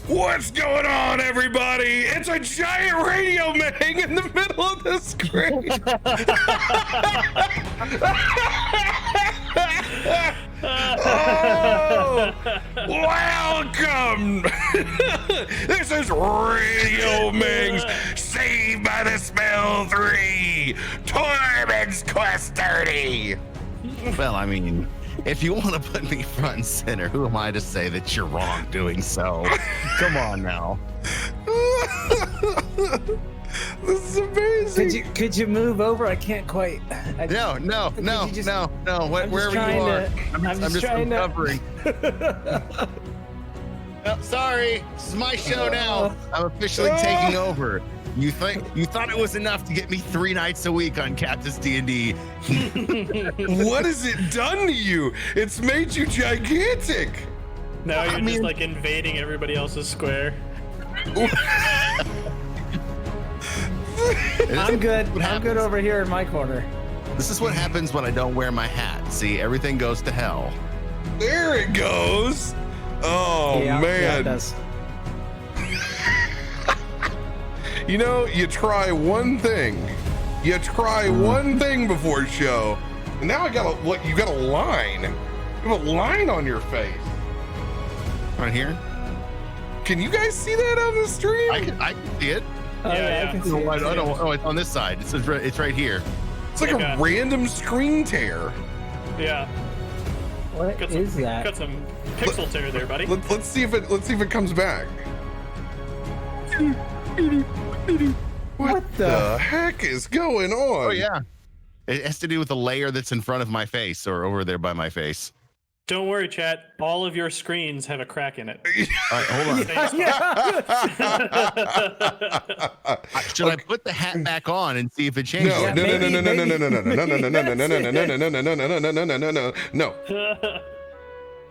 What's going on, everybody? It's a giant RadioMang in the middle of the screen. Oh, welcome. This is RadioMang's Saved by the Smell 3, Tormund's Quest 30. Well, I mean, if you want to put me front and center, who am I to say that you're wrong doing so? Come on now. This is amazing. Could you move over? I can't quite. No. Wherever you are, I'm just uncovering. Oh, sorry, this is my show now. I'm officially taking over. You thought it was enough to get me 3 nights a week on Captain's D&D. What has it done to you? It's made you gigantic. Now you're just like invading everybody else's square. I'm good. I'm good over here in my corner. This is what happens when I don't wear my hat. See, everything goes to hell. There it goes. Oh, Yeah, man. it does. You know, you try one thing. You try one thing before show. And now you got a line. You have a line on your face. Right here? Can you guys see that on the stream? I can see it. Oh, Yeah, I can see Oh, it. it's on this side. It's right here. It's like a random screen tear. Yeah. What Got is some, that? Got some pixel tear there, buddy. Let's see if it comes back. What the heck is going on? Oh yeah, it has to do with the layer that's in front of my face or over there by my face. Don't worry, chat. All of your screens have a crack in it. All right, hold on. Should I put the hat back on and see if it changes? No.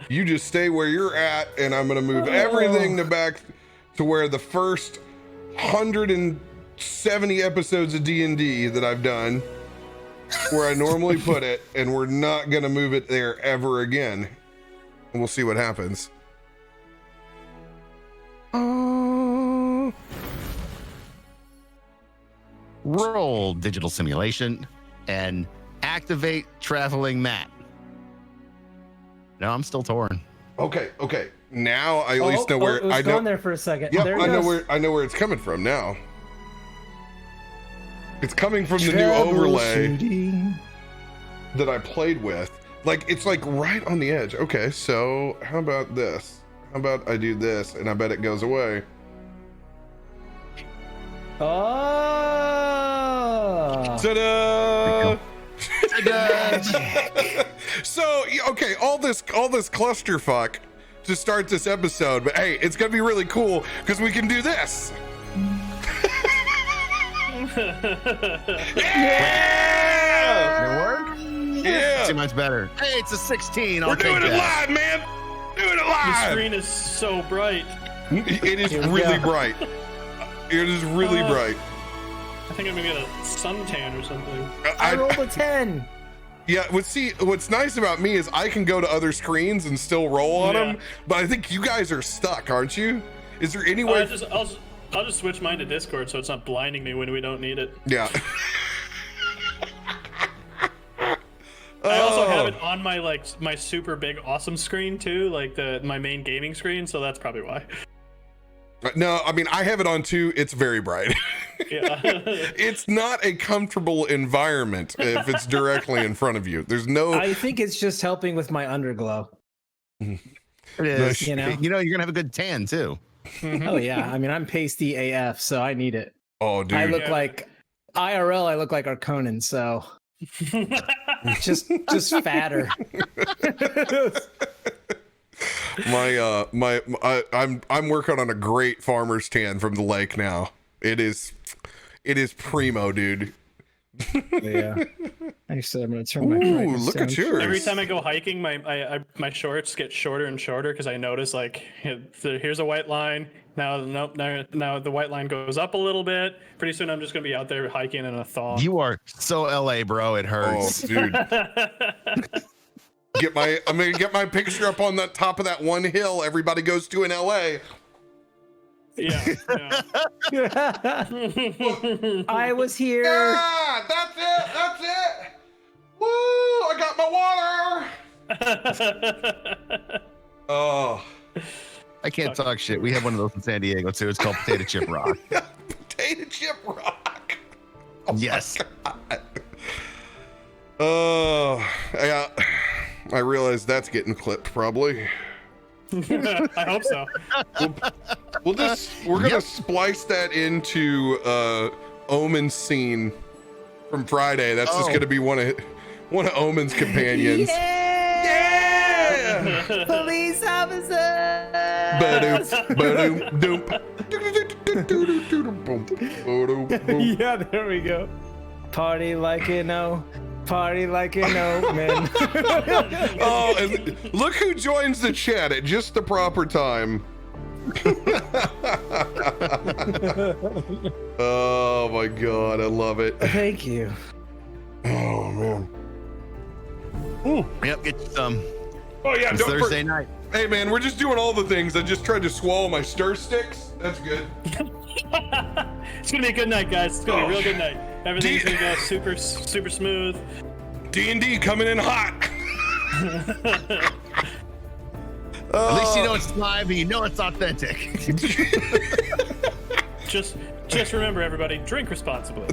You just stay where you're at, and I'm gonna move everything back to where the first 170 episodes of D&D that I've done, where I normally put it, and we're not gonna move it there ever again. And we'll see what happens. Roll digital simulation and activate traveling mat. No, I'm still torn. Okay. Now I at least know where it was I know. gone there for a second. Yep, There it I know goes. where it's coming from now. It's coming from the new overlay that I played with. Like, it's like right on the edge. Okay, so how about this? How about I do this and I bet it goes away. Oh. Ta-da! So, okay, all this clusterfuck to start this episode, but hey, it's gonna be really cool because we can do this. Yeah! It work? Yeah! Too much better. Hey, it's a 16. We're doing it live, man! Doing it The live! screen is so bright. It is really bright. It is really bright. I think I'm gonna get a suntan or something. I rolled a 10. Yeah, what's nice about me is I can go to other screens and still roll on them, but I think you guys are stuck, aren't you? Is there any way? I'll just switch mine to Discord so it's not blinding me when we don't need it. Yeah. I also have it on my super big awesome screen too, like my main gaming screen, so that's probably why. No, I mean I have it on too. It's very bright. Yeah. It's not a comfortable environment if it's directly in front of you. There's no. I think it's just helping with my underglow. It is. You know? You're gonna have a good tan too. Oh yeah, I mean I'm pasty AF, so I need it. Oh, dude. I look like IRL. I look like Arkonan, so just fatter. I'm working on a great farmer's tan from the lake now. It is primo, dude. Yeah. Actually, I'm gonna turn my Ooh, brightness look down. at yours. Every time I go hiking, my shorts get shorter and shorter because I notice like here's a white line. Now the white line goes up a little bit. Pretty soon I'm just gonna be out there hiking in a thong. You are so LA, bro. It hurts. Oh, dude. I'm gonna get my picture up on the top of that one hill everybody goes to in LA. Yeah. I was here. Yeah, that's it. That's it. Woo! I got my water. Oh, I can't talk shit. We have one of those in San Diego too. It's called Potato Chip Rock. potato chip rock. Oh Yes. Oh, I realize that's getting clipped probably. I hope so. We're gonna splice that into Omen's scene from Friday. That's just gonna be one of Omen's companions. Yeah! Police officer! Yeah, there we go. Party like an omen. Oh, and look who joins the chat at just the proper time. Oh my god, I love it. Thank you. Oh man. Yep, get you some. Oh yeah, It's Thursday night. Hey man, we're just doing all the things. I just tried to swallow my stir sticks. That's good. It's gonna be a good night, guys. It's gonna be a real good night. Everything's gonna go super smooth. D&D coming in hot. At least you know it's live and you know it's authentic. Just remember, everybody, drink responsibly.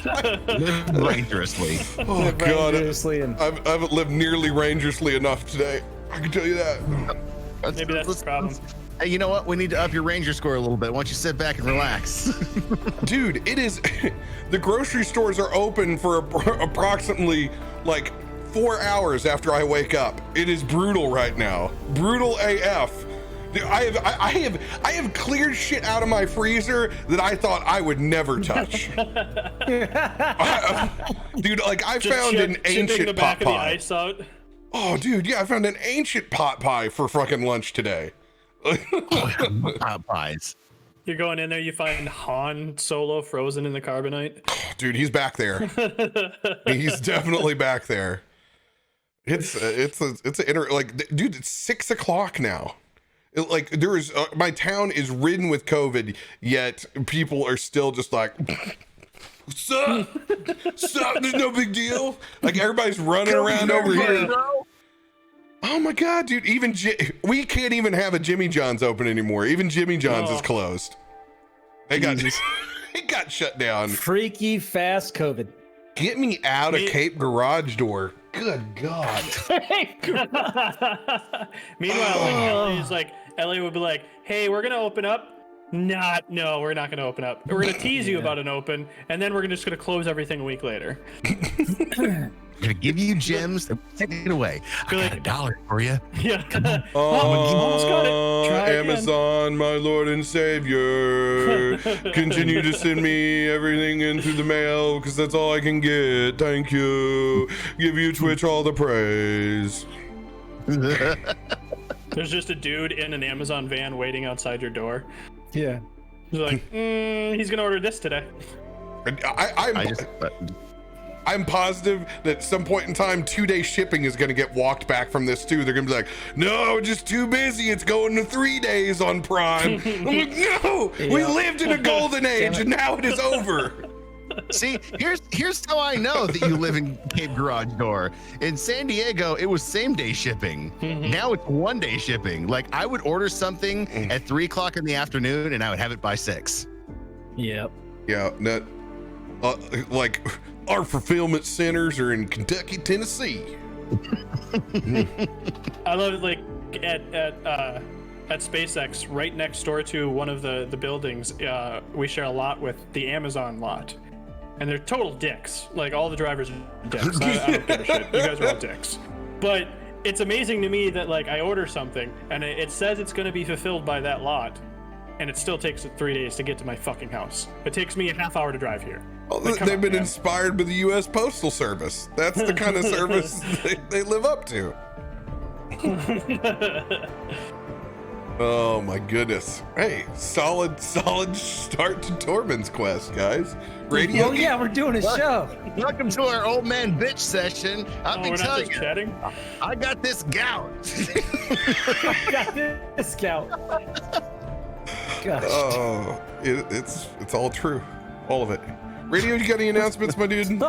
Live dangerously. Oh god, Dangerously and- I haven't lived nearly rangerously enough today. I can tell you that. Maybe that's the problem. Hey, you know what? We need to up your ranger score a little bit. Why don't you sit back and relax? Dude, it is. The grocery stores are open for approximately like 4 hours after I wake up. It is brutal right now. Brutal AF. Dude, I have cleared shit out of my freezer that I thought I would never touch. Dude, like I found an ancient the pot back of the pie. ice out. Oh, dude, yeah, I found an ancient pot pie for fucking lunch today. Pot pies. You're going in there, you find Han Solo frozen in the carbonite. Dude, he's back there. He's definitely back there. It's dude, it's 6 o'clock now. Like there is my town is ridden with COVID, yet people are still just like, sup, there's no big deal. Like everybody's running around over here. Oh my god, dude! We can't even have a Jimmy John's open anymore. Even Jimmy John's is closed. They got it got shut down. Freaky fast COVID. Get me out of Cape Garage Door. Good God. Meanwhile, Ellie would be like, "Hey, we're gonna open up." No, we're not gonna open up. We're gonna tease you about an open, and then we're just gonna close everything a week later. I'm gonna give you gems. Take it away. I got $1 for you. Yeah. Almost got it. Try again. Amazon, my Lord and Savior. Continue to send me everything in through the mail because that's all I can get. Thank you. Give you Twitch all the praise. There's just a dude in an Amazon van waiting outside your door. Yeah. He's like, he's gonna order this today. I'm positive that at some point in time, 2-day shipping is going to get walked back from this too. They're going to be like, no, just too busy. It's going to 3 days on Prime. I'm like, no, we lived in a golden age and now it is over. See, here's how I know that you live in Cape Garage Door. In San Diego, it was same-day shipping. Now it's 1-day shipping. Like I would order something at 3 o'clock in the afternoon and I would have it by 6. Yep. Yeah, that like our fulfillment centers are in Kentucky, Tennessee. I love it. Like at SpaceX, right next door to one of the buildings, we share a lot with the Amazon lot, and they're total dicks. Like all the drivers are dicks. I don't give a shit. You guys are all dicks. But it's amazing to me that like I order something and it says it's going to be fulfilled by that lot, and it still takes 3 days to get to my fucking house. It takes me a half hour to drive here. Oh, like, they've been inspired by the U.S. Postal Service. That's the kind of service they live up to. Oh my goodness! Hey, solid start to Tormund's quest, guys. Radio. Oh yeah, we're doing a show. Welcome to our old man bitch session. I'll be telling you, chatting. I got this gout. I got this scout. gosh. Oh, it's all true, all of it. Radio, you got any announcements, my dude?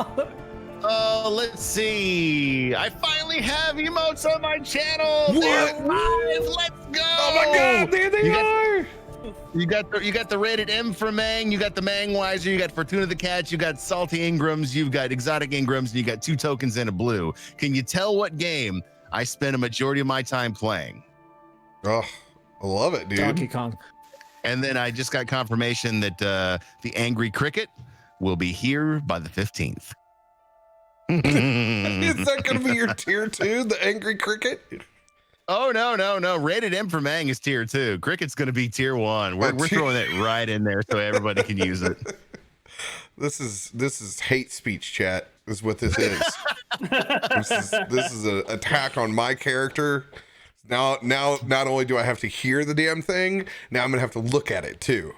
Oh, let's see. I finally have emotes on my channel. What? They're live. Let's go. Oh my God, there they are. You got the rated M for Mang. You got the Mang Wiser. You got Fortuna the Cat. You got Salty Ingrams. You've got Exotic Ingrams. And you got 2 tokens and a blue. Can you tell what game I spend a majority of my time playing? Oh, I love it, dude. Donkey Kong. And then I just got confirmation that the Angry Cricket will be here by the 15th. Is that going to be your tier 2, the Angry Cricket? Oh, no. Rated M for Mang is tier 2. Cricket's going to be tier 1. We're throwing it right in there so everybody can use it. This is hate speech, chat, is what this is. This is an attack on my character. Now, not only do I have to hear the damn thing, now I'm going to have to look at it too.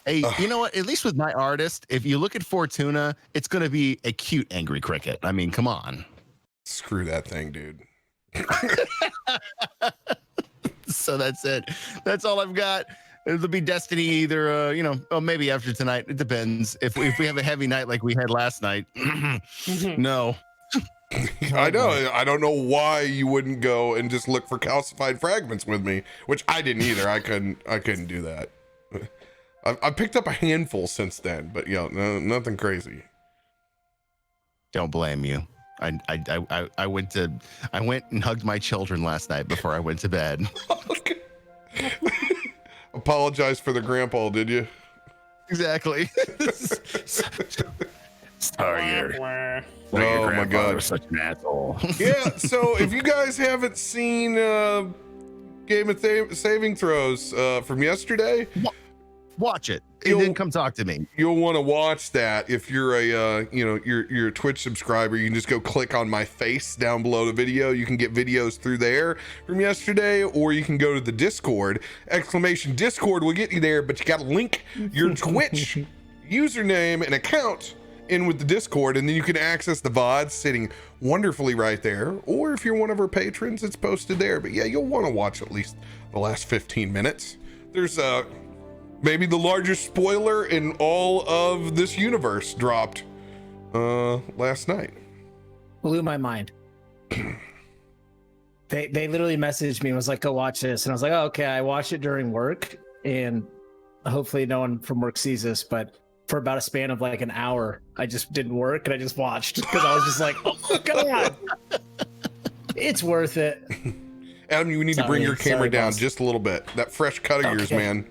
Hey, you know what? At least with my artist, if you look at Fortuna, it's going to be a cute Angry Cricket. I mean, come on. Screw that thing, dude. So that's it. That's all I've got. It'll be Destiny either, maybe after tonight. It depends. If we have a heavy night like we had last night, no. I know. I don't know why you wouldn't go and just look for calcified fragments with me, which I didn't either. I couldn't do that. I picked up a handful since then, but nothing crazy. Don't blame you. I went and hugged my children last night before I went to bed. Apologize for the grandpa, did you? Exactly. Sorry, Oh my God, was such an asshole. Yeah. So if you guys haven't seen Game of Saving Throws from yesterday, watch it and then come talk to me. You'll want to watch that. If you're a you're a Twitch subscriber, you can just go click on my face down below the video. You can get videos through there from yesterday, or you can go to the Discord. Discord will get you there, but you got to link your Twitch username and account in with the Discord, and then you can access the VODs sitting wonderfully right there. Or if you're one of our patrons, it's posted there. But yeah, you'll want to watch at least the last 15 minutes. There's maybe the largest spoiler in all of this universe dropped last night. Blew my mind. They literally messaged me and was like, go watch this. And I was like, oh, okay. I watched it during work, and hopefully no one from work sees this, but for about a span of like an hour, I just didn't work and I just watched because I was just like, oh my God, it's worth it. Adam, you need to bring your camera down just a little bit. That fresh cut of yours, man.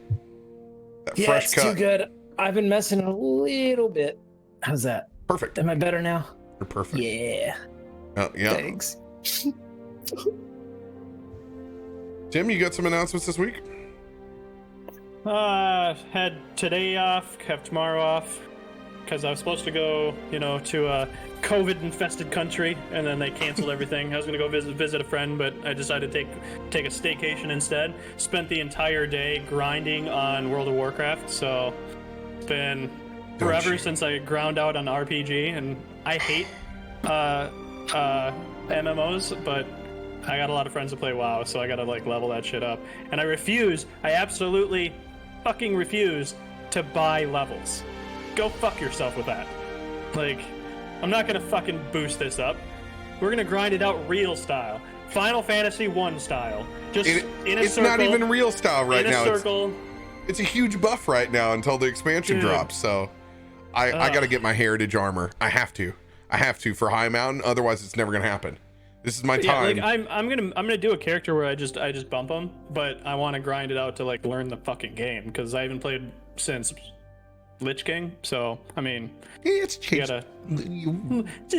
That fresh it's cut. too good. I've been messing a little bit. How's that? Perfect. Am I better now? You're perfect. Yeah. Oh, yeah. Thanks. Tim, you got some announcements this week? Had today off, have tomorrow off, because I was supposed to go, to a COVID-infested country, and then they canceled everything. I was gonna go visit a friend, but I decided to take a staycation instead. Spent the entire day grinding on World of Warcraft, so it's been forever since I ground out on RPG, and I hate MMOs, but I got a lot of friends that play WoW, so I gotta level that shit up. And I absolutely fucking refuse to buy levels. Go fuck yourself with that. I'm not gonna fucking boost this up. We're gonna grind it out real style. Final Fantasy 1 style. Just in a it's circle. not even real style right now. In a circle. It's a huge buff right now until the expansion drops, so I gotta get my heritage armor. I have to for High Mountain, otherwise it's never gonna happen. This is my time. I'm gonna do a character where I just bump them, but I want to grind it out to learn the fucking game, because I haven't played since Lich King. So I mean, it's changed. Other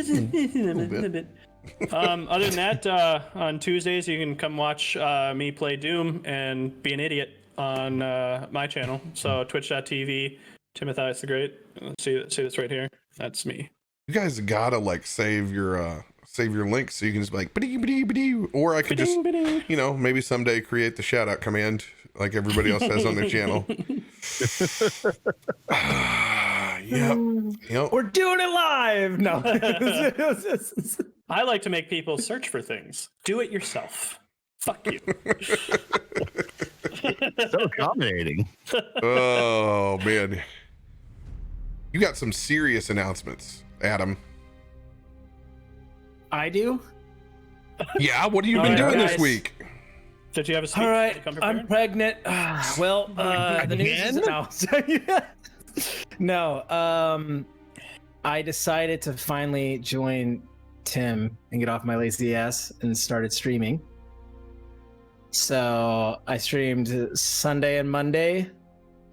than that, on Tuesdays you can come watch me play Doom and be an idiot on my channel. So twitch.tv, Timotheus the Great. See this right here. That's me. You guys gotta save your link so you can just ba-dee, or I could just maybe someday create the shout out command like everybody else has on their channel. Yep. We're doing it live. No. I like to make people search for things. Do it yourself. Fuck you. So accommodating. Oh man, you got some serious announcements, Adam. I do. Yeah, what have you Oh, been yeah, doing this guys. week? Did you have a speech? All right, Come I'm prepared? pregnant. Well, the news is no. I decided to finally join Tim and get off my lazy ass and started streaming. So I streamed Sunday and Monday,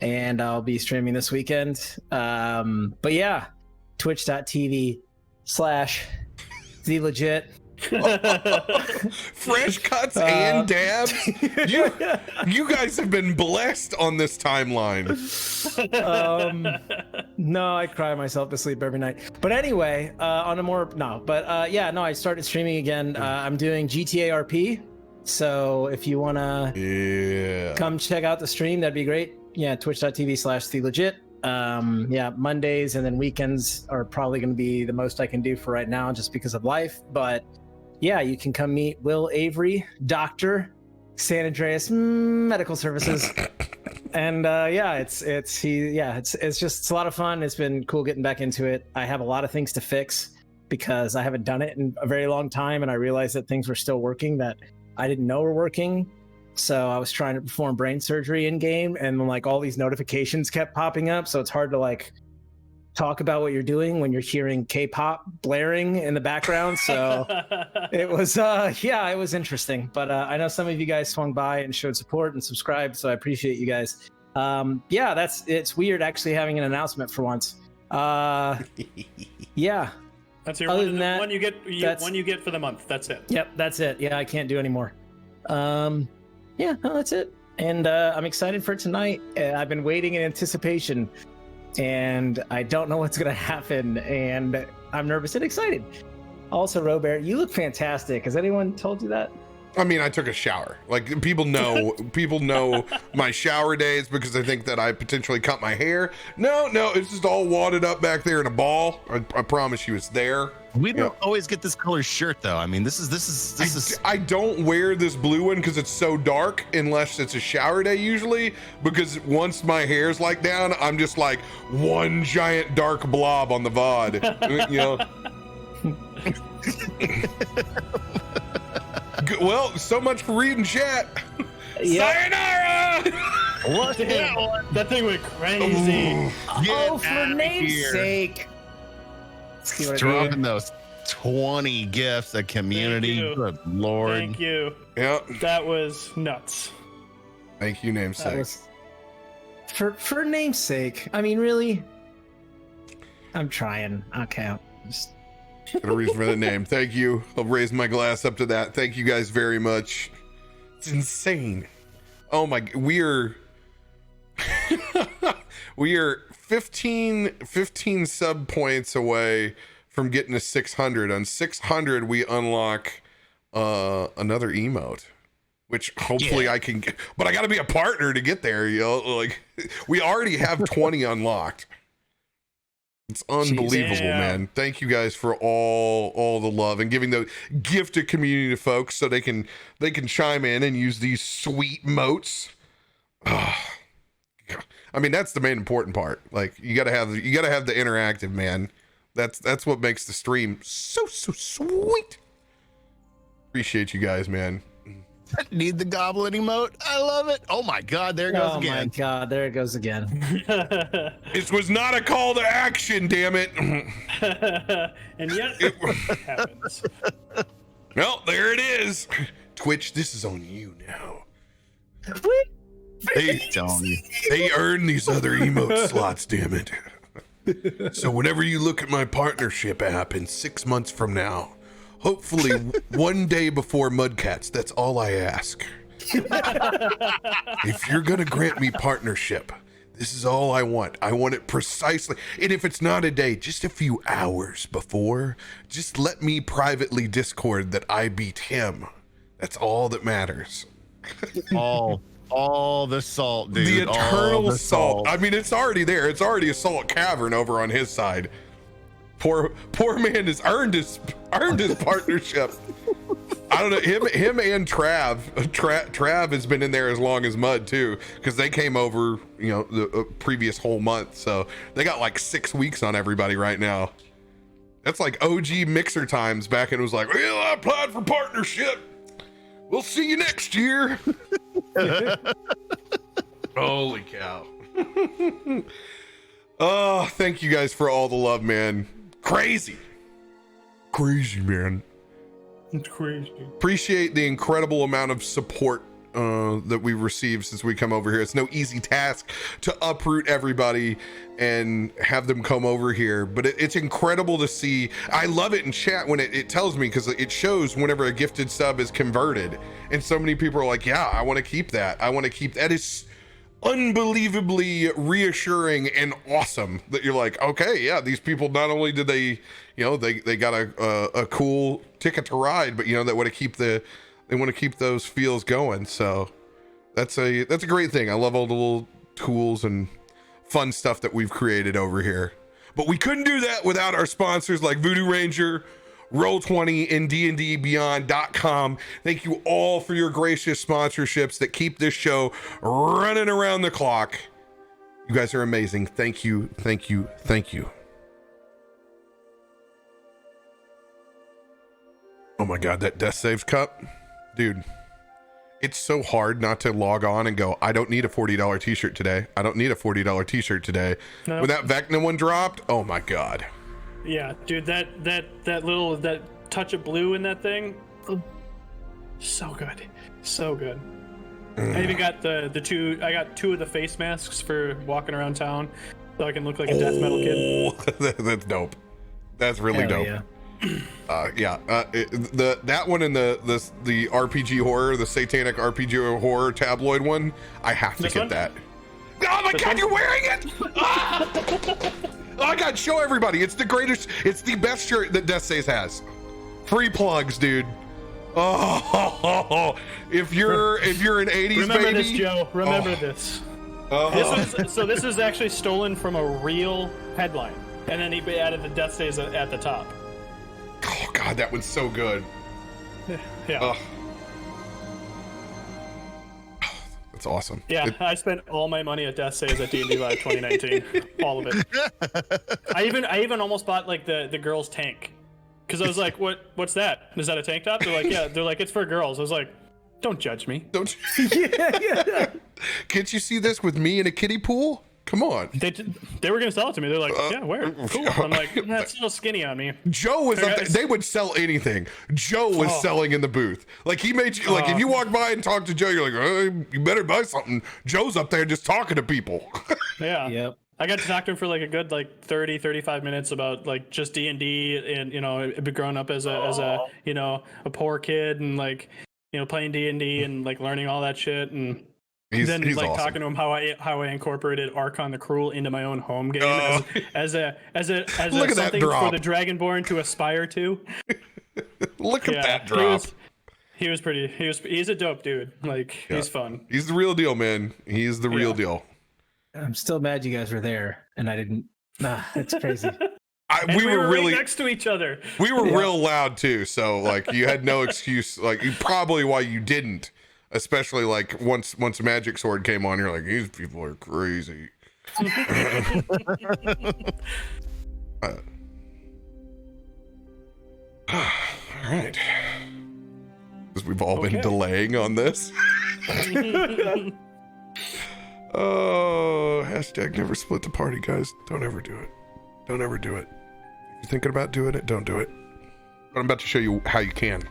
and I'll be streaming this weekend. But yeah, twitch.tv/the legit. Fresh cuts and dabs. You guys have been blessed on this timeline. No, I cry myself to sleep every night. But anyway, I started streaming again. I'm doing GTA RP. So if you wanna come check out the stream, that'd be great. Yeah, twitch.tv/the legit. Mondays and then weekends are probably going to be the most I can do for right now just because of life. But yeah, you can come meet Will Avery, Doctor, San Andreas Medical Services. And it's just a lot of fun. It's been cool getting back into it. I have a lot of things to fix because I haven't done it in a very long time, and I realized that things were still working that I didn't know were working. So I was trying to perform brain surgery in game, and like all these notifications kept popping up. So it's hard to like talk about what you're doing when you're hearing K-pop blaring in the background. So it was it was interesting. But I know some of you guys swung by and showed support and subscribed, so I appreciate you guys. It's weird actually having an announcement for once. Yeah. That's your Other one, than that, one you get for the month. That's it. Yep, that's it. Yeah, I can't do anymore. That's it. And I'm excited for tonight. I've been waiting in anticipation, and I don't know what's gonna happen, and I'm nervous and excited. Also, RoBear, you look fantastic. Has anyone told you that? I mean, I took a shower. Like people know my shower days because they think that I potentially cut my hair. No, it's just all wadded up back there in a ball. I promise you, it's there. We don't always get this color shirt though. I mean, this is. I don't wear this blue one because it's so dark unless it's a shower day usually. Because once my hair's like down, I'm just like one giant dark blob on the VOD. You know. Well, so much for reading chat. Yep. Sayonara! What? That thing went crazy. For namesake. See what I Dropping did? those 20 gifts of community. Thank you. Good Lord. Thank you. Yep. That was nuts. Thank you, That namesake. was for namesake. I mean, really? I'm trying. Okay. I'll just... Got a reason for the name. Thank you. I'll raise my glass up to that. Thank you guys very much. It's insane. Oh my, we are 15 sub points away from getting to 600. On 600 we unlock another emote, which hopefully I can get, but I got to be a partner to get there, you know. Like we already have 20 unlocked. It's unbelievable, Yeah. man. Thank you guys for all the love and giving the gifted community to folks so they can chime in and use these sweet motes. I mean, that's the main important part. Like you gotta have the interactive, man. That's what makes the stream so sweet. Appreciate you guys, man. Need the goblin emote. I love it. Oh my God, there it goes again. Oh my God, there it goes again. This was not a call to action, damn it. And yet it happens. Well, there it is. Twitch, this is on you now. They earn these other emote slots, damn it. So whenever you look at my partnership app in 6 months from now, hopefully one day before Mudcats, that's all I ask. If you're gonna grant me partnership, this is all I want. I want it precisely. And if it's not a day, just a few hours before, just let me privately Discord that I beat him. That's all that matters. all the salt, dude. The all eternal the salt. I mean, it's already there. It's already a salt cavern over on his side. Poor man has earned his partnership. I don't know, him and Trav has been in there as long as Mud too, because they came over, you know, the previous whole month, so they got like 6 weeks on everybody right now. That's like OG Mixer times back, and it was like, well, I applied for partnership. We'll see you next year. Holy cow. Oh, thank you guys for all the love, man. Crazy, man. It's crazy. Appreciate the incredible amount of support that we've received since we come over here. It's no easy task to uproot everybody and have them come over here, but it's incredible to see. I love it in chat when it tells me, because it shows whenever a gifted sub is converted, and so many people are like, yeah, I want to keep that. That is unbelievably reassuring and awesome that you're like, okay, yeah, these people, not only did they, you know, they got a cool ticket to ride, but you know, they want to keep those feels going. So that's a great thing. I love all the little tools and fun stuff that we've created over here, but we couldn't do that without our sponsors like Voodoo Ranger, Roll20, and D&D Beyond.com. Thank you all for your gracious sponsorships that keep this show running around the clock. You guys are amazing. Thank you. Oh my God, that death saves cup, dude. It's so hard not to log on and go, I don't need a $40 t-shirt today. I don't need a $40 t-shirt today. No. When that Vecna one dropped, oh my God. Yeah, dude, that touch of blue in that thing, so good. I even got I got 2 of the face masks for walking around town, so I can look like a death metal kid. That's dope. That's really dope. Yeah. That one and the RPG horror, the satanic RPG horror tabloid one, I have to get that. Oh my God, you're wearing it! Oh my God, show everybody. It's the greatest, it's the best shirt that Death Says has. Free plugs, dude. Oh, if you're an 80s remember baby. This, Joe. Remember this. This is actually stolen from a real headline, and then he added the Death Says at the top. Oh God, that one's so good. Yeah. That's awesome. Yeah, I spent all my money at Death Says at D&D Live 2019. All of it. I even almost bought like the girls' tank, because I was like, what's that? Is that a tank top? They're like, yeah. They're like, it's for girls. I was like, don't judge me. Don't. Yeah. Can't you see this with me in a kiddie pool? Come on. They were gonna sell it to me. They're like, yeah, where? Cool. I'm like, that's still skinny on me. Joe was up there. They would sell anything. Joe was selling in the booth. Like, he made you, like, if you walk by and talk to Joe, you're like, oh, you better buy something. Joe's up there just talking to people. Yeah. Yep. I got to talk to him for like a good 30-35 minutes about like just D&D, and you know, growing up as a you know, a poor kid, and like, you know, playing D&D and like learning all that shit, and he's like awesome. Talking to him how I incorporated Arkonan the Cruel into my own home game as a something for the Dragonborn to aspire to. Look at that drop. He's a dope dude. Like, he's fun. He's the real deal, man. He's the real deal. I'm still mad you guys were there and I didn't. Nah, it's crazy. We were really next to each other. We were real loud too, so like you had no excuse. Like, probably why you didn't. Especially like once Magic Sword came on, you're like, these people are crazy. All right, because we've all been delaying on this. Oh, hashtag never split the party, guys. Don't ever do it. Don't ever do it. If you're thinking about doing it, don't do it. But I'm about to show you how you can.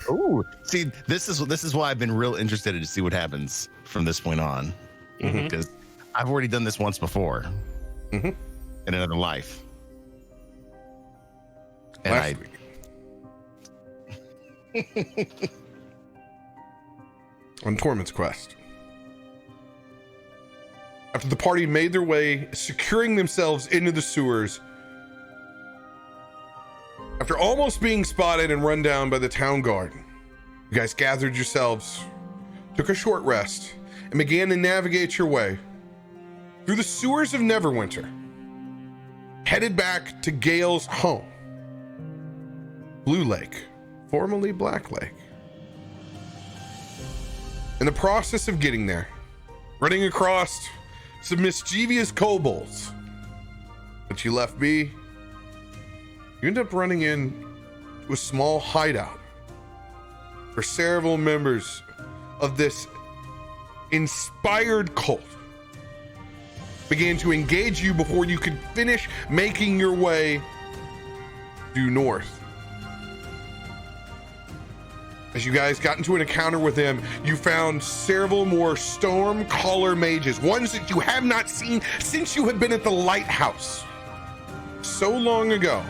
Oh, see, this is why I've been real interested to see what happens from this point on, because I've already done this once before in another life. And Last week. On Tormund's quest. After the party made their way, securing themselves into the sewers, after almost being spotted and run down by the town guard, you guys gathered yourselves, took a short rest, and began to navigate your way through the sewers of Neverwinter, headed back to Gale's home. Blue Lake, formerly Black Lake. In the process of getting there, running across some mischievous kobolds that you left be, you end up running in to a small hideout where several members of this inspired cult began to engage you before you could finish making your way due north. As you guys got into an encounter with them, you found several more Stormcaller mages, ones that you have not seen since you have been at the lighthouse. So long ago,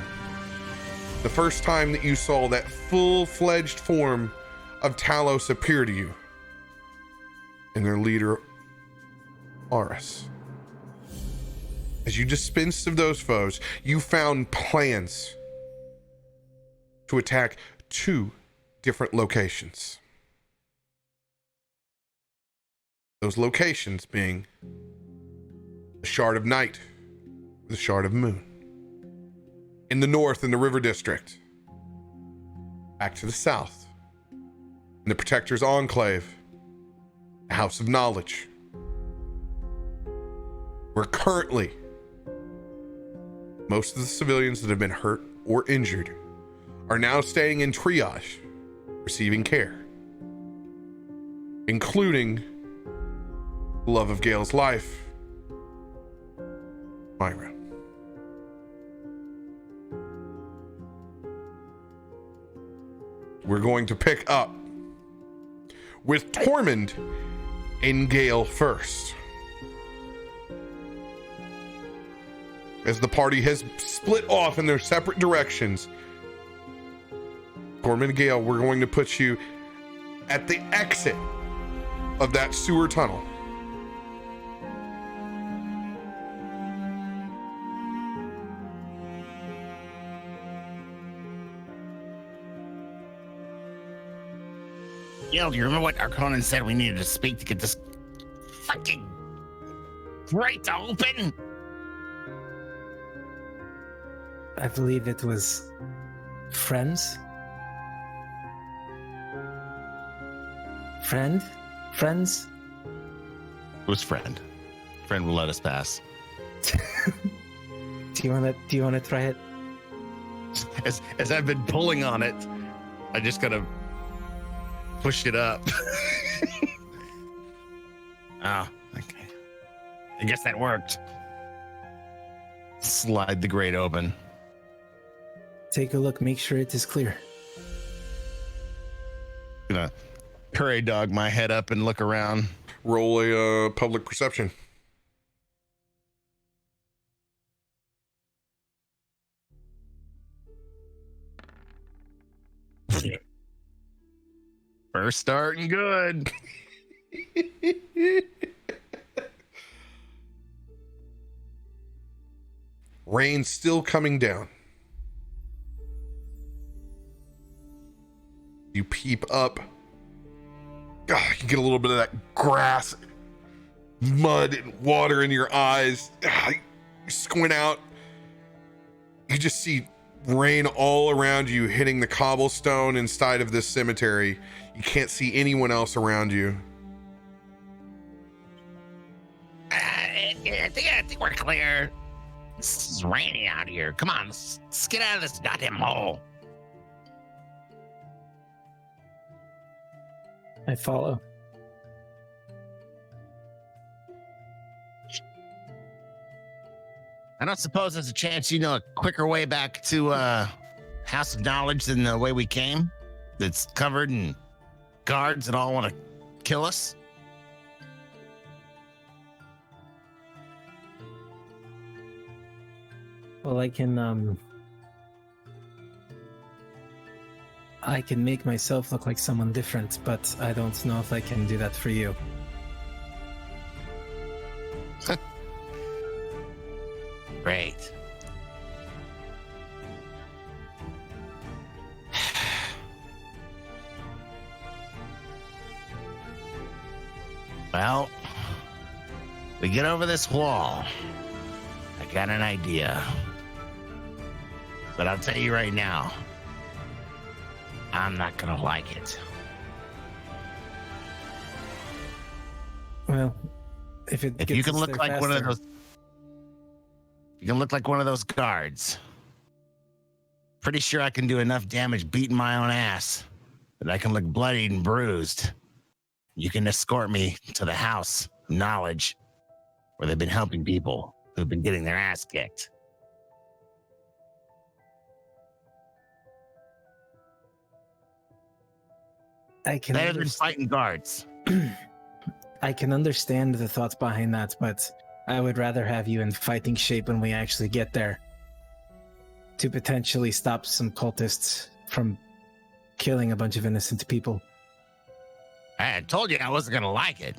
the first time that you saw that full-fledged form of Talos appear to you, and their leader, Aris. As you dispensed of those foes, you found plans to attack 2 different locations. Those locations being the Shard of Night, the Shard of Moon. In the north, in the River District. Back to the south, in the Protector's Enclave, the House of Knowledge. Where currently, most of the civilians that have been hurt or injured are now staying in triage, receiving care, including the love of Gale's life, Myra. We're going to pick up with Tormund and Gale first, as the party has split off in their separate directions. Tormund and Gale, we're going to put you at the exit of that sewer tunnel. Yo, do you remember what Arkonan said we needed to speak to get this fucking right to open? I believe it was friends. Friends. It was friend. Friend will let us pass. Do you wanna try it? As I've been pulling on it, I just gotta push it up. Oh, okay. I guess that worked. Slide the grate open. Take a look, make sure it is clear. Gonna prairie dog my head up and look around. Roll a public perception. First starting good. Rain still coming down. You peep up. You get a little bit of that grass, mud, and water in your eyes. You squint out. You just see rain all around you hitting the cobblestone inside of this cemetery. You can't see anyone else around you. I think we're clear. It's raining out here. Come on, let's get out of this goddamn hole. I follow. I don't suppose there's a chance you know a quicker way back to House of Knowledge than the way we came? That's covered in guards that all want to kill us? Well, I can make myself look like someone different, but I don't know if I can do that for you. Great. Well, we get over this wall. I got an idea. But I'll tell you right now, I'm not gonna like it. Well, if You gets can us look there like one of faster. those, you can look like one of those guards. Pretty sure I can do enough damage beating my own ass that I can look bloodied and bruised. You can escort me to the house of knowledge where they've been helping people who've been getting their ass kicked. I can Better than understand. fighting guards. I can understand the thoughts behind that, but I would rather have you in fighting shape when we actually get there to potentially stop some cultists from killing a bunch of innocent people. I had told you I wasn't gonna like it.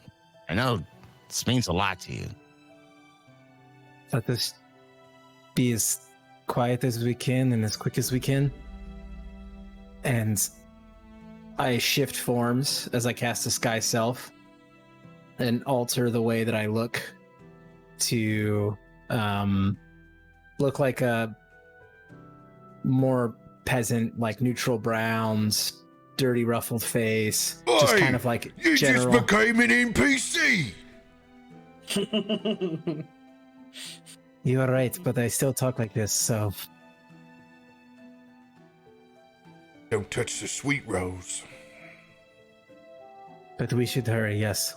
I know this means a lot to you. Let us be as quiet as we can and as quick as we can. And I shift forms as I cast a Sky Self and alter the way that I look to look like a more peasant, like neutral browns, dirty ruffled face, just Oi, kind of like You general. just became an NPC. You are right, but I still talk like this, so Don't touch the sweet rose. but we should hurry, yes.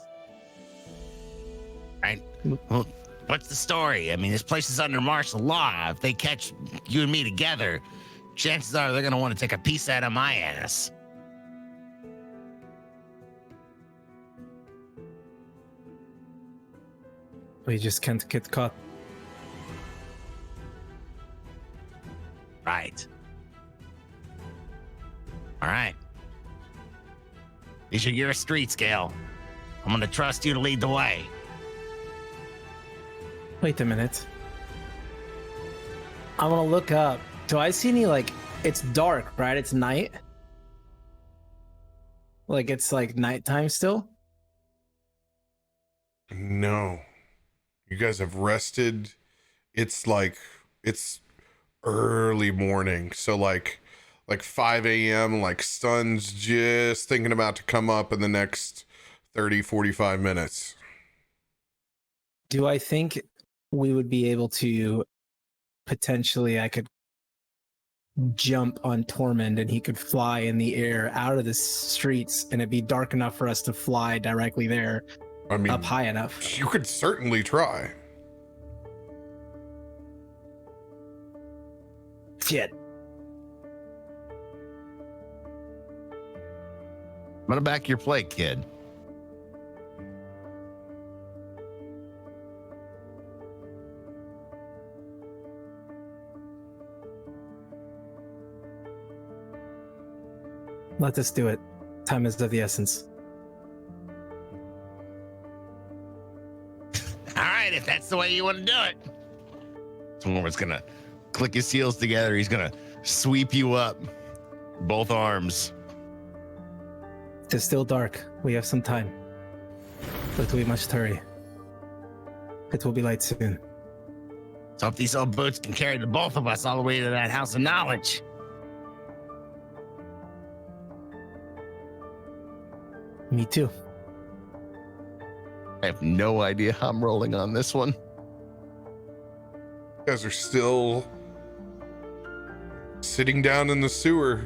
Right? Well, what's the story? I mean, this place is under martial law. If they catch you and me together, chances are they're gonna want to take a piece out of my ass. We just can't get caught. Right. All right. You're a street scale. I'm gonna trust you to lead the way. Wait a minute. I want to look up. Do I see any, like, it's dark, right? It's night? Like, it's like nighttime still? No. You guys have rested. It's early morning. So like 5 a.m., like sun's just thinking about to come up in the next 30, 45 minutes. Do I think we would be able to potentially, I could jump on Tormund and he could fly in the air out of the streets and it'd be dark enough for us to fly directly there, I mean, up high enough? you could certainly try. Shit. I'm gonna back your plate, kid. Let us do it. Time is of the essence. All right, if that's the way you want to do it. Tormund's gonna click his heels together. He's gonna sweep you up, both arms. It is still dark. We have some time. But we must hurry. It will be light soon. So if these old boots can carry the both of us all the way to that house of knowledge. Me too. I have no idea how I'm rolling on this one. You guys are still sitting down in the sewer.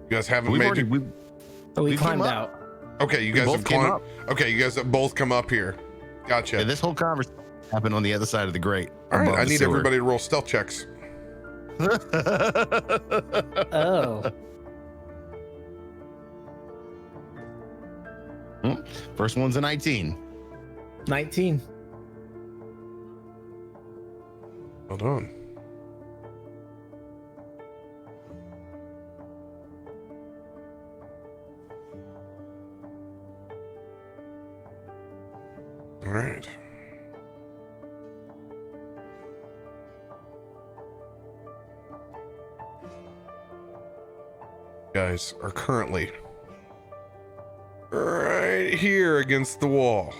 You guys haven't made it. But we We climbed came out. Okay, you we guys both have came climbed. up. Okay, you guys have both come up here. Gotcha. Yeah, this whole conversation happened on the other side of the grate. All right, above I the need sewer. everybody to roll stealth checks. Oh. First one's a 19. 19. Hold on. All right. Guys are currently right here against the wall.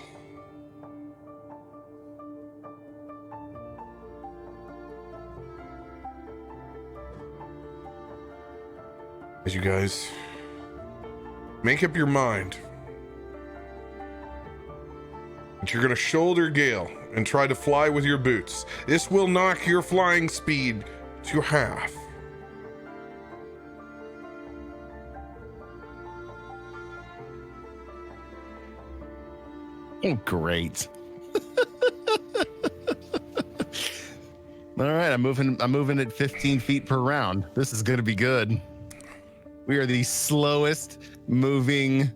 As you guys make up your mind that you're going to shoulder gale and try to fly with your boots. This will knock your flying speed to half. Oh, great. All right, I'm moving at 15 feet per round. This is going to be good. We are the slowest moving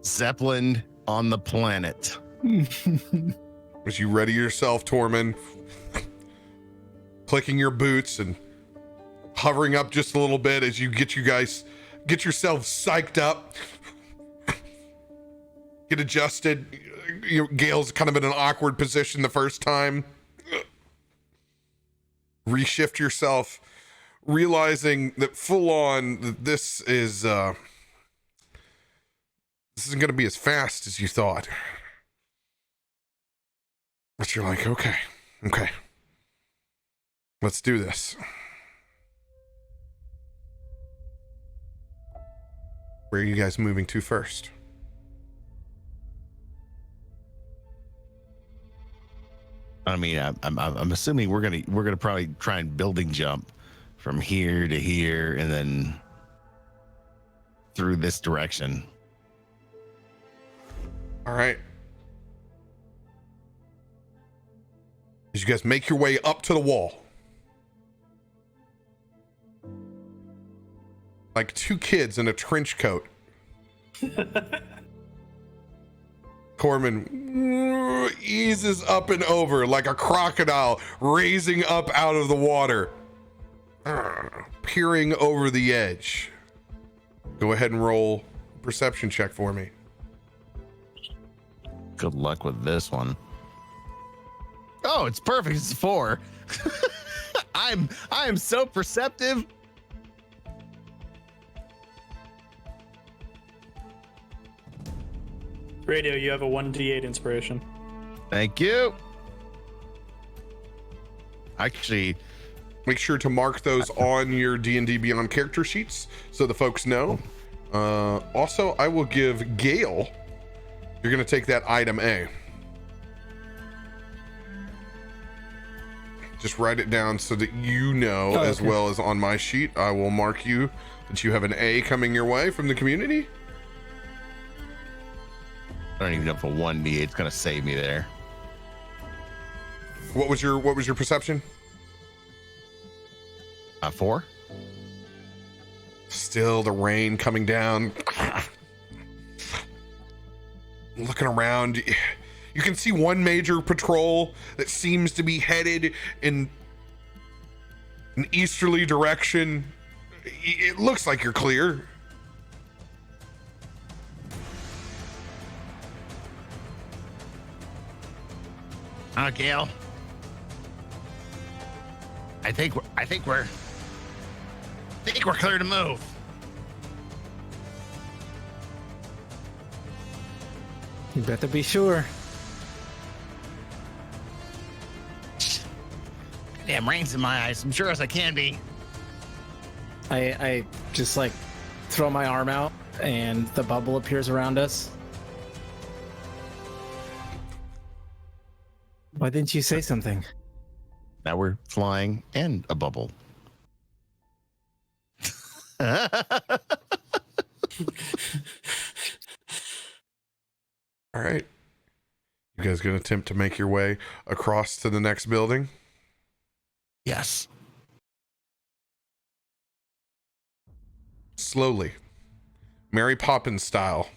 Zeppelin on the planet. As you ready yourself, Tormund, clicking your boots and hovering up just a little bit as you get yourself psyched up, get adjusted. Gale's kind of in an awkward position the first time. Reshift yourself, realizing that full on this isn't going to be as fast as you thought. But you're like, okay, let's do this. Where are you guys moving to first? I mean, I'm assuming we're gonna probably try and building jump from here to here and then through this direction. All right. As you guys make your way up to the wall, like two kids in a trench coat, Tormund eases up and over like a crocodile raising up out of the water, peering over the edge. Go ahead and roll a perception check for me. Good luck with this one. Oh, it's perfect. It's 4. I am so perceptive. Radio, you have a 1d8 inspiration. Thank you. Actually, Make sure to mark those on your D&D Beyond character sheets so the folks know. Also, I will give Gale, you're going to take that item A. Just write it down so that you know, as well as on my sheet. I will mark you that you have an A coming your way from the community. I don't even know if a 1d8 is gonna save me there. What was your perception? 4. Still the rain coming down. Looking around, you can see one major patrol that seems to be headed in an easterly direction. It looks like you're clear. Gale. I think we're clear to move. You better be sure. Damn, rain's in my eyes. I'm sure as I can be. I just like throw my arm out and the bubble appears around us. Why didn't you say something? Now we're flying and a bubble. All right. You guys gonna attempt to make your way across to the next building? Yes. Slowly, Mary Poppins style,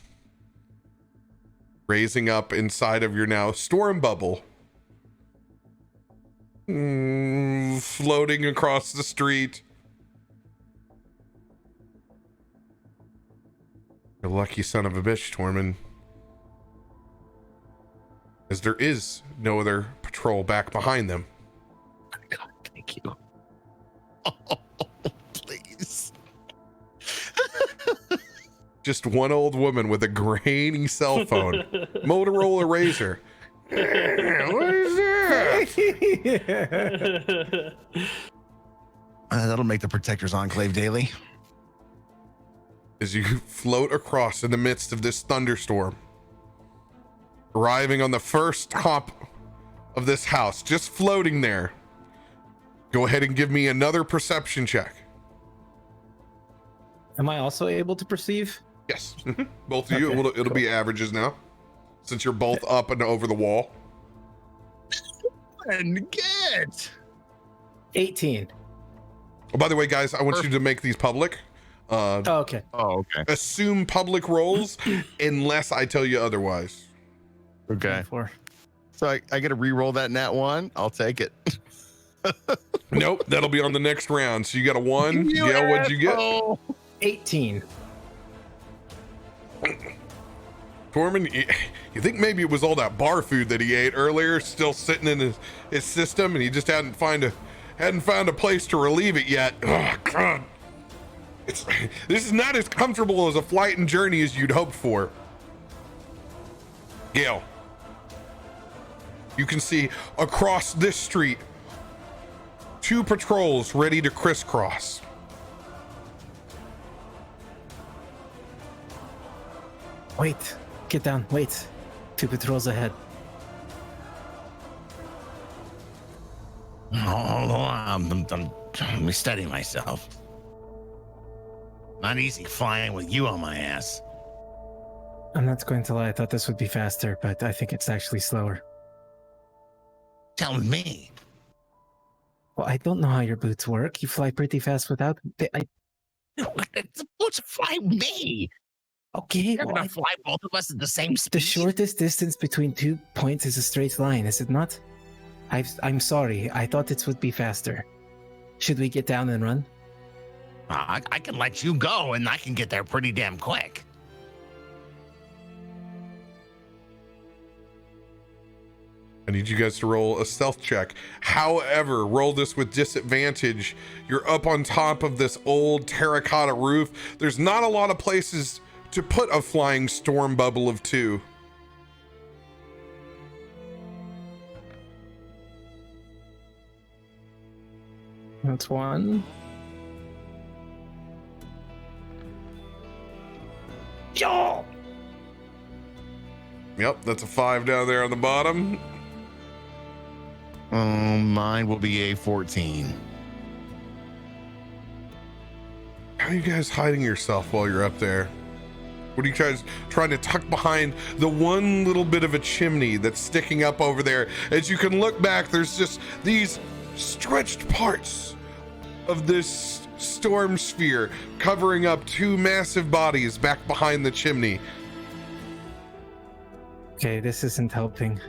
raising up inside of your now storm bubble, floating across the street. You lucky son of a bitch, Tormund. As there is no other patrol back behind them. God, thank you. Oh, please. Just one old woman with a grainy cell phone. Motorola Razr. What is that? That'll make the Protector's Enclave daily. As you float across in the midst of this thunderstorm, arriving on the first top of this house, just floating there, go ahead and give me another perception check. Am I also able to perceive? Yes. Both of you, Okay, it'll be averages now, since you're both up and over the wall. And get 18. Oh, by the way, guys, I want you to make these public. Oh, okay. Oh, okay. Assume public rolls unless I tell you otherwise. Okay. 4. So I get to re-roll that nat 1. I'll take it. Nope, that'll be on the next round. So you got a 1. Yeah, what'd you get? 18. Tormund, you think maybe it was all that bar food that he ate earlier still sitting in his system, and he just hadn't found a place to relieve it yet. Oh, God. This is not as comfortable as a flight and journey as you'd hoped for. Gale, you can see across this street 2 patrols ready to crisscross. Wait. Get down. Wait. 2 patrols ahead. Hold on. Let me steady myself. Not easy flying with you on my ass. I'm not going to lie. I thought this would be faster, but I think it's actually slower. Telling me. Well, I don't know how your boots work. You fly pretty fast without. The boots fly me. Okay, You're well, gonna fly both of us at the same speed. the shortest distance between 2 points is a straight line, is it not? I'm sorry. I thought it would be faster. Should we get down and run? I can let you go, and I can get there pretty damn quick. I need you guys to roll a stealth check. However, roll this with disadvantage. You're up on top of this old terracotta roof. There's not a lot of places to put a flying storm bubble of 2. That's 1. Yo! Yep, that's a 5 down there on the bottom. Mine will be a 14. How are you guys hiding yourself while you're up there? What are you guys trying to tuck behind the one little bit of a chimney that's sticking up over there? As you can look back, there's just these stretched parts of this storm sphere covering up 2 massive bodies back behind the chimney. Okay, this isn't helping.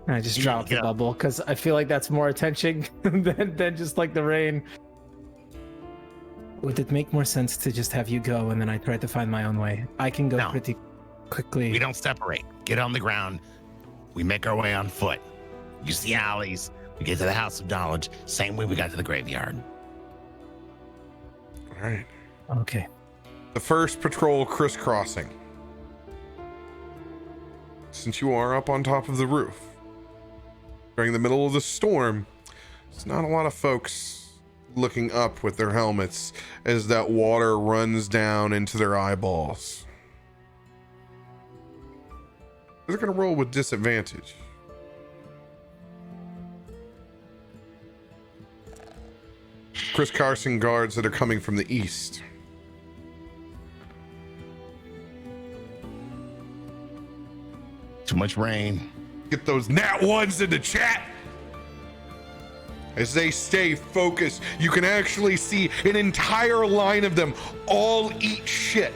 I just dropped the bubble because I feel like that's more attention than just like the rain. Would it make more sense to just have you go and then I try to find my own way? I can go pretty quickly. We don't separate. Get on the ground. We make our way on foot. Use the alleys. We get to the House of Knowledge. Same way we got to the graveyard. All right. Okay. The first patrol crisscrossing. Since you are up on top of the roof during the middle of the storm, there's not a lot of folks looking up with their helmets as that water runs down into their eyeballs. They're going to roll with disadvantage. Chris Carson guards that are coming from the east. Too much rain. Get those nat 1s in the chat. As they stay focused, you can actually see an entire line of them all eat shit,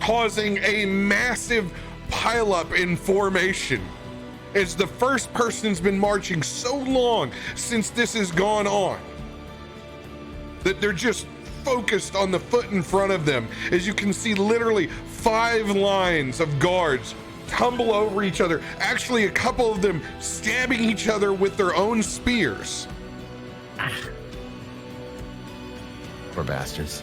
causing a massive pileup in formation. As the first person's been marching so long since this has gone on that they're just focused on the foot in front of them. As you can see, literally 5 lines of guards tumble over each other. Actually, a couple of them stabbing each other with their own spears. Poor bastards.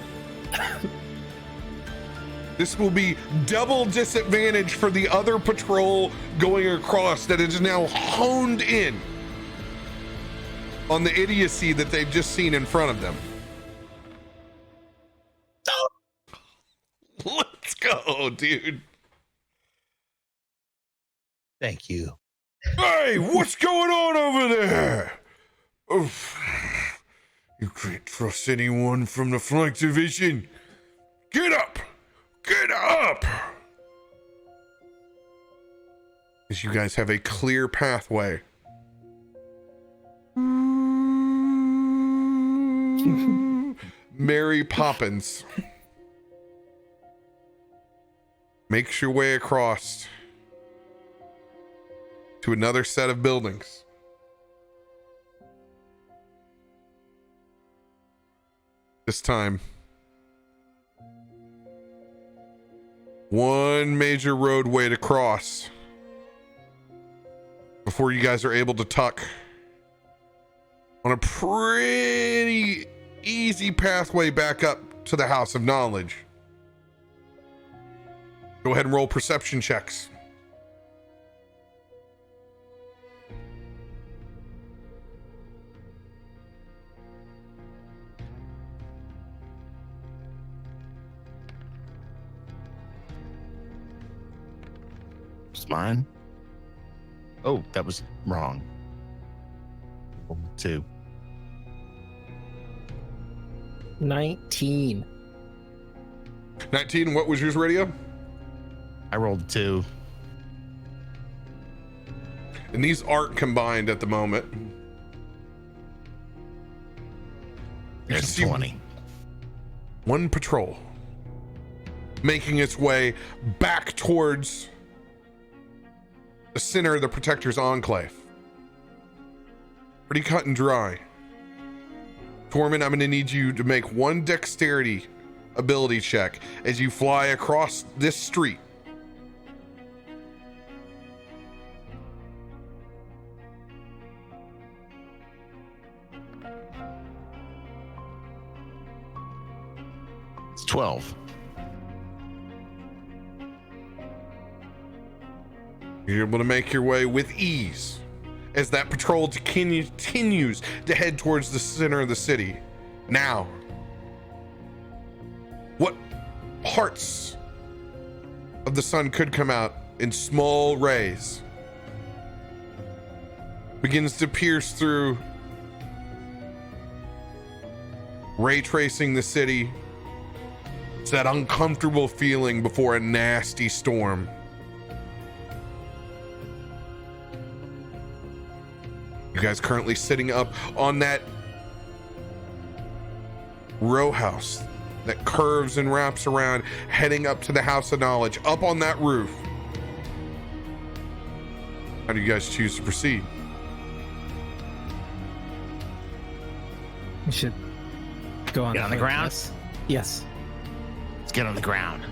This will be double disadvantage for the other patrol going across that is now honed in. on the idiocy that they've just seen in front of them. Let's go, dude. Thank you. Hey, what's going on over there? Oof. You can't trust anyone from the flank division. Get up! Get up! As you guys have a clear pathway. Mary Poppins makes your way across to another set of buildings. This time, one major roadway to cross before you guys are able to tuck on a pretty easy pathway back up to the House of Knowledge. Go ahead and roll perception checks. It's mine. Oh, that was wrong. 2. 19. 19, what was yours, Radio? I rolled 2. And these aren't combined at the moment. There's see 20. One patrol making its way back towards the center of the Protector's Enclave. Pretty cut and dry. Tormund, I'm going to need you to make one dexterity ability check as you fly across this street. It's 12. You're able to make your way with ease as that patrol continues to head towards the center of the city. Now, what parts of the sun could come out in small rays begins to pierce through, ray tracing the city. It's that uncomfortable feeling before a nasty storm. You guys currently sitting up on that row house that curves and wraps around, heading up to the House of Knowledge, up on that roof. How do you guys choose to proceed? We should go on, Get on the ground? Yes. Let's get on the ground.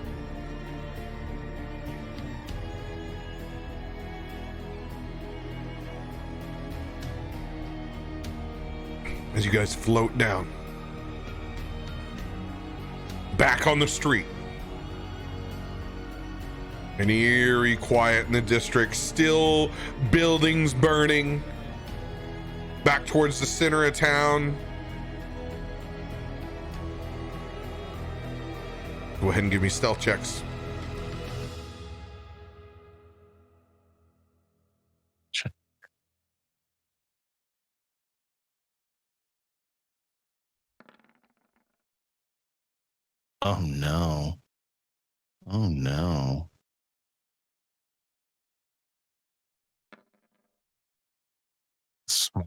As you guys float down, back on the street, an eerie quiet in the district, still buildings burning, back towards the center of town. Go ahead and give me stealth checks. Oh no. Oh no.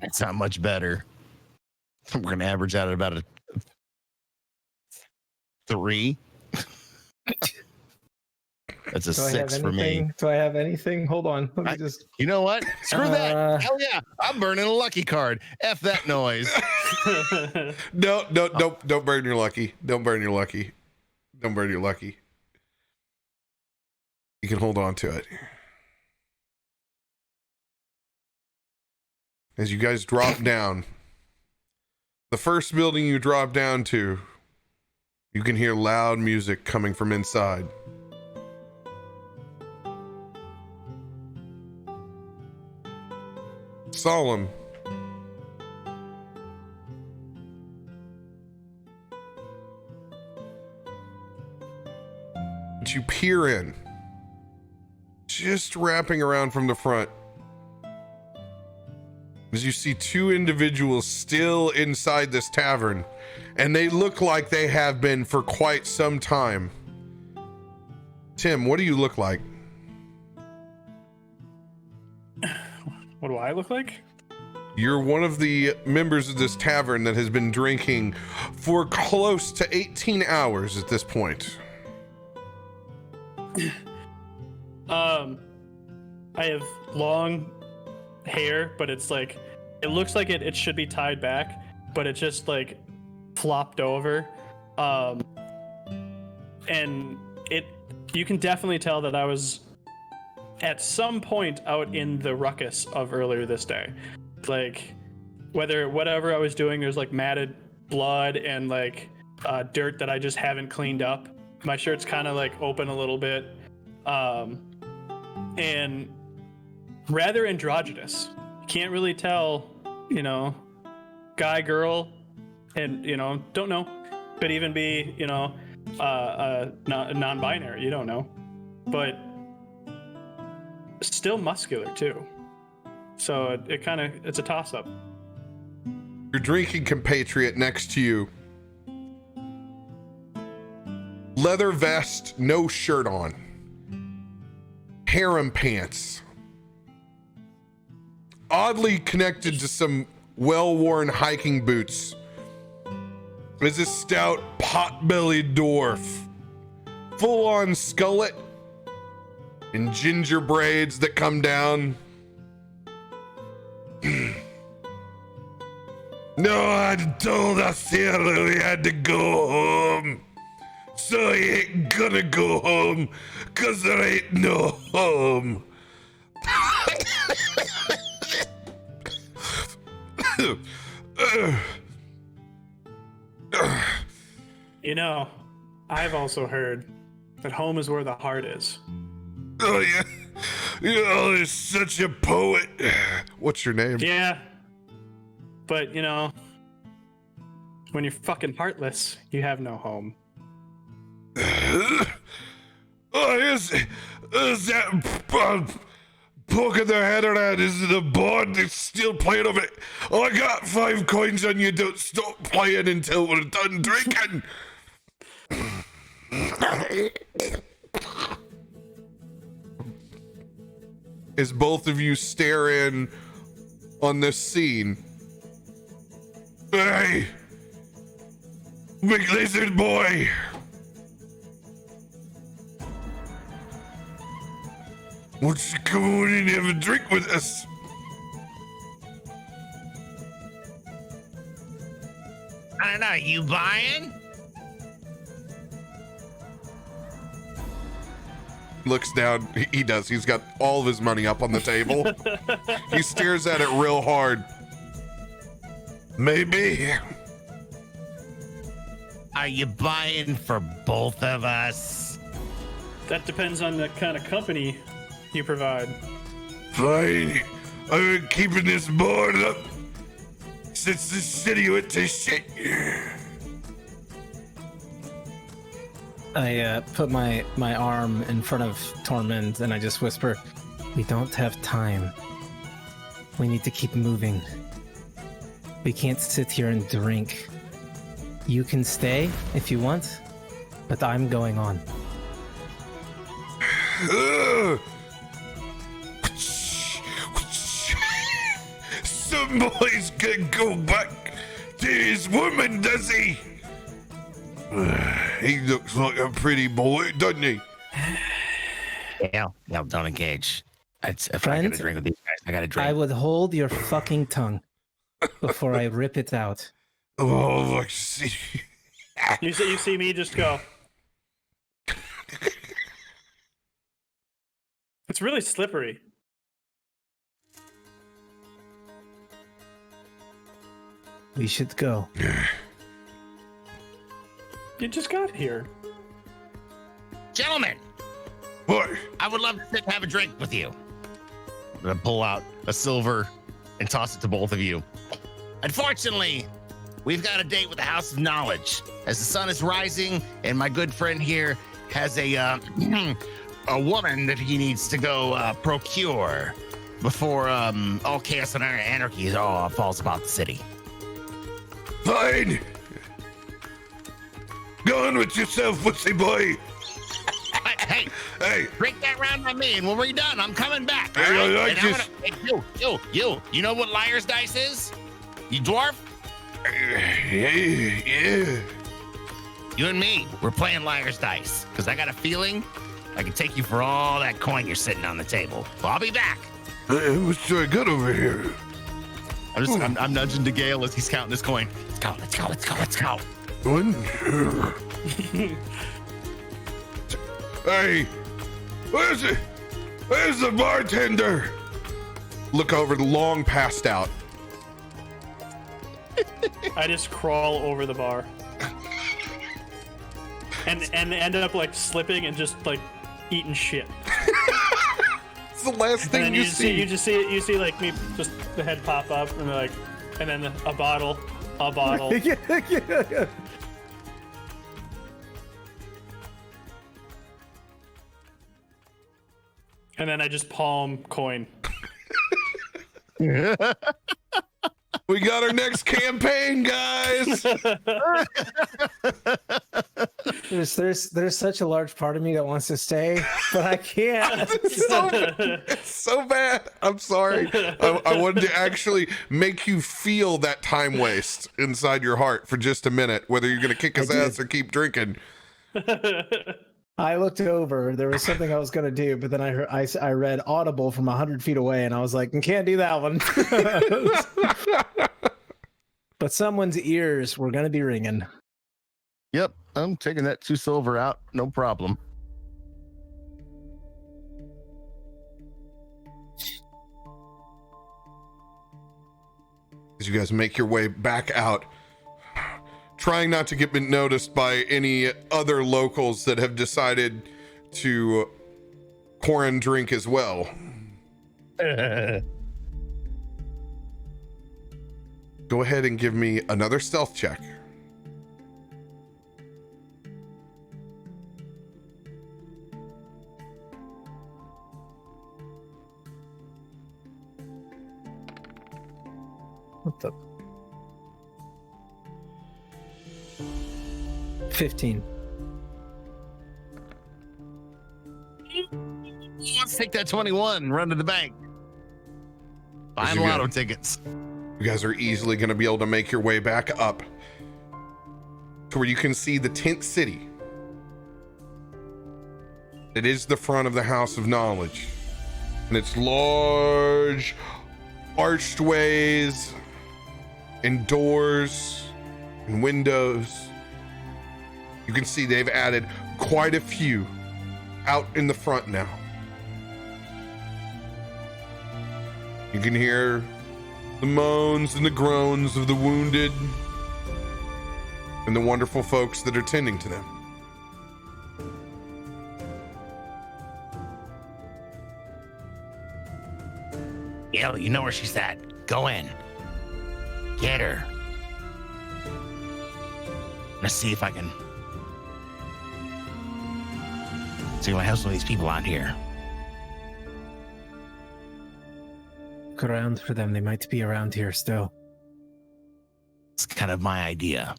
It's not much better. We're gonna average out at about a 3. That's a 6 for me. Do I have anything? Hold on. Let me just. You know what? Screw that. Hell yeah. I'm burning a lucky card. F that noise. No, don't burn your lucky. Don't burn your lucky. Don't burn your lucky. You can hold on to it. As you guys drop down, the first building you drop down to, you can hear loud music coming from inside. Solemn moment you peer in, just wrapping around from the front, as you see two individuals still inside this tavern, and they look like they have been for quite some time. Tim, what do you look like? What do I look like? You're one of the members of this tavern that has been drinking for close to 18 hours at this point. I have long hair, but it's like, it looks like it should be tied back, but it just like flopped over. And you can definitely tell that I was at some point out in the ruckus of earlier this day. Like, whatever I was doing, there's like matted blood and like dirt that I just haven't cleaned up. My shirt's kind of like open a little bit, and rather androgynous. Can't really tell, guy, girl, and don't know. Could even be, non-binary. You don't know, but still muscular too. So it's a toss-up. Your drinking compatriot next to you, leather vest, no shirt on, harem pants, oddly connected to some well-worn hiking boots, is a stout pot-bellied dwarf, full-on skullet and ginger braids that come down. No, I told us here we had to go home. So he ain't gonna go home, 'cause there ain't no home. I've also heard that home is where the heart is. Oh, yeah. You're such a poet. What's your name? Yeah. But, when you're fucking heartless, you have no home. Is that poking their head around? Is it a board that's still playing of it? Oh, I got 5 coins on you. Don't stop playing until we're done drinking. As both of you stare in on this scene, hey, big lizard boy, won't you come on in and have a drink with us? I don't know, you buying? Looks down. He does. He's got all of his money up on the table. He stares at it real hard. Maybe. Are you buying for both of us? That depends on the kind of company you provide. Fine. I've been keeping this board up since the city went to shit. I put my arm in front of Tormund and I just whisper, "We don't have time. We need to keep moving. We can't sit here and drink. You can stay if you want, but I'm going on." Some boy's gonna go back to his woman, does he? He looks like a pretty boy, doesn't he? Yeah, no, don't engage. If I Friend, gotta drink with these guys, I gotta drink. I would hold your fucking tongue before I rip it out. Oh, I see. You see me just go. It's really slippery. We should go. You just got here. Gentlemen, What? I would love to sit and have a drink with you. I'm gonna pull out a silver and toss it to both of you. Unfortunately, we've got a date with the House of Knowledge. As the sun is rising and my good friend here has a woman that he needs to go procure before all chaos and anarchy falls about the city. Fine. Go on with yourself, pussy boy. Hey, break that round on me, and when we're done, I'm coming back. All Hey, right? I And just- you know what liar's dice is? You dwarf? Yeah. You and me, we're playing liar's dice, because I got a feeling I can take you for all that coin you're sitting on the table. So I'll be back. It was so good over here. I'm nudging to Gale as he's counting his coin. Let's go. One. Hey, where's it? Where's the bartender? Look over, long passed out. I just crawl over the bar. And end up like slipping and just like eating shit. It's the last And thing then you you see. you see like me just the head pop up and like and then a bottle. Yeah. And then I just palm coin. We got our next campaign, guys. There's such a large part of me that wants to stay, but I can't. It's so bad. I'm sorry. I wanted to actually make you feel that time waste inside your heart for just a minute, whether you're going to kick his ass or keep drinking. I looked over. There was something I was gonna do, but then I read audible from 100 feet away, and I was like, "Can't do that one." But someone's ears were gonna be ringing. Yep, I'm taking that 2 silver out. No problem. As you guys make your way back out, trying not to get noticed by any other locals that have decided to pour and drink as well. Go ahead and give me another stealth check. What the? 15. Let's take that 21 and run to the bank. Buying you lotto go. tickets. You guys are easily going to be able to make your way back up to where you can see the tent city. It is the front of the House of Knowledge, and it's large archways and doors and windows. You can see they've added quite a few out in the front now. You can hear the moans and the groans of the wounded and the wonderful folks that are tending to them. Yeah, you know where she's at. Go in. Get her. Let's see if I can have some of these people out here. Look around for them. They might be around here still. It's kind of my idea.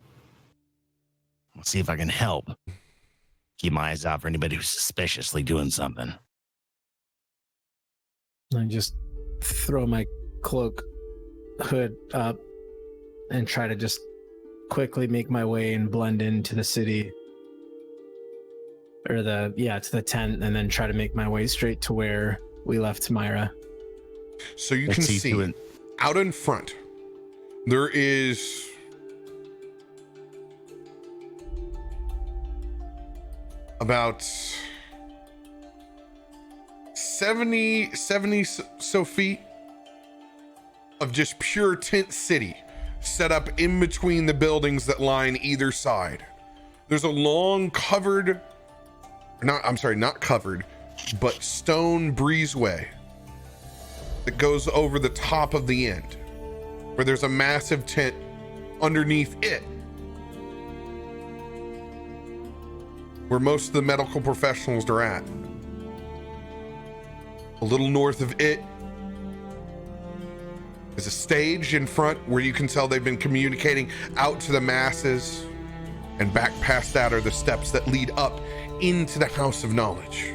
Let's see if I can help. Keep my eyes out for anybody who's suspiciously doing something. I just throw my cloak hood up and try to just quickly make my way and blend into the city. Or to the tent, and then try to make my way straight to where we left Myra. So you can see out in front, there is about 70 so feet of just pure tent city set up in between the buildings that line either side. There's a long not covered, but stone breezeway that goes over the top of the end, where there's a massive tent underneath it. where most of the medical professionals are at. A little north of it is a stage in front where you can tell they've been communicating out to the masses, and back past that are the steps that lead up into the House of Knowledge.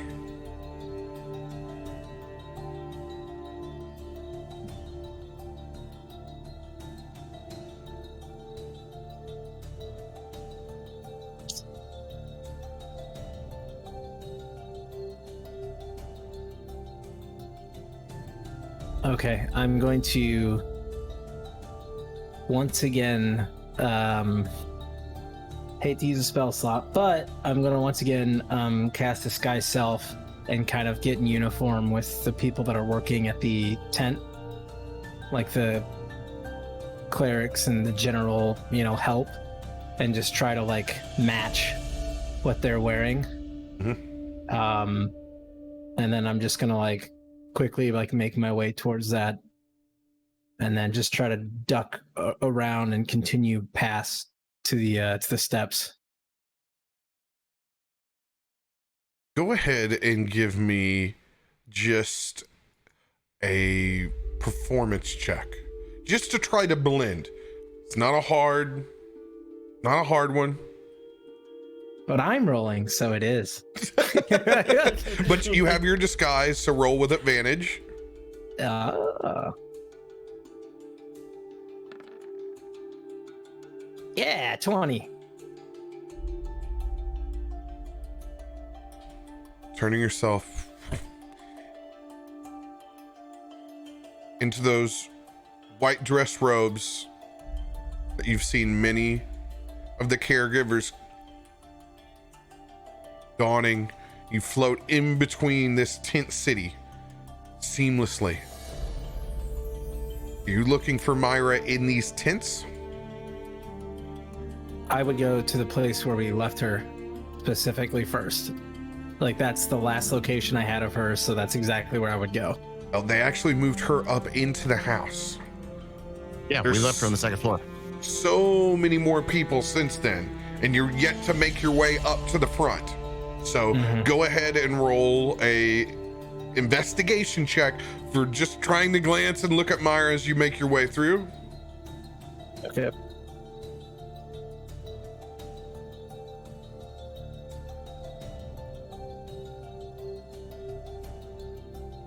Okay, I'm going to once again hate to use a spell slot, but I'm going to once again cast Disguise Self and kind of get in uniform with the people that are working at the tent, like the clerics and the general, help, and just try to like match what they're wearing. Mm-hmm. And then I'm just gonna like quickly like make my way towards that, and then just try to duck around and continue past to the steps. Go ahead and give me just a performance check, just to try to blend. It's not a hard one. But I'm rolling, so it is. But you have your disguise, so roll with advantage. Yeah, 20. Turning yourself into those white dress robes that you've seen many of the caregivers donning. You float in between this tent city seamlessly. Are you looking for Myra in these tents? I would go to the place where we left her specifically first. Like, that's the last location I had of her, so that's exactly where I would go. Oh, they actually moved her up into the house. Yeah, we left her on the second floor. So many more people since then, and you're yet to make your way up to the front. So go ahead and roll a investigation check for just trying to glance and look at Myra as you make your way through. Okay.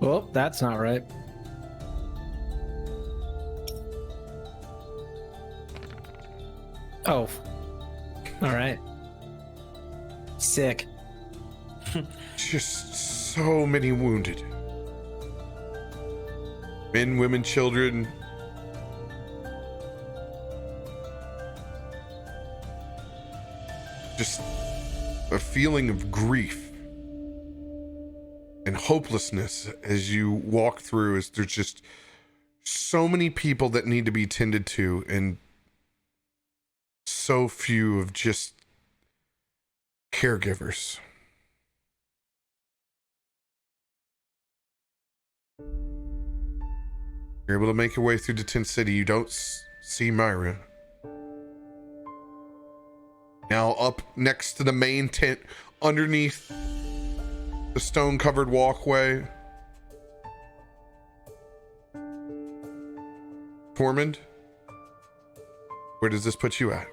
Well, that's not right. Oh. All right. Sick. Just so many wounded. Men, women, children. Just a feeling of grief and hopelessness as you walk through, as there's just so many people that need to be tended to and so few of just caregivers. You're able to make your way through the tent city. You don't see Myra. Now up next to the main tent, underneath the stone-covered walkway, Tormund, where does this put you at?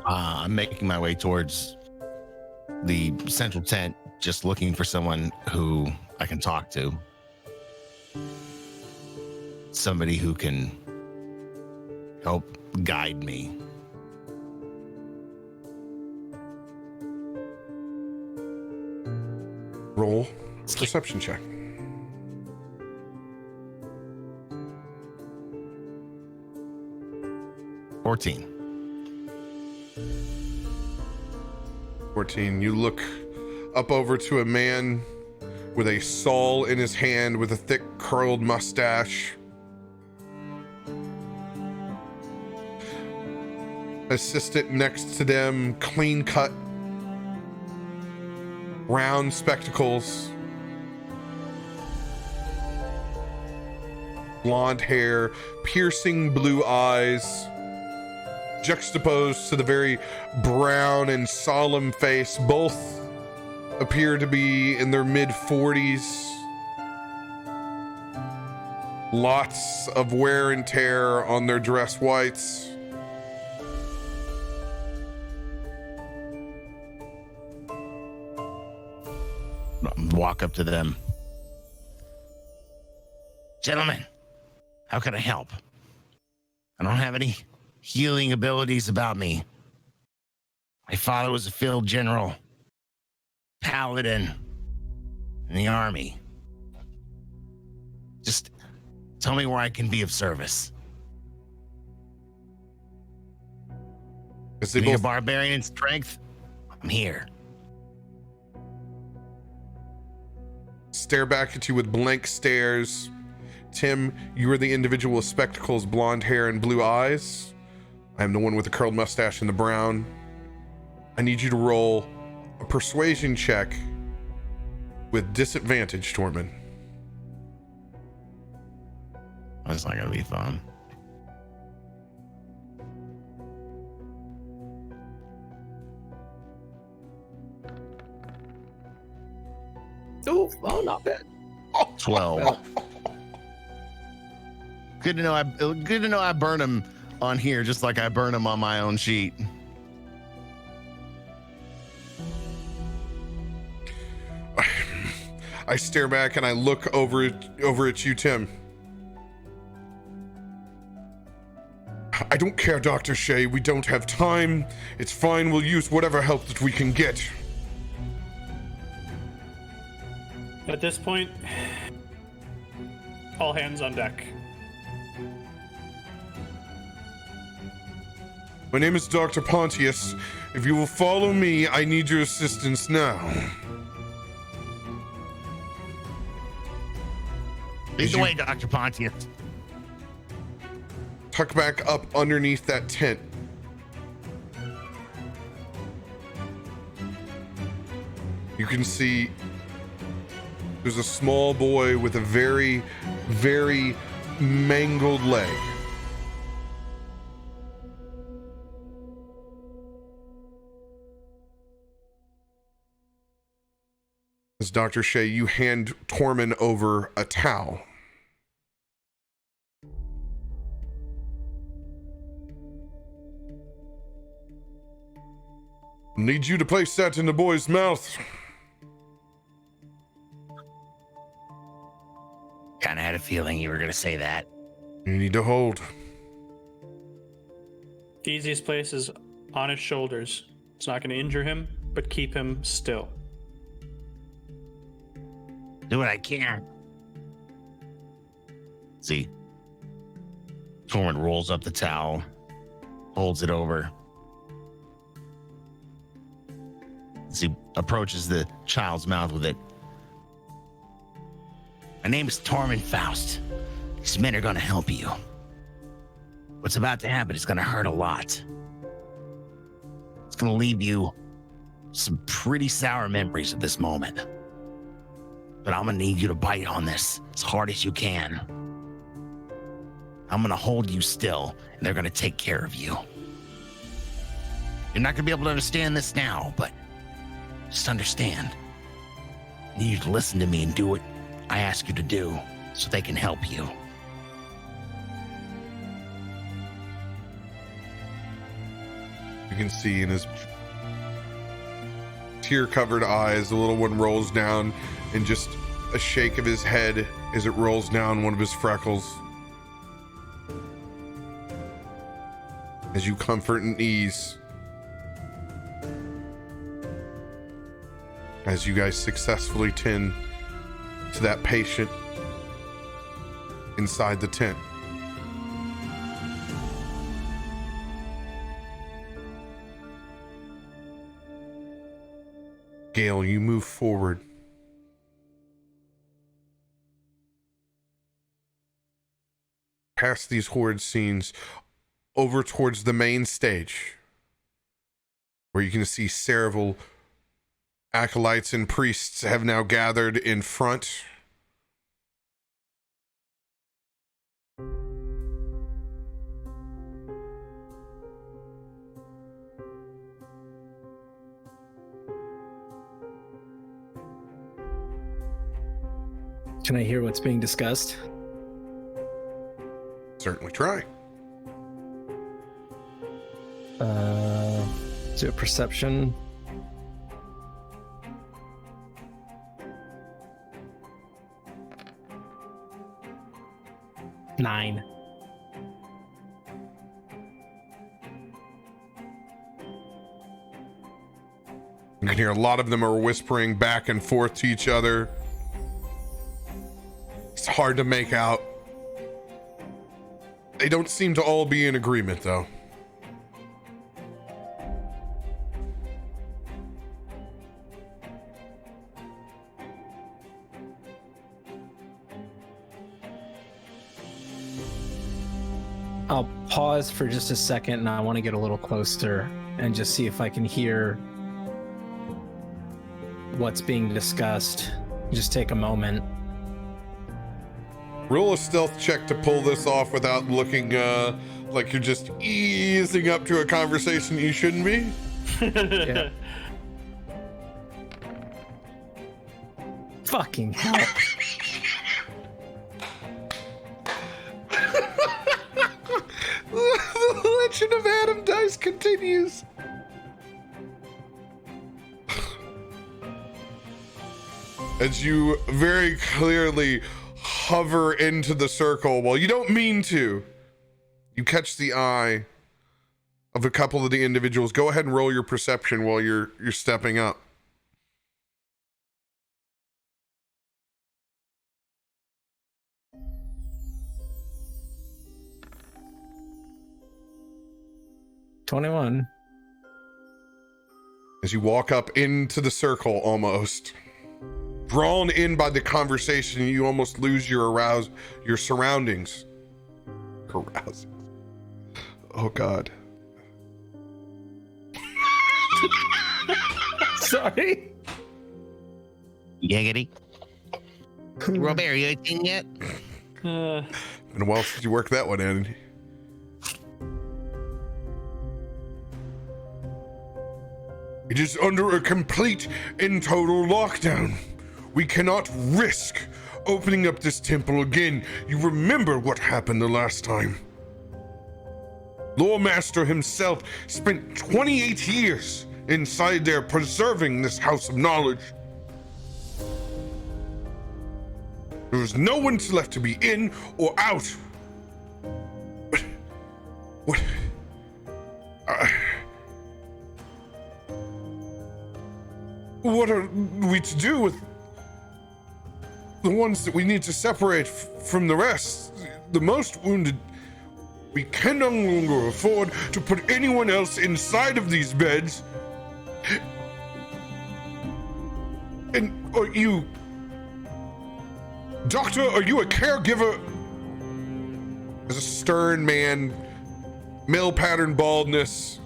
I'm making my way towards the central tent, just looking for someone who I can talk to. Somebody who can help guide me. Roll perception check. $14. 14. You look up over to a man with a saw in his hand with a thick curled mustache. Assistant next to them, clean cut, round spectacles, blonde hair, piercing blue eyes, juxtaposed to the very brown and solemn face. Both appear to be in their mid-40s. Lots of wear and tear on their dress whites. Walk up to them. Gentlemen, how can I help? I don't have any healing abilities about me. My father was a field general, paladin in the army. Just tell me where I can be of service. As they You need a both barbarian in strength? I'm here. stare back at you with blank stares. Tim, you are the individual with spectacles, blonde hair, and blue eyes. I am the one with the curled mustache and the brown. I need you to roll a persuasion check with disadvantage, Tormund. That's not gonna be fun. Oh, not bad. 12. Good to know. I burn him on here just like I burn him on my own sheet. I stare back and I look over at you, Tim. I don't care, Dr. Shea. We don't have time. It's fine. We'll use whatever help that we can get. At this point, all hands on deck. My name is Dr. Pontius. If you will follow me, I need your assistance now. Lead the way, Dr. Pontius. Tuck back up underneath that tent. You can see there's a small boy with a very, very mangled leg. As Dr. Shea, you hand Tormund over a towel. Need you to place that in the boy's mouth. Kind of had a feeling you were going to say that. You need to hold. The easiest place is on his shoulders. It's not going to injure him, but keep him still. Do what I can. See, Tormund rolls up the towel, holds it over. As he approaches the child's mouth with it. My name is Tormund Faust. These men are going to help you. What's about to happen is going to hurt a lot. It's going to leave you some pretty sour memories of this moment. But I'm going to need you to bite on this as hard as you can. I'm going to hold you still, and they're going to take care of you. You're not going to be able to understand this now, but just understand. I need you to listen to me and do what I ask you to do so they can help you. You can see in his tear-covered eyes, the little one rolls down and just a shake of his head as it rolls down one of his freckles. As you comfort and ease. As you guys successfully tend to that patient inside the tent. Gale, you move forward. Past these horde scenes, over towards the main stage, where you can see several acolytes and priests have now gathered in front. Can I hear what's being discussed? Certainly try. Do a perception. Nine. You can hear a lot of them are whispering back and forth to each other. It's hard to make out. They don't seem to all be in agreement, though. I'll pause for just a second, and I want to get a little closer and just see if I can hear what's being discussed. Just take a moment. Roll a stealth check to pull this off without looking like you're just easing up to a conversation you shouldn't be. Yeah. Fucking hell. The Legend of Adam Dice continues. As you very clearly hover into the circle, well, you don't mean to. You catch the eye of a couple of the individuals. Go ahead and roll your perception while you're stepping up. $21. As you walk up into the circle, almost drawn in by the conversation, you almost lose your surroundings. Arousing. Oh God. Sorry. Giggity. RoBear, you eating yet? Uh, Been a while since you worked that one in. It is under a complete and total lockdown. We cannot risk opening up this temple again. You remember what happened the last time. Lore Master himself spent 28 years inside there preserving this house of knowledge. There is no one left to be in or out. What? What are we to do with the ones that we need to separate from the rest? The most wounded. We can no longer afford to put anyone else inside of these beds. And are you... Doctor, are you a caregiver? As a stern man, male pattern baldness,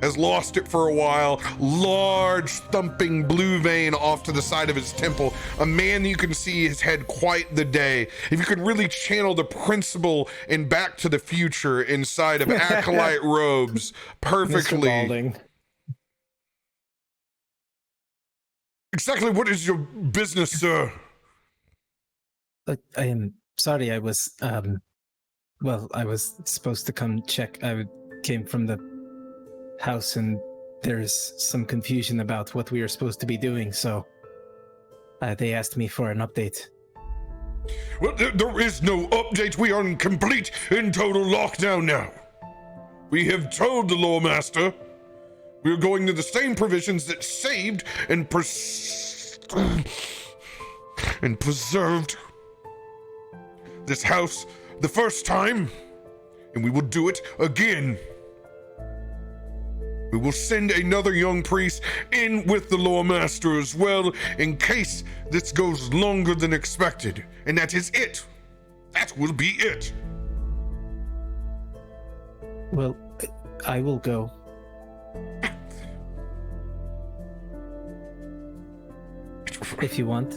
has lost it for a while, large thumping blue vein off to the side of his temple, a man that you can see his head quite the day. If you could really channel the principle in Back to the Future inside of acolyte robes perfectly. Mr. Balding. Exactly what is your business, sir? I am sorry, I was I was supposed to come check. I came from the house and there's some confusion about what we are supposed to be doing, so they asked me for an update. Well, there is no update. We are in complete and total lockdown now. We have told the Lore Master we are going to the same provisions that saved and preserved this house the first time, and we will do it again. We will send another young priest in with the Lore Master as well, in case this goes longer than expected. And that is it. That will be it. Well, I will go. If you want.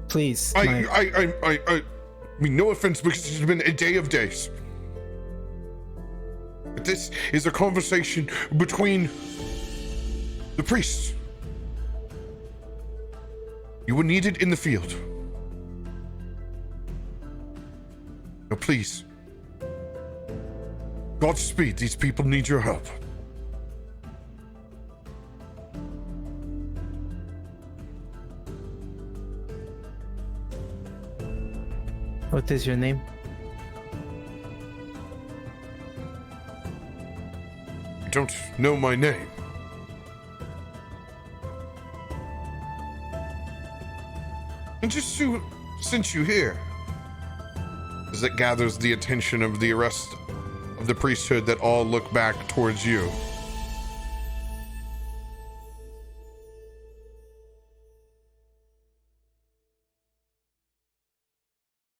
Please. I mean, no offense, because it's been a day of days. But this is a conversation between the priests. You were needed in the field. Now please, Godspeed, these people need your help. What is your name? You don't know my name. And just since you here, as it gathers the attention of the rest of the priesthood that all look back towards you.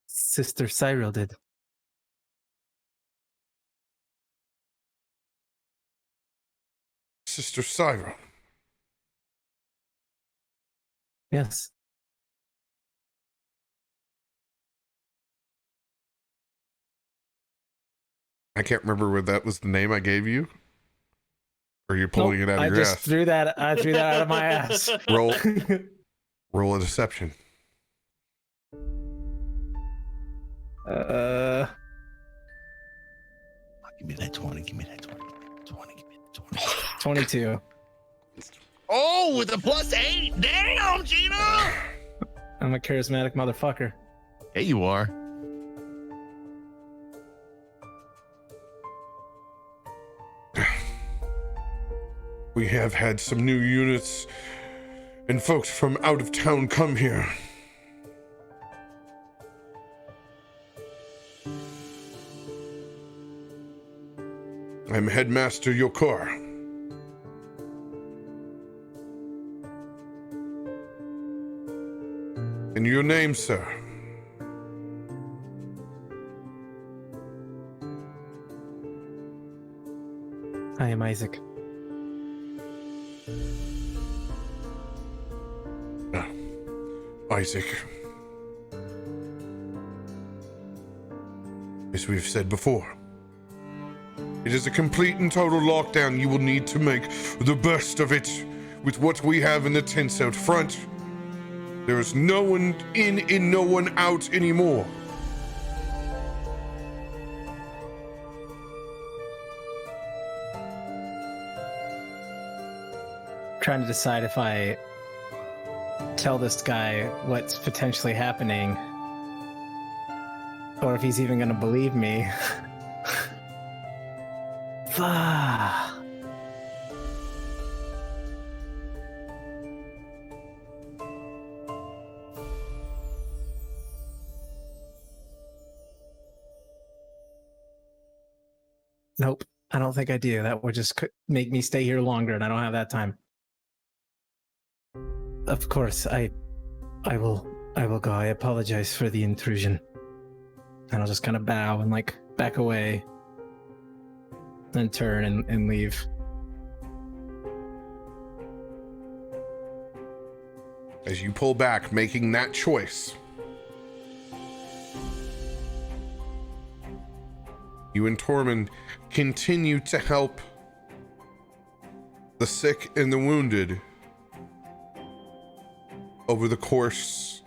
Sister Cyril did. Sister Cyril. Yes. I can't remember whether that was the name I gave you. Or you're pulling it out of your just ass. threw that. I threw that out of my ass. Roll a deception. Give me that 20. Give me that 20. 20. Give me that 20. 22. Oh, with a +8. Damn, Gina. I'm a charismatic motherfucker. Hey, you are. We have had some new units and folks from out of town come here. I'm Headmaster Yokor. And your name, sir? I am Isaac. Isaac. As we've said before, it is a complete and total lockdown. You will need to make the best of it with what we have in the tents out front. There is no one in and no one out anymore. Trying to decide if I tell this guy what's potentially happening or if he's even going to believe me. Nope, I don't think I do. That would just make me stay here longer, and I don't have that time. Of course, I will go. I apologize for the intrusion. And I'll just kind of bow and like back away, then turn and leave. As you pull back, making that choice, you and Tormund continue to help the sick and the wounded over the course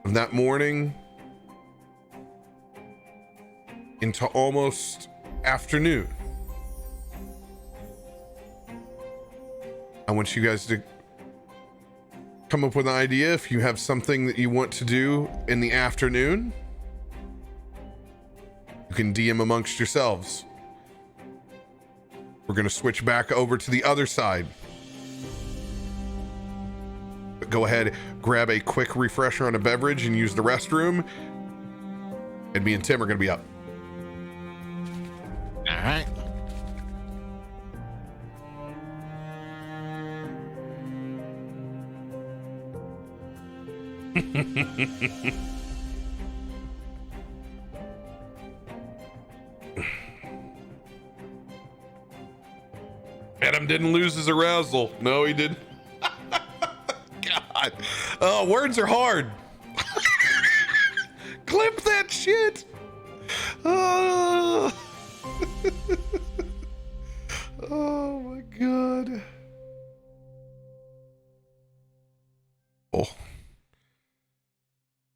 of that morning into almost afternoon. I want you guys to come up with an idea if you have something that you want to do in the afternoon. You can DM amongst yourselves. We're going to switch back over to the other side. But go ahead, grab a quick refresher on a beverage and use the restroom. And me and Tim are going to be up. All right. Adam didn't lose his arousal. No, he didn't. God. Oh, words are hard. Clip that shit. Oh. Oh my God. people.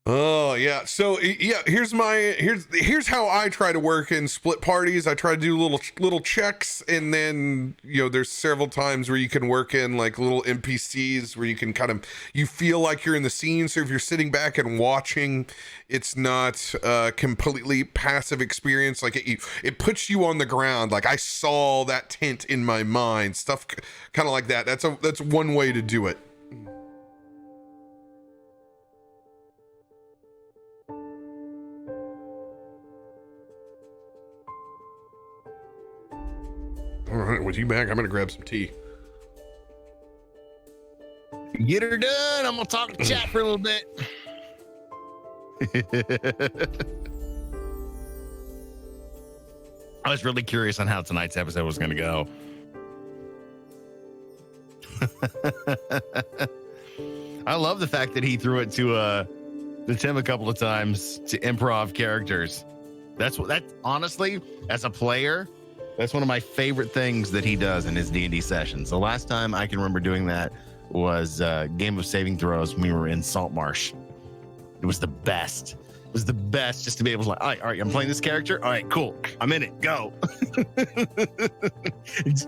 Oh yeah. So yeah, here's how I try to work in split parties. I try to do little checks, and then there's several times where you can work in like little NPCs where you can you feel like you're in the scene. So if you're sitting back and watching, it's not a completely passive experience. Like it puts you on the ground. Like I saw that tent in my mind, stuff kind of like that. That's one way to do it. All right, with you back, I'm gonna grab some tea. Get her done. I'm gonna talk to chat for a little bit. I was really curious on how tonight's episode was gonna go. I love the fact that he threw it to Tim a couple of times to improv characters. That honestly, as a player, that's one of my favorite things that he does in his D&D sessions. The last time I can remember doing that was Game of Saving Throws when we were in Salt Marsh. It was the best. It was the best just to be able to all right, I'm playing this character. All right, cool. I'm in it. Go.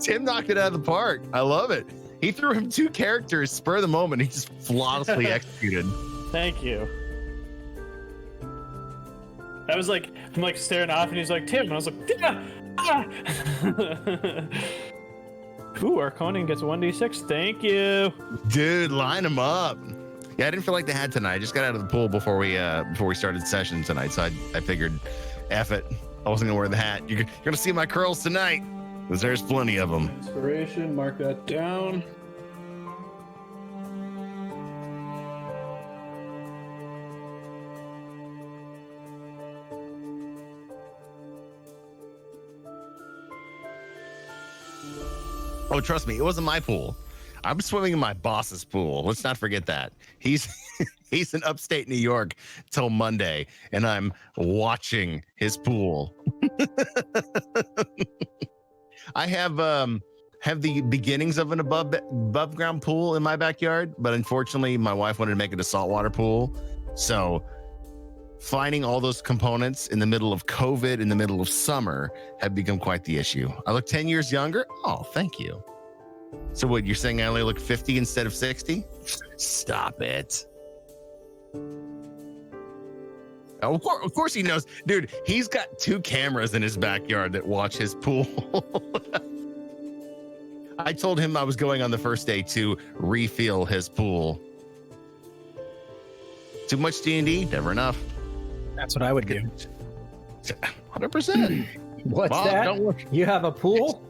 Tim knocked it out of the park. I love it. He threw him 2 characters, spur of the moment. He just flawlessly executed. Thank you. I was like, I'm like staring off, and he's like, Tim, and I was like, yeah. Ooh, Arkonan gets 1d6. Thank you, dude. Line them up. Yeah, I didn't feel like they had tonight. I just got out of the pool before we started session tonight, so I figured, F it. I wasn't gonna wear the hat. You're gonna see my curls tonight, because there's plenty of them. Inspiration. Mark that down. Oh, trust me, it wasn't my pool. I'm swimming in my boss's pool. Let's not forget that. He's in upstate New York till Monday, and I'm watching his pool. I have the beginnings of an above ground pool in my backyard, but unfortunately, my wife wanted to make it a saltwater pool. So finding all those components in the middle of COVID, in the middle of summer, have become quite the issue. I look 10 years younger. Oh, thank you. So what, you're saying I only look 50 instead of 60? Stop it. Of course he knows. Dude, he's got 2 cameras in his backyard that watch his pool. I told him I was going on the first day to refill his pool. Too much D&D? Never enough. That's what I would do. 100%. What's Mom, that? don't worry. You have a pool?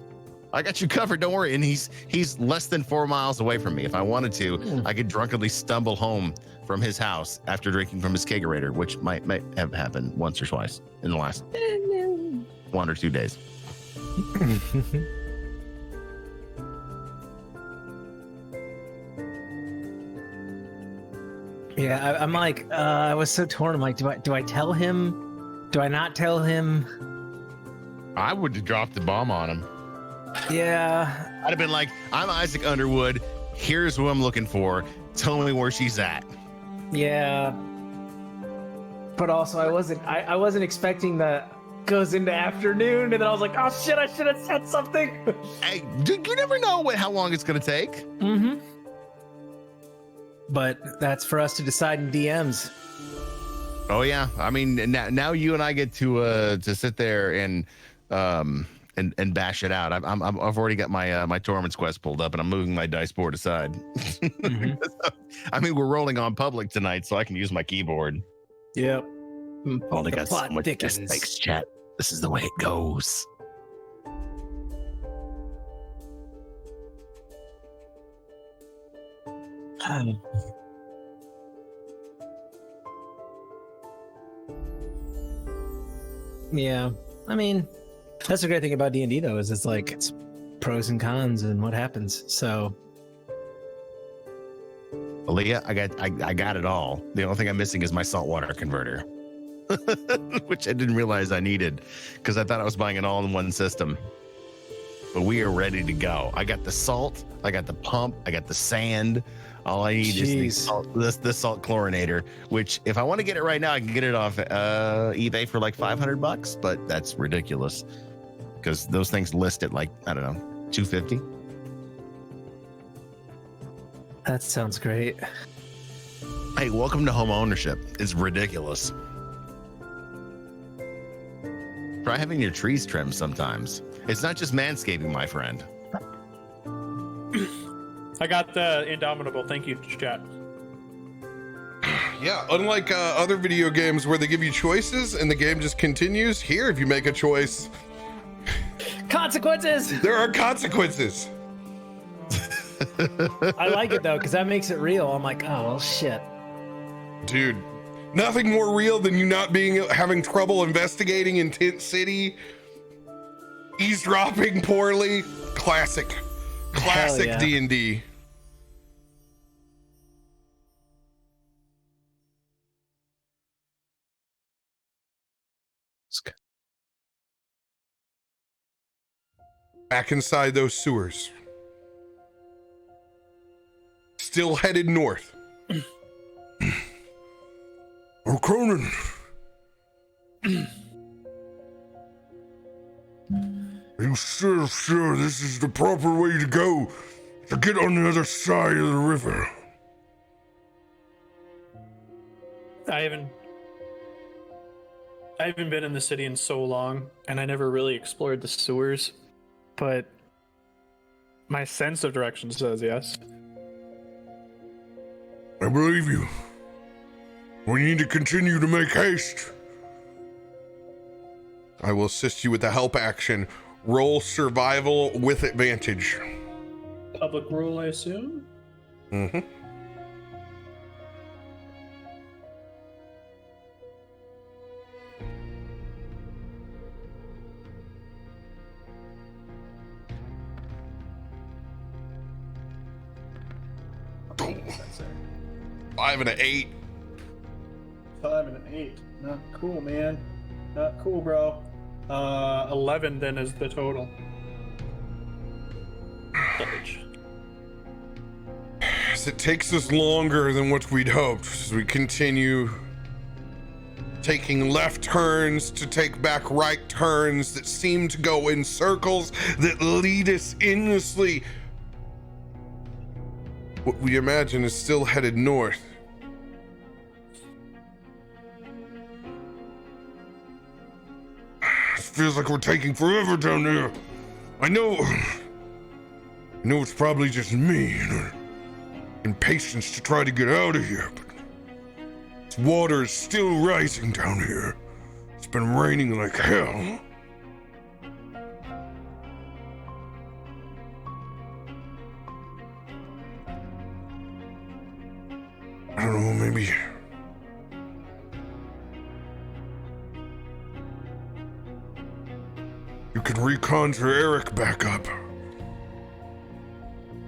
I got you covered. Don't worry. And he's less than 4 miles away from me. If I wanted to, I could drunkenly stumble home from his house after drinking from his kegerator, which might have happened once or twice in the last 1 or 2 days. Yeah, I'm like, I was so torn. I'm like, do I tell him? Do I not tell him? I would have dropped the bomb on him. Yeah. I'd have been like, I'm Isaac Underwood. Here's who I'm looking for. Tell me where she's at. Yeah. But also, I wasn't expecting that goes into afternoon, and then I was like, oh shit, I should have said something. Hey, dude, you never know how long it's gonna take. Mm-hmm. But that's for us to decide in DMs. Oh yeah, I mean now you and I get to sit there and bash it out. I've already got my Tormund's Quest pulled up, and I'm moving my dice board aside. Mm-hmm. I mean, we're rolling on public tonight, so I can use my keyboard. Yep. Only got so much thickens. dislikes, chat. This is the way it goes. Yeah, I mean, that's the great thing about D&D though, is it's pros and cons and what happens. So, Aaliyah, I got it all. The only thing I'm missing is my saltwater converter, which I didn't realize I needed because I thought I was buying an all-in-one system. but we are ready to go. I got the salt, I got the pump, I got the sand. All I need is the salt chlorinator, which if I want to get it right now, I can get it off eBay for like $500, but that's ridiculous because those things list at like, I don't know, $250. That sounds great. Hey, welcome to home ownership. It's ridiculous. Try having your trees trimmed sometimes. It's not just manscaping, my friend. I got the Indomitable. Thank you, chat. Yeah, unlike other video games where they give you choices and the game just continues, here, if you make a choice, Consequences. there are consequences. I like it though, because that makes it real. I'm like, oh well, shit. Dude, nothing more real than you not having trouble investigating in Tent City, eavesdropping poorly. Classic yeah. D&D. Back inside those sewers. Still headed north. Arkonan. Are you sure this is the proper way to go to get on the other side of the river? I haven't been in the city in so long, and I never really explored the sewers, but my sense of direction says yes. I believe you. We need to continue to make haste. I will assist you with the help action. Roll survival with advantage. Public rule, I assume? Mm-hmm. Five and an 8. 5 and an 8. Not cool, man. Not cool, bro. 11 then is the total. As it takes us longer than what we'd hoped as we continue taking left turns to take back right turns that seem to go in circles that lead us endlessly. What we imagine is still headed north. It feels like we're taking forever down there. I know it's probably just me and impatience to try to get out of here, but this water is still rising down here. It's been raining like hell. I don't know, maybe you could reconjure Eric back up.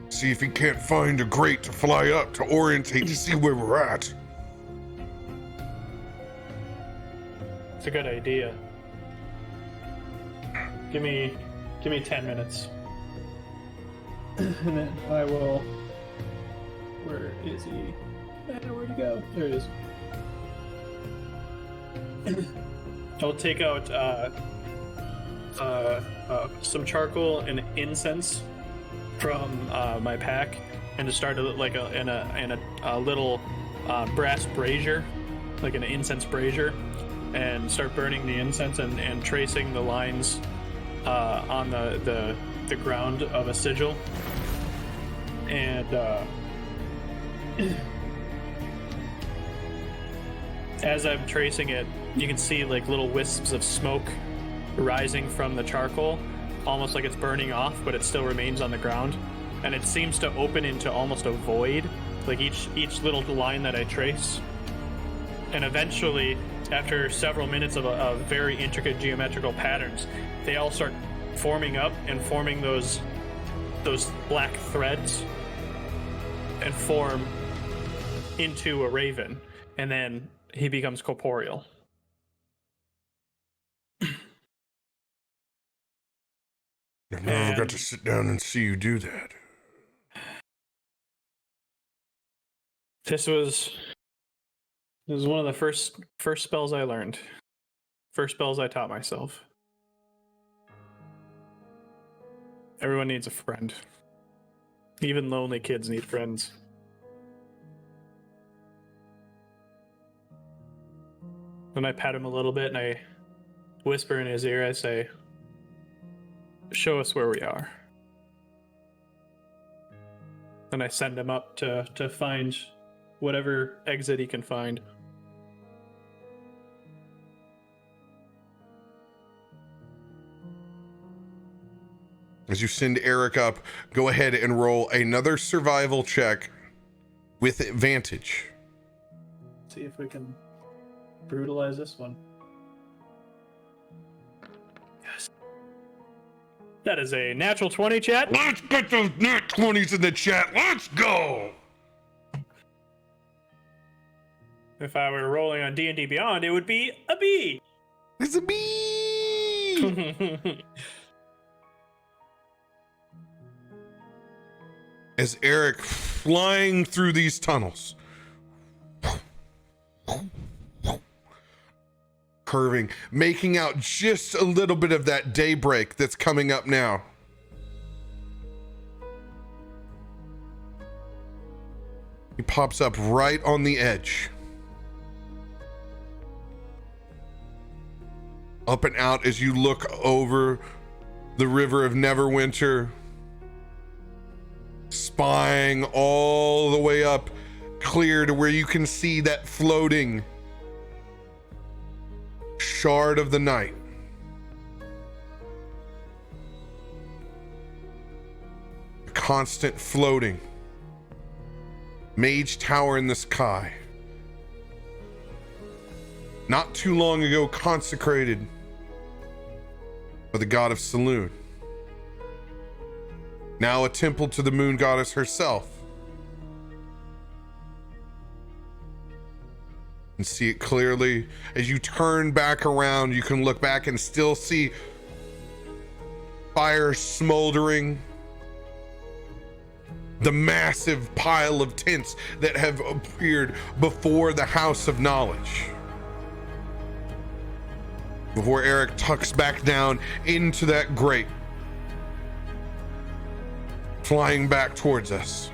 See if he can't find a grate to fly up to orientate to see where we're at. It's a good idea. Give me 10 minutes. And then I will... Where is he? I don't know where to go. There it is. I'll take out some charcoal and incense from my pack, and to start in a little brass brazier, like an incense brazier, and start burning the incense and tracing the lines on the ground of a sigil. And as I'm tracing it, you can see like little wisps of smoke rising from the charcoal, almost like it's burning off, but it still remains on the ground. And it seems to open into almost a void, like each little line that I trace. And eventually, after several minutes of very intricate geometrical patterns, they all start forming up and forming those black threads and form into a raven. And then he becomes corporeal. I never got to sit down and see you do that. This was one of the first spells I learned. First spells I taught myself. Everyone needs a friend. Even lonely kids need friends. Then I pat him a little bit and I whisper in his ear, I say, "Show us where we are." Then I send him up to find whatever exit he can find. As you send Eric up, go ahead and roll another survival check with advantage. See if we can brutalize this one. Yes. That is a natural 20, chat. Let's get those nat 20s in the chat. Let's go. If I were rolling on D&D Beyond, it would be a B. It's a bee. As Eric flying through these tunnels, curving, making out just a little bit of that daybreak that's coming up now. He pops up right on the edge. Up and out as you look over the river of Neverwinter, spying all the way up clear to where you can see that floating shard of the night. Constant floating mage tower in the sky, not too long ago consecrated by the god of Saloon, now a temple to the moon goddess herself. And see it clearly as you turn back around. You can look back and still see fire smoldering, the massive pile of tents that have appeared before the House of Knowledge. Before Eric tucks back down into that grate, flying back towards us.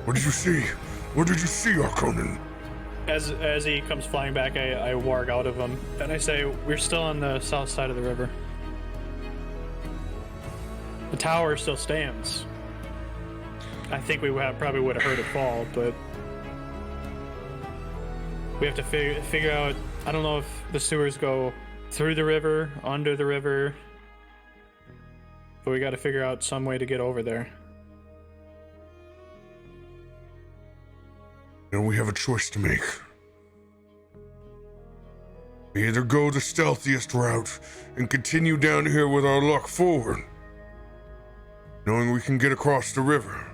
What did you see? What did you see, Arkonan? As he comes flying back, I warg out of him. Then I say, "We're still on the south side of the river. The tower still stands. I think we probably would have heard it fall, but we have to figure out. I don't know if the sewers go through the river, under the river, but we got to figure out some way to get over there." And we have a choice to make. We either go the stealthiest route and continue down here with our luck forward, knowing we can get across the river.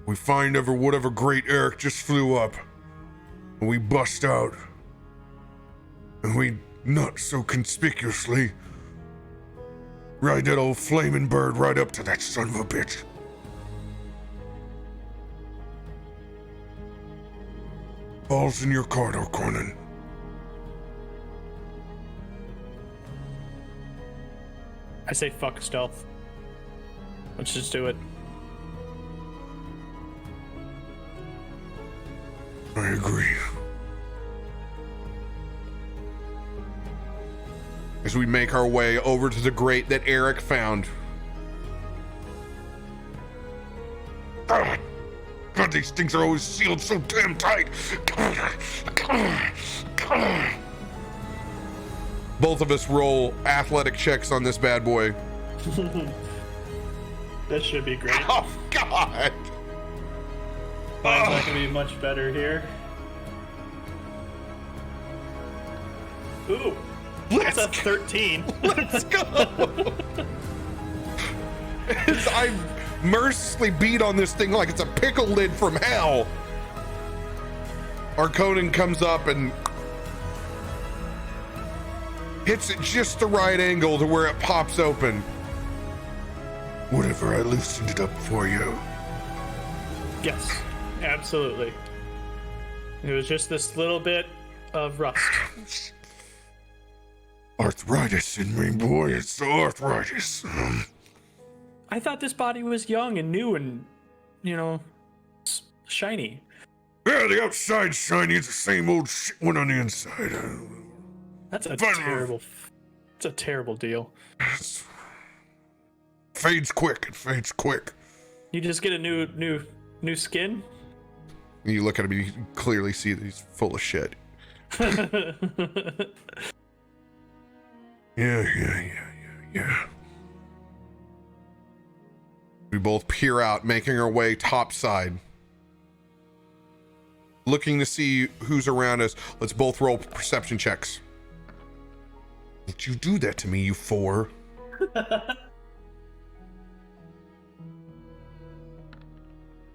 We find whatever great Eric just flew up, and we bust out, and we not so conspicuously ride that old flaming bird right up to that son of a bitch. Ball's in your court, Arkonan. I say fuck stealth. Let's just do it. I agree. As we make our way over to the grate that Eric found. God, these things are always sealed so damn tight. Both of us roll athletic checks on this bad boy. That should be great. Oh, God. Mine's not gonna be much better here. Ooh, that's a 13. Let's go. As I mercilessly beat on this thing like it's a pickle lid from hell. Arkonan comes up and hits it just the right angle to where it pops open. Whatever, I loosened it up for you. Yes, absolutely. It was just this little bit of rust. Arthritis in me, boy. It's the arthritis. I thought this body was young and new and, shiny. Yeah, the outside's shiny. It's the same old shit went on the inside. That's a terrible deal. Fades quick. It fades quick. You just get a new skin? You look at him, you clearly see that he's full of shit. Yeah. We both peer out, making our way topside. Looking to see who's around us. Let's both roll perception checks. Did you do that to me, you four?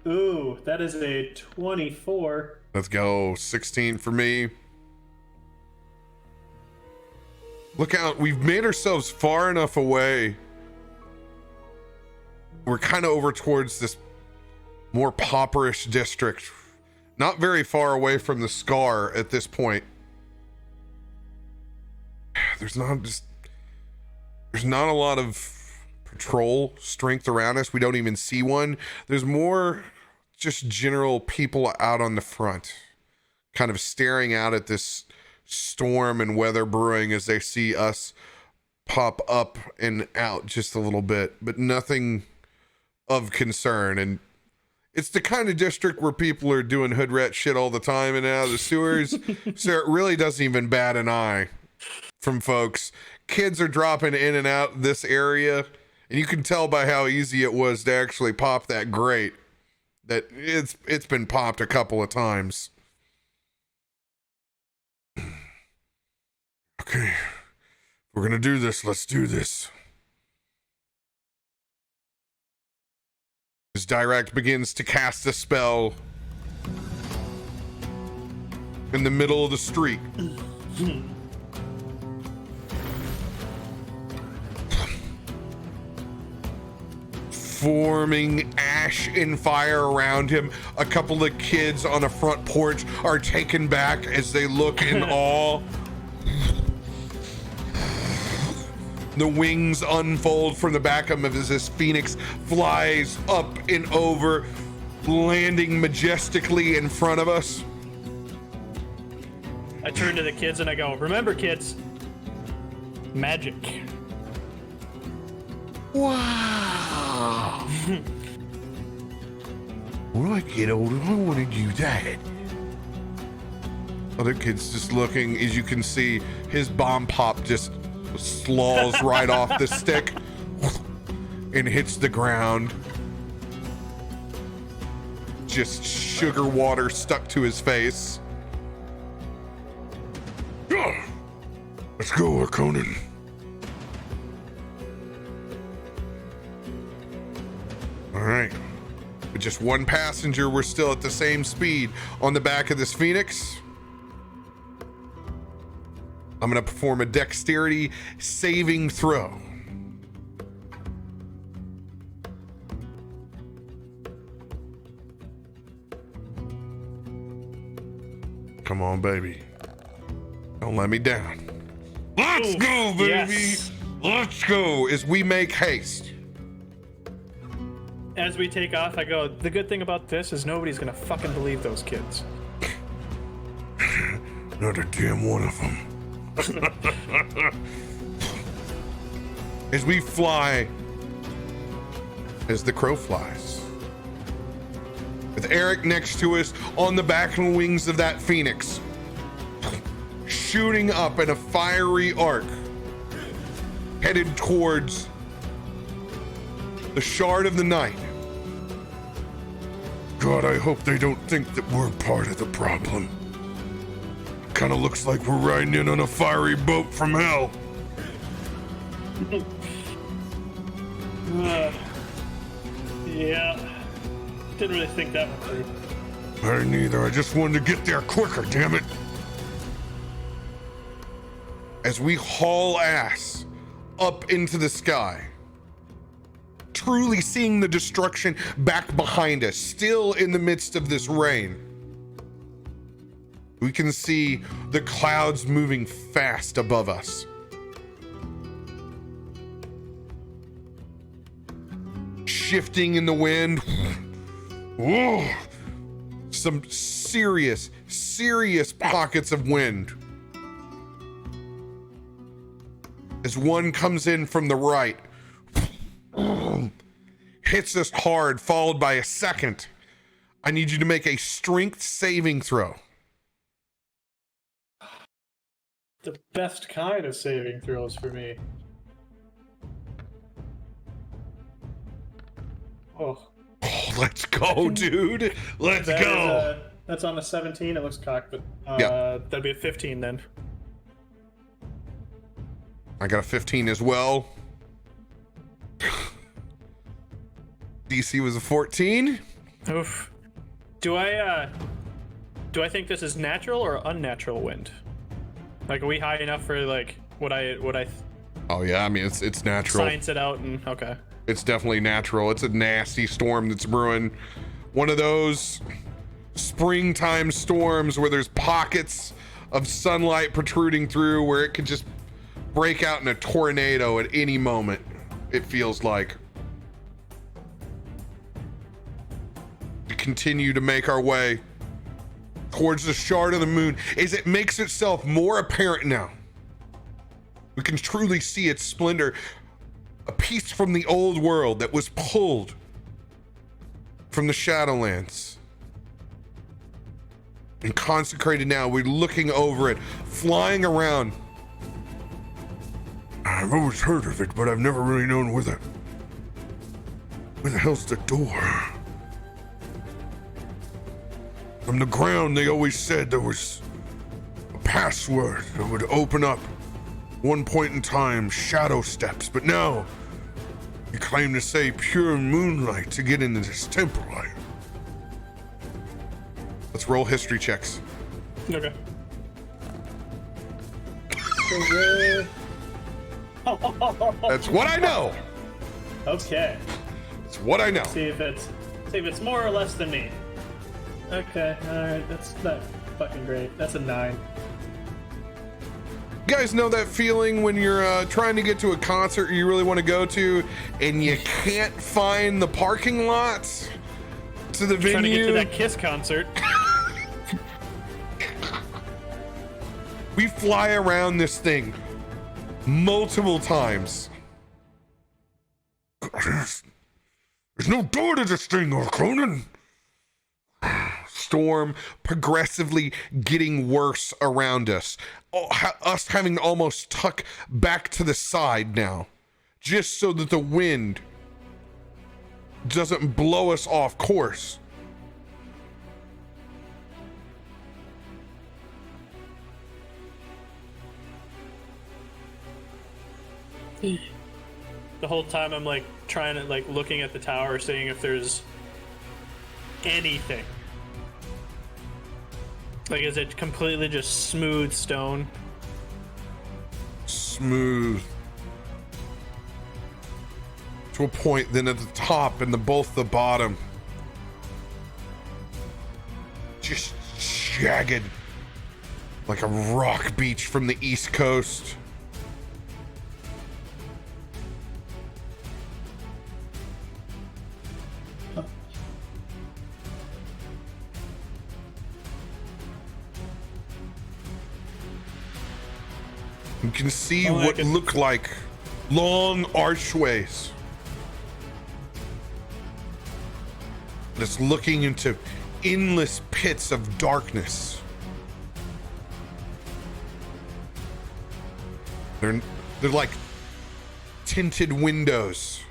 Ooh, that is a 24. Let's go. 16 for me. Look out. We've made ourselves far enough away. We're kind of over towards this more pauperish district. Not very far away from the Scar at this point. There's not a lot of patrol strength around us. We don't even see one. There's more just general people out on the front, kind of staring out at this storm and weather brewing as they see us pop up and out just a little bit, but nothing of concern. And it's the kind of district where people are doing hood rat shit all the time and out of the sewers. So it really doesn't even bat an eye from folks. Kids are dropping in and out this area, and you can tell by how easy it was to actually pop that grate that it's been popped a couple of times. Okay, we're gonna do this. Let's do this. As Dirakt begins to cast a spell in the middle of the street. Forming ash and fire around him. A couple of kids on a front porch are taken back as they look in awe. The wings unfold from the back of him as this phoenix flies up and over, landing majestically in front of us. I turn to the kids and I go, remember kids, magic. Wow. When I get older, I want to do that. Other kids just looking. As you can see, his bomb pop just slaws right off the stick and hits the ground. Just sugar water stuck to his face. Let's go, Arkonan. All right. With just one passenger, we're still at the same speed on the back of this Phoenix. I'm going to perform a dexterity saving throw. Come on, baby. Don't let me down. Let's go, baby. Yes. Let's go as we make haste. As we take off, I go, the good thing about this is nobody's going to fucking believe those kids. Not a damn one of them. As we fly, as the crow flies, with Eric next to us on the back and wings of that Phoenix, shooting up in a fiery arc, headed towards the Shard of the Night. God, I hope they don't think that we're part of the problem. Kind of looks like we're riding in on a fiery boat from hell. Yeah. Didn't really think that one through. I didn't either. I just wanted to get there quicker, damn it. As we haul ass up into the sky, truly seeing the destruction back behind us, still in the midst of this rain, we can see the clouds moving fast above us. Shifting in the wind. Whoa. Some serious pockets of wind. As one comes in from the right, hits us hard, followed by a second. I need you to make a strength saving throw. The best kind of saving throws for me. Oh. Oh, let's go, dude. Let's go. That's on a 17. It looks cocked, but Yeah. that'd be a 15 then. I got a 15 as well. DC was a 14. Oof. Do I think this is natural or unnatural wind? Like, are we high enough for like what I Oh yeah, I mean it's natural. science it out and okay. It's definitely natural. It's a nasty storm that's brewing. One of those springtime storms where there's pockets of sunlight protruding through, where it could just break out in a tornado at any moment, it feels like. We continue to make our way towards the shard of the moon as it makes itself more apparent now. We can truly see its splendor. A piece from the old world that was pulled from the Shadowlands and consecrated now. We're looking over it, flying around. I've always heard of it, but I've never really known where the hell's the door? From the ground, they always said there was a password that would open up one point in time, shadow steps, but now you claim to say pure moonlight to get into this temple. Let's roll history checks. Okay. That's what I know. Okay. It's what I know. See if it's more or less than me. Okay, alright, that's not fucking great. That's a 9. You guys know that feeling when you're trying to get to a concert you really want to go to and you can't find the parking lots to the venue? Trying to get to that Kiss concert. We fly around this thing multiple times. There's no door to this thing, Arkonan. Storm progressively getting worse around us. Us having to almost tuck back to the side now, just so that the wind doesn't blow us off course. The whole time I'm like trying to like looking at the tower, seeing if there's anything. Like, is it completely just smooth stone? Smooth. To a point, then at the top and both the bottom. Just jagged. Like a rock beach from the East Coast. You can see what look like long archways that's looking into endless pits of darkness. They're like tinted windows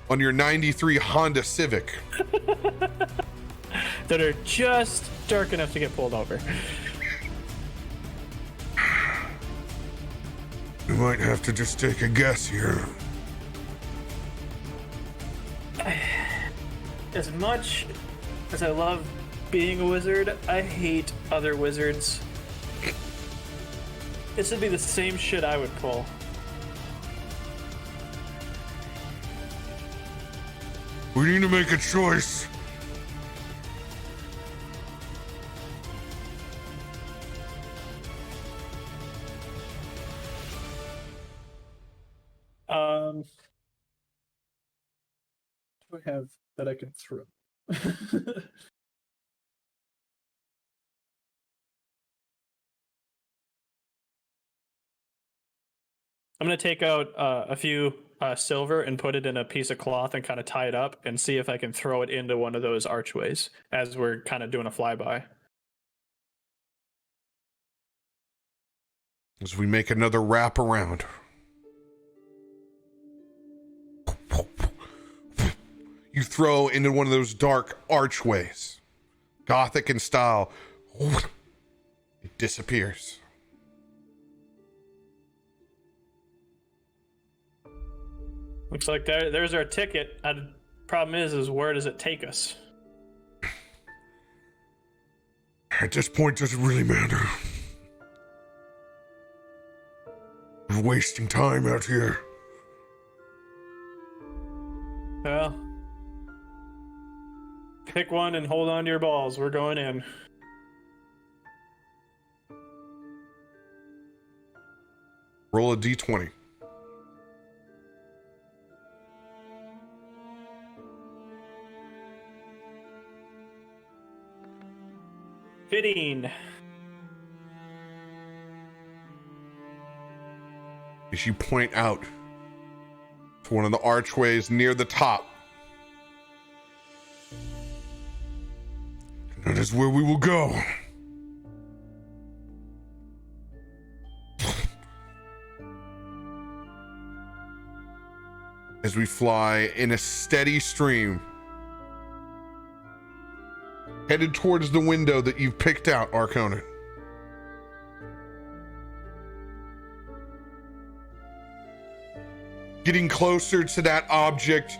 on your 93 Honda Civic. That are just dark enough to get pulled over. We might have to just take a guess here. As much as I love being a wizard, I hate other wizards. This would be the same shit I would pull. We need to make a choice. What do I have that I can throw? I'm going to take out a few silver and put it in a piece of cloth and kind of tie it up and see if I can throw it into one of those archways as we're kind of doing a flyby. As we make another wrap around. You throw into one of those dark archways. Gothic in style. It disappears. Looks like there's our ticket. Problem is where does it take us? At this point, does it really matter? We're wasting time out here. Well, pick one and hold on to your balls. We're going in. Roll a d20. Fitting. As you point out to one of the archways near the top. That is where we will go. As we fly in a steady stream, headed towards the window that you've picked out, Arkonan. Getting closer to that object,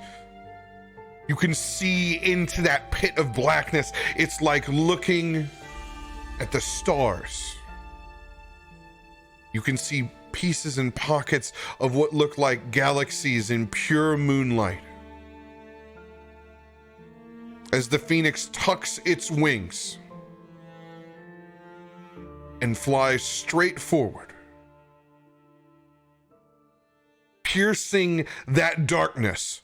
you can see into that pit of blackness. It's like looking at the stars. You can see pieces and pockets of what look like galaxies in pure moonlight. As the phoenix tucks its wings and flies straight forward, piercing that darkness.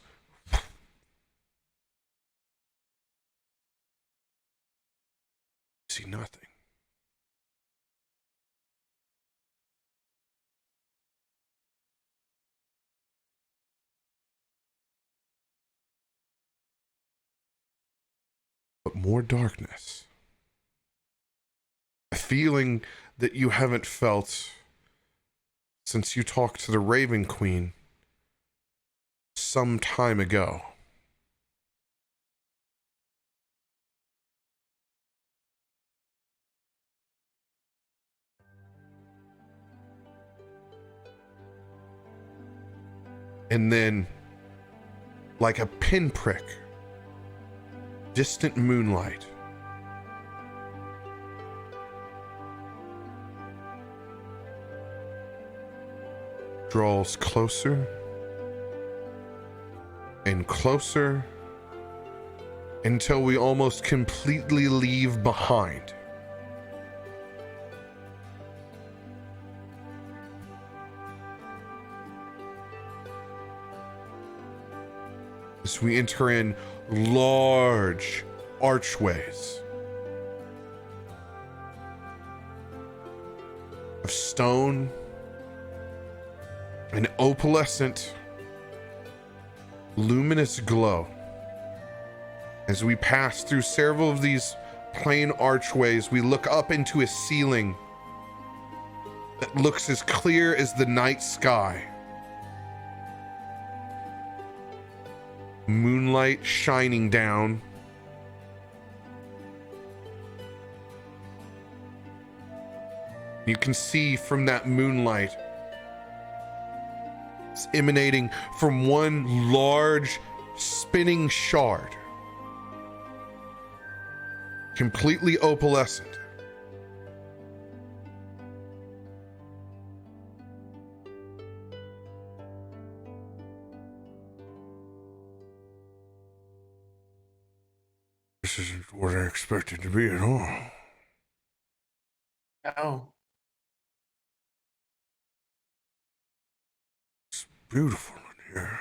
See nothing. But more darkness. A feeling that you haven't felt since you talked to the Raven Queen some time ago. And then, like a pinprick, distant moonlight draws closer and closer until we almost completely leave behind. As we enter in large archways of stone and opalescent, luminous glow. As we pass through several of these plain archways, we look up into a ceiling that looks as clear as the night sky. Moonlight shining down. You can see from that moonlight, it's emanating from one large spinning shard. completely opalescent. This isn't what I expected to be at all. Oh. It's beautiful in here.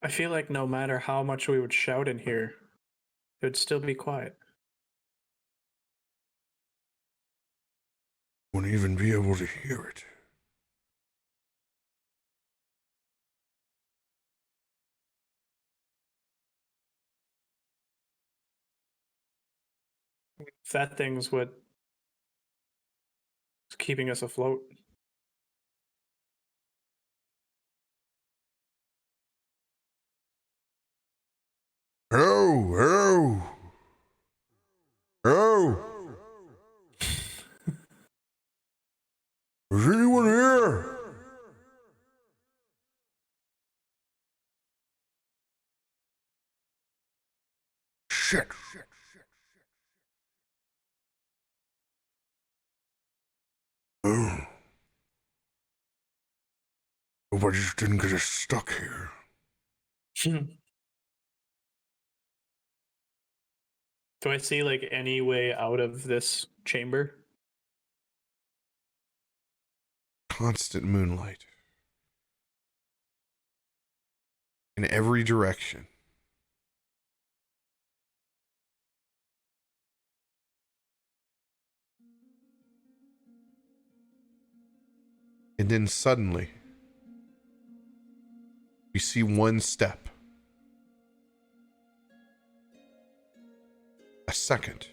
I feel like no matter how much we would shout in here, it would still be quiet. Wouldn't even be able to hear it. That thing's what is keeping us afloat. Hello, hello, hello. Is anyone here? Shit. Oh. Hope I just didn't get us stuck here. Do I see like any way out of this chamber? Constant moonlight. In every direction. And then suddenly, we see one step. A second.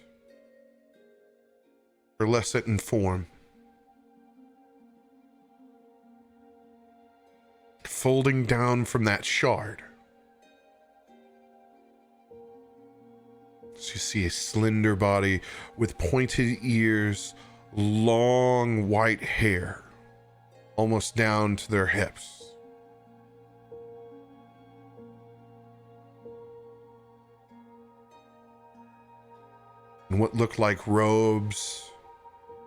Pearlescent in form. Folding down from that shard. So you see a slender body with pointed ears, long white hair, almost down to their hips. And what looked like robes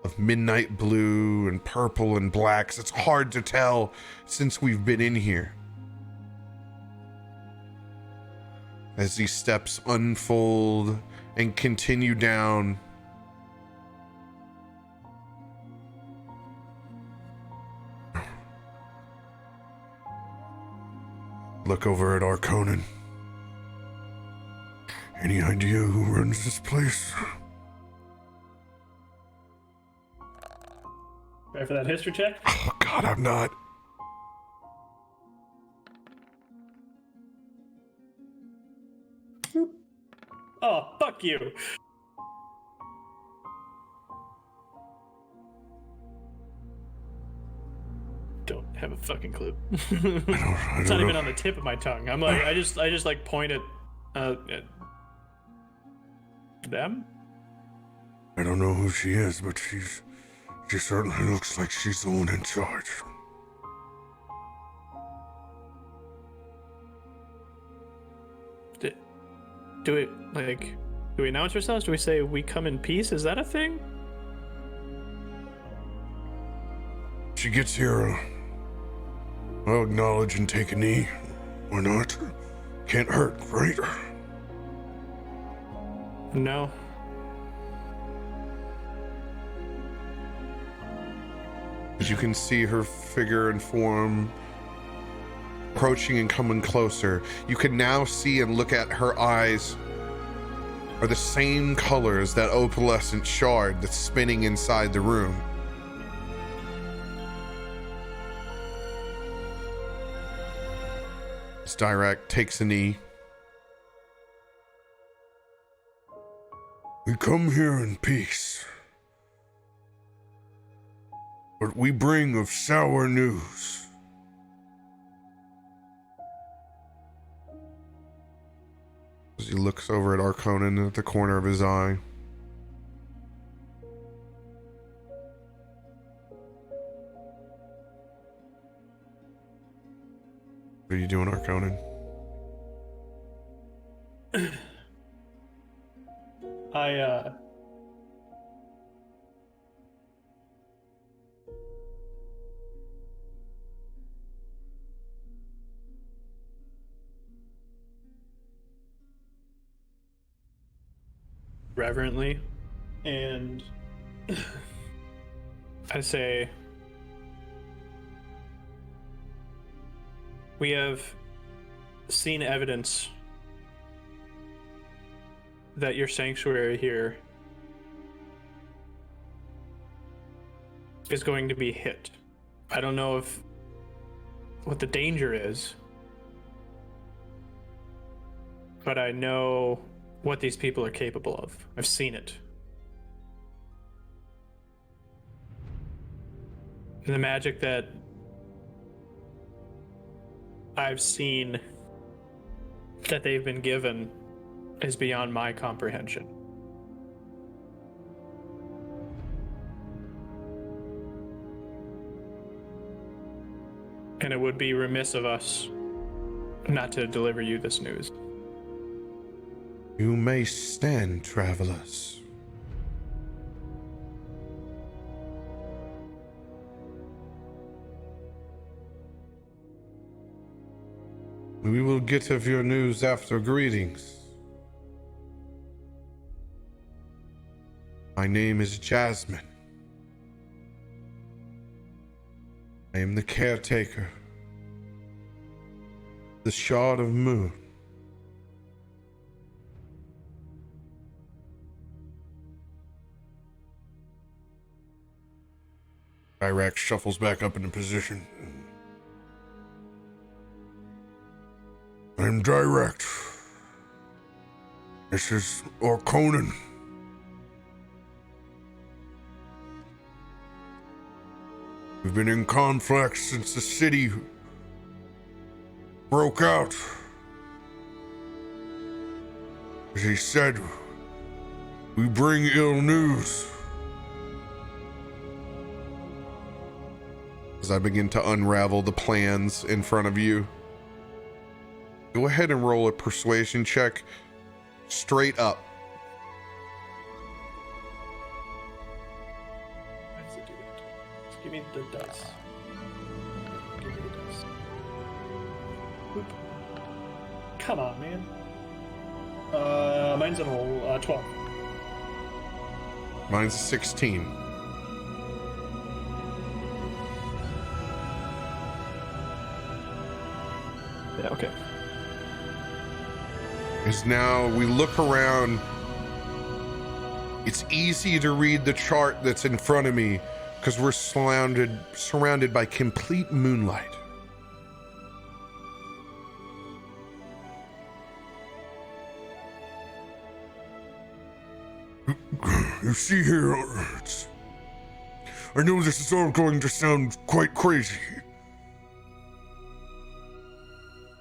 of midnight blue and purple and blacks. It's hard to tell since we've been in here. As these steps unfold and continue down, look over at Arkonan. Any idea who runs this place? Ready for that history check? Oh God, I'm not. Oh, fuck you. Don't have a fucking clue. It's not even on the tip of my tongue. I'm like, I just like point at them. I don't know who she is, but she certainly looks like she's the one in charge. Do we announce ourselves? Do we say we come in peace? Is that a thing? She gets here, I'll acknowledge and take a knee. Or not. Can't hurt, right? No. As you can see her figure and form approaching and coming closer, you can now see and look at her eyes are the same color as that opalescent shard that's spinning inside the room. As Dirakt takes a knee. We come here in peace, but we bring of sour news. As he looks over at Arkonan at the corner of his eye. What are you doing, Arkonan? reverently, and I say, we have seen evidence that your sanctuary here is going to be hit. I don't know what the danger is, but I know what these people are capable of. I've seen it. And the magic that I've seen that they've been given is beyond my comprehension. And it would be remiss of us not to deliver you this news. You may stand, travelers. We will get of your news after greetings. My name is Jasmine. I am the caretaker. The Shard of Moon. Dirakt shuffles back up into position. I'm Dirakt. This is Arkonan. We've been in conflict since the city broke out. As he said, we bring ill news. As I begin to unravel the plans in front of you, go ahead and roll a persuasion check straight up. Give me the dice. Give me the dice. Oop. Come on, man. Mine's a 12. Mine's 16. Yeah, okay. As now we look around, it's easy to read the chart that's in front of me because we're surrounded by complete moonlight. You see here, I know this is all going to sound quite crazy,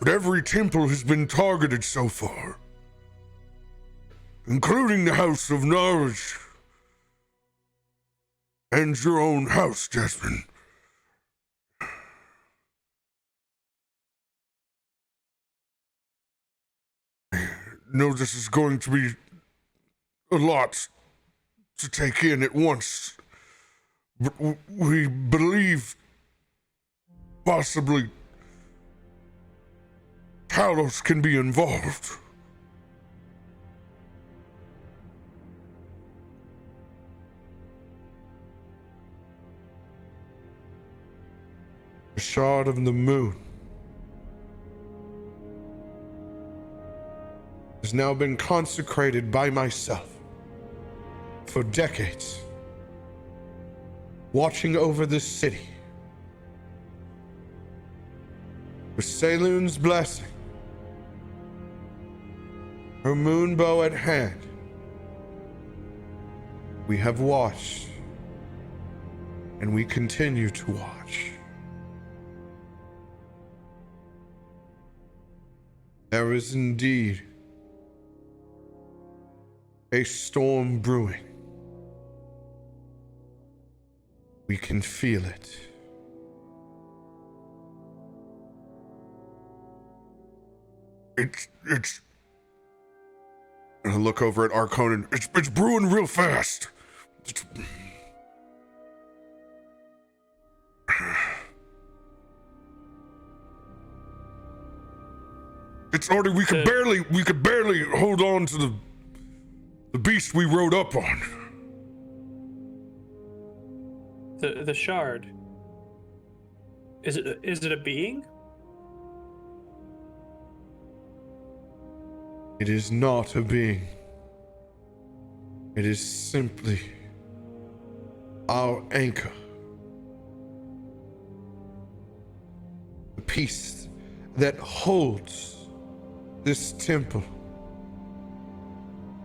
but every temple has been targeted so far, including the House of Knowledge and your own house, Jasmine. I know this is going to be a lot to take in at once, but we believe possibly Talos can be involved. The Shard of the Moon has now been consecrated by myself for decades, watching over this city. With Saloon's blessing, her moon bow at hand, we have watched, and we continue to watch. There is indeed a storm brewing. We can feel it. It's and I look over at Arkonan. It's brewing real fast. It's already we could barely hold on to The beast we rode up on. The shard. Is it a being? It is not a being. It is simply our anchor. The piece that holds this temple,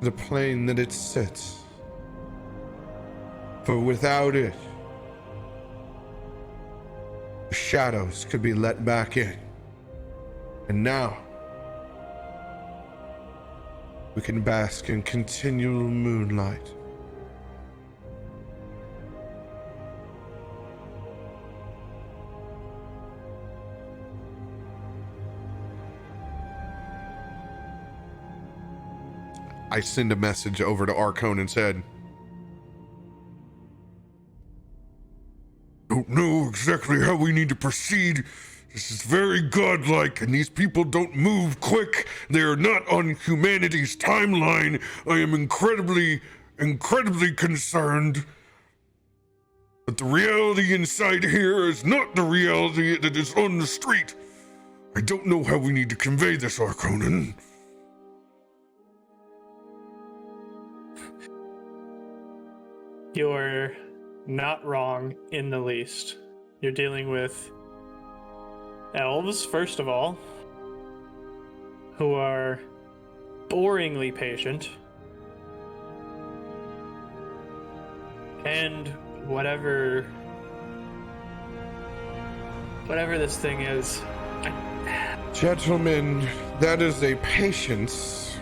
the plane that it sets. For without it, the shadows could be let back in. And now, we can bask in continual moonlight. I send a message over to Arkonan and said, "Don't know exactly how we need to proceed. This is very godlike, and these people don't move quick. They are not on humanity's timeline. I am incredibly concerned. But the reality inside here is not the reality that is on the street. I don't know how we need to convey this, Arkonan." You're not wrong in the least. You're dealing with elves, first of all, who are boringly patient. And whatever this thing is, Gentlemen, that is a patience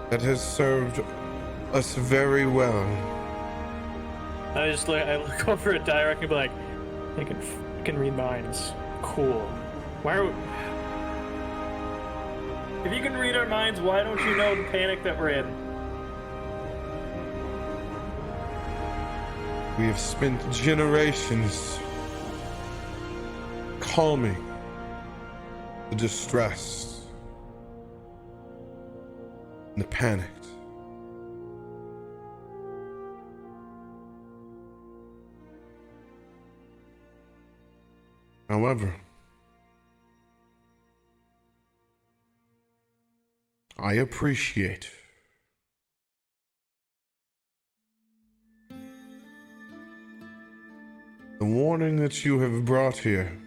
that has served us very well. I look over at Dirakt and be like, I can read minds. Cool. Why are if you can read our minds, why don't you know the panic that we're in? We have spent generations calming the distressed and the panicked. However, I appreciate the warning that you have brought here.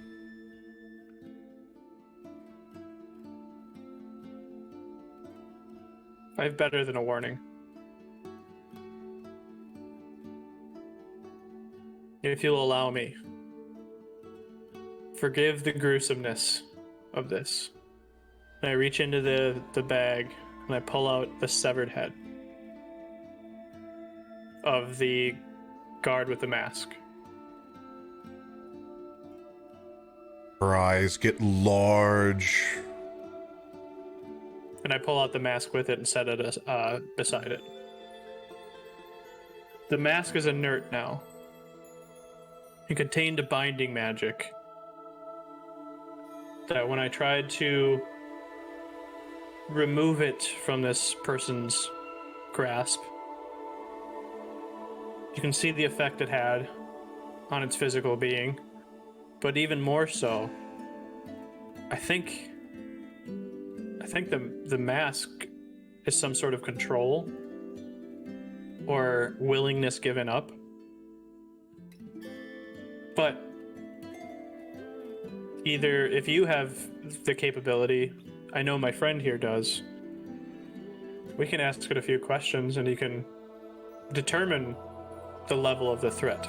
I have better than a warning. If you'll allow me. Forgive the gruesomeness of this. And I reach into the bag and I pull out the severed head of the guard with the mask. Her eyes get large. And I pull out the mask with it and set it beside it. The mask is inert now. It contained a binding magic that when I tried to remove it from this person's grasp, you can see the effect it had on its physical being. But even more so, I think the mask is some sort of control or willingness given up. But either if you have the capability, I know my friend here does, we can ask it a few questions and you can determine the level of the threat.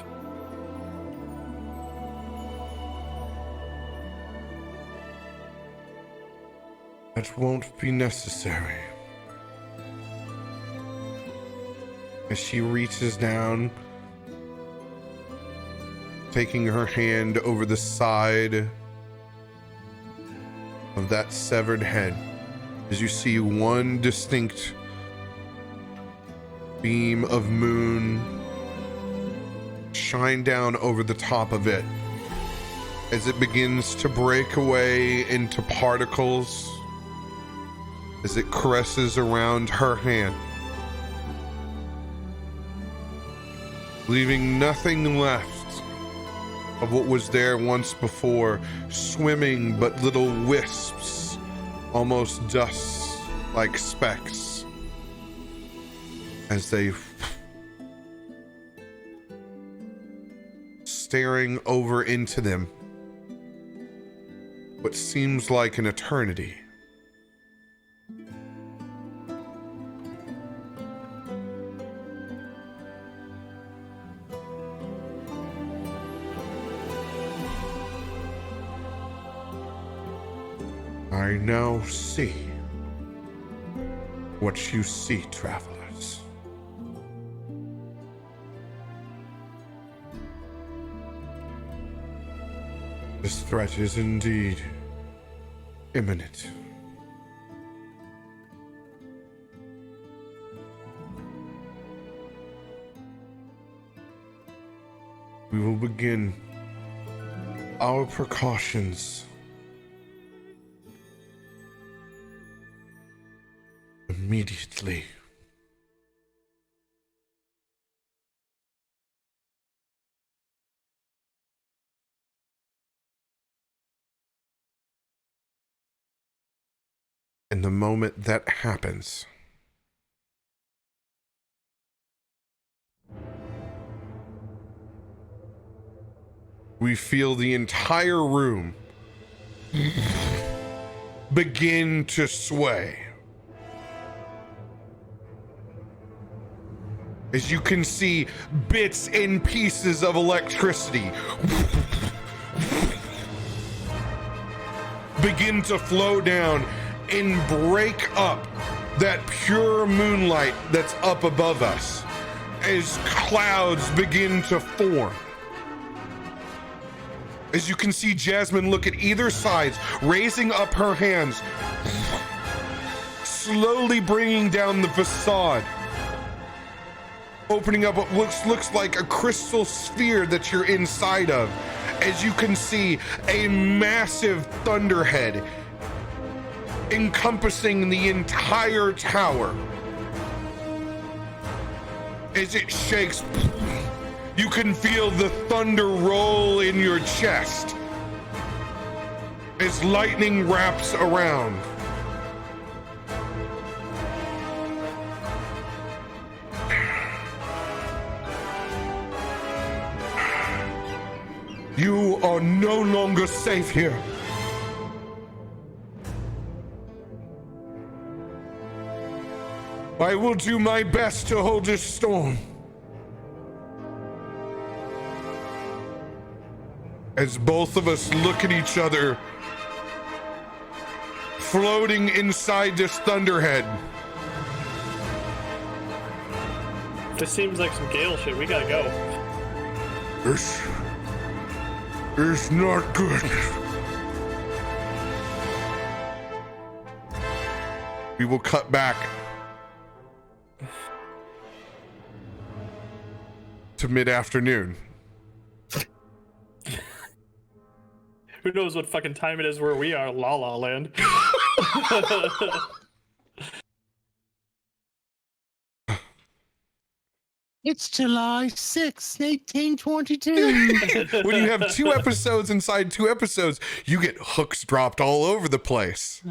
That won't be necessary. As she reaches down, taking her hand over the side of that severed head, as you see one distinct beam of moon shine down over the top of it as it begins to break away into particles as it caresses around her hand. leaving nothing left of what was there once before, swimming but little wisps, almost dust like specks, as they staring over into them what seems like an eternity. I now see what you see, travelers. This threat is indeed imminent. We will begin our precautions immediately. And the moment that happens, we feel the entire room begin to sway. As you can see, bits and pieces of electricity begin to flow down and break up that pure moonlight that's up above us as clouds begin to form. As you can see Jasmine look at either side, raising up her hands, slowly bringing down the facade, opening up what looks like a crystal sphere that you're inside of. As you can see a massive thunderhead encompassing the entire tower. As it shakes, you can feel the thunder roll in your chest as lightning wraps around. You are no longer safe here. I will do my best to hold this storm. As both of us look at each other, floating inside this thunderhead. This seems like some Gale shit. We gotta go. This is not good. We will cut back to mid-afternoon. Who knows what fucking time it is where we are, La La Land. It's July 6th, 1822. When you have 2 episodes inside 2 episodes, you get hooks dropped all over the place.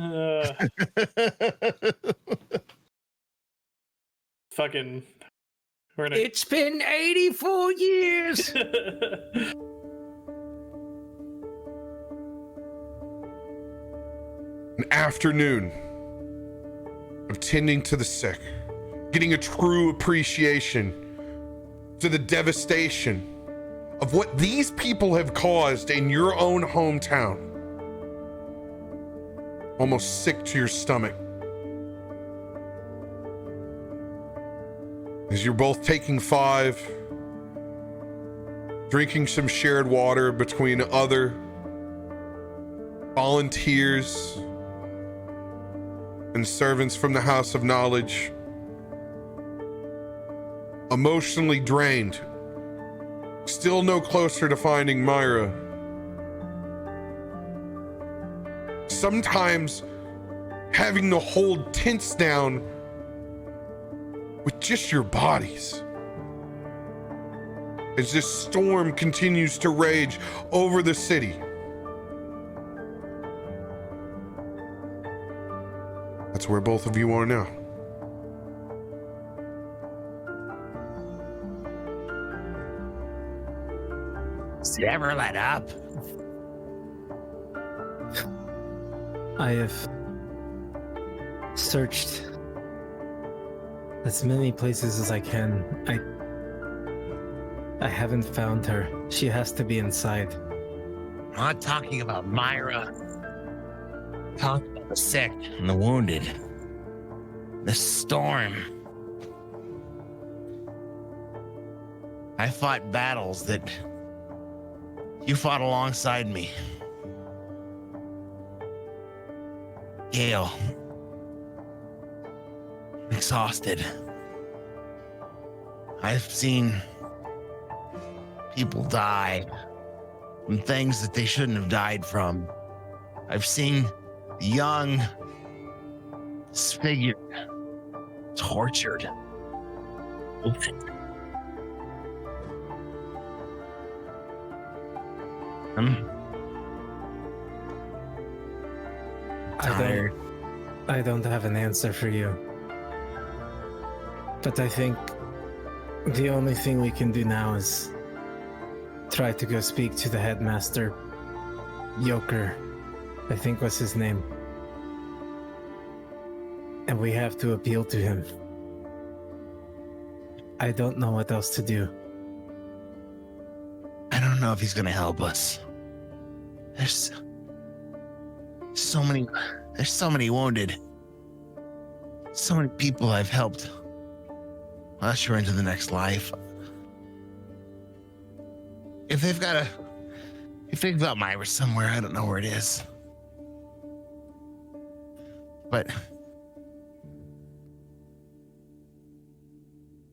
Fucking, we're gonna. It's been 84 years. An afternoon of tending to the sick, getting a true appreciation to the devastation of what these people have caused in your own hometown. Almost sick to your stomach. As you're both taking 5, drinking some shared water between other volunteers and servants from the House of Knowledge, emotionally drained, still no closer to finding Myra. Sometimes having to hold tents down with just your bodies. as this storm continues to rage over the city. That's where both of you are now. Does it ever let up? I have searched as many places as I can. I haven't found her. She has to be inside. I'm not talking about Myra. I'm talking about the sick and the wounded. The storm. I fought battles that you fought alongside me. Gale. Exhausted. I've seen people die from things that they shouldn't have died from. I've seen young, disfigured, tortured. I'm tired. I don't have an answer for you. But I think the only thing we can do now is try to go speak to the headmaster. Joker, I think was his name. And we have to appeal to him. I don't know what else to do. I don't know if he's gonna help us. There's so many wounded. So many people I've helped usher into the next life. If they've got Myra somewhere, I don't know where it is. But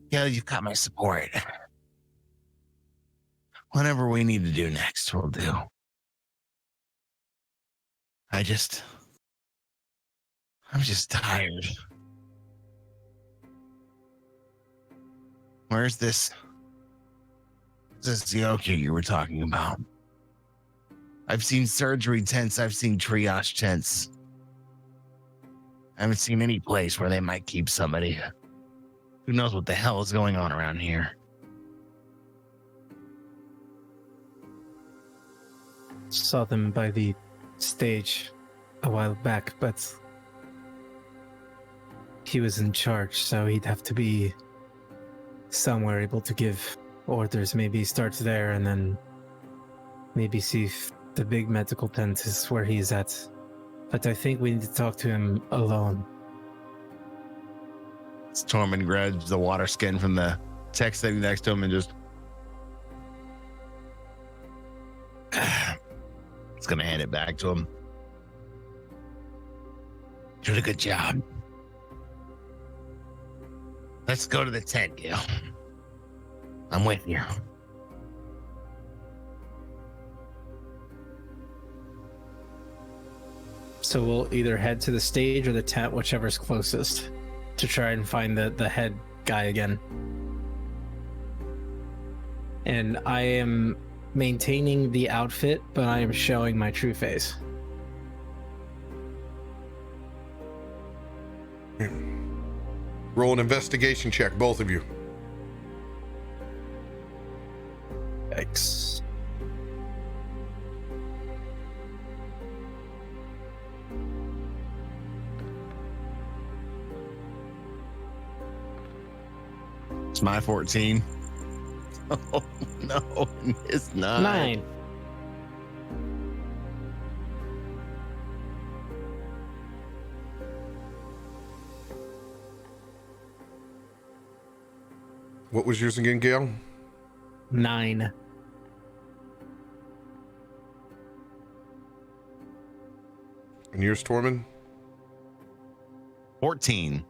yeah, you've got my support. Whatever we need to do next, we'll do. I'm just tired. Where's this Yoki you were talking about? I've seen surgery tents, I've seen triage tents. I haven't seen any place where they might keep somebody. Who knows what the hell is going on around here? Saw them by the stage a while back, but he was in charge, so he'd have to be somewhere able to give orders. Maybe start there and then maybe see if the big medical tent is where he's at. But I think we need to talk to him alone. Tormund grabs the water skin from the tech sitting next to him and just it's gonna hand it back to him. You did a good job. Let's go to the tent, Gil. I'm with you. So we'll either head to the stage or the tent, whichever's closest, to try and find the head guy again. And I am maintaining the outfit, but I am showing my true face. Roll an investigation check, both of you. Yikes. It's my 14. Oh no, it's not. 9. What was yours again, Gail? 9. And yours, Tormund? 14.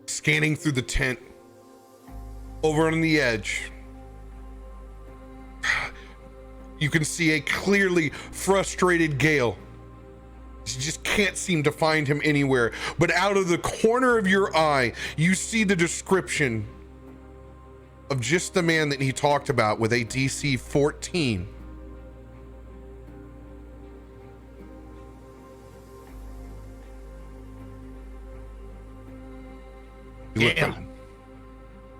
Scanning through the tent, over on the edge, you can see a clearly frustrated Gale. She just can't seem to find him anywhere. But out of the corner of your eye, you see the description of just the man that he talked about with a DC 14. You look Gale. back.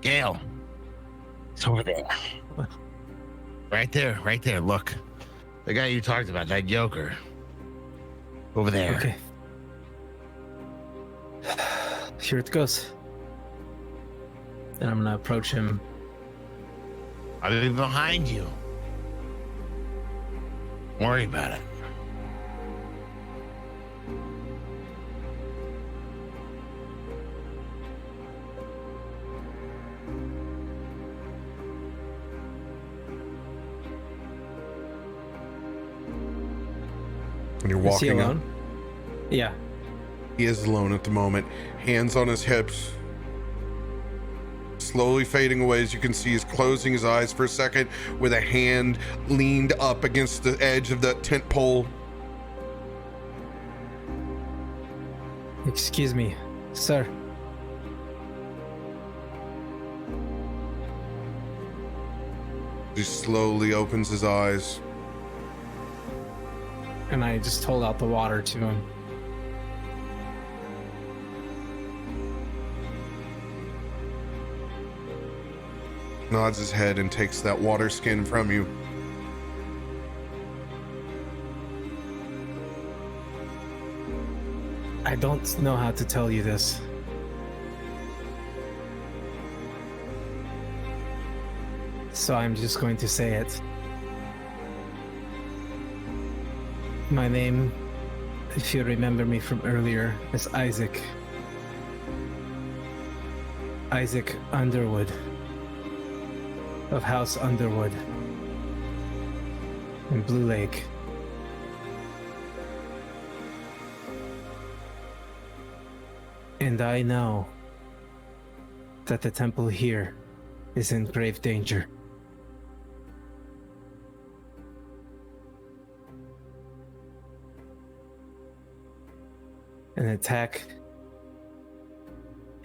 Gale. It's over there. Right there, right there. Look. The guy you talked about, that yoker. Over there. Okay. Here it goes. Then I'm gonna approach him. I'll be behind you. Don't worry about it. And you're Is he walking up. alone? Yeah. He is alone at the moment. Hands on his hips. Slowly fading away as you can see he's closing his eyes for a second with a hand leaned up against the edge of that tent pole. Excuse me, sir. He slowly opens his eyes. And I just hold out the water to him. Nods his head and takes that water skin from you. I don't know how to tell you this. So I'm just going to say it. My name, if you remember me from earlier, is Isaac. Isaac Underwood. Of House Underwood. In Blue Lake. And I know that the temple here is in grave danger. An attack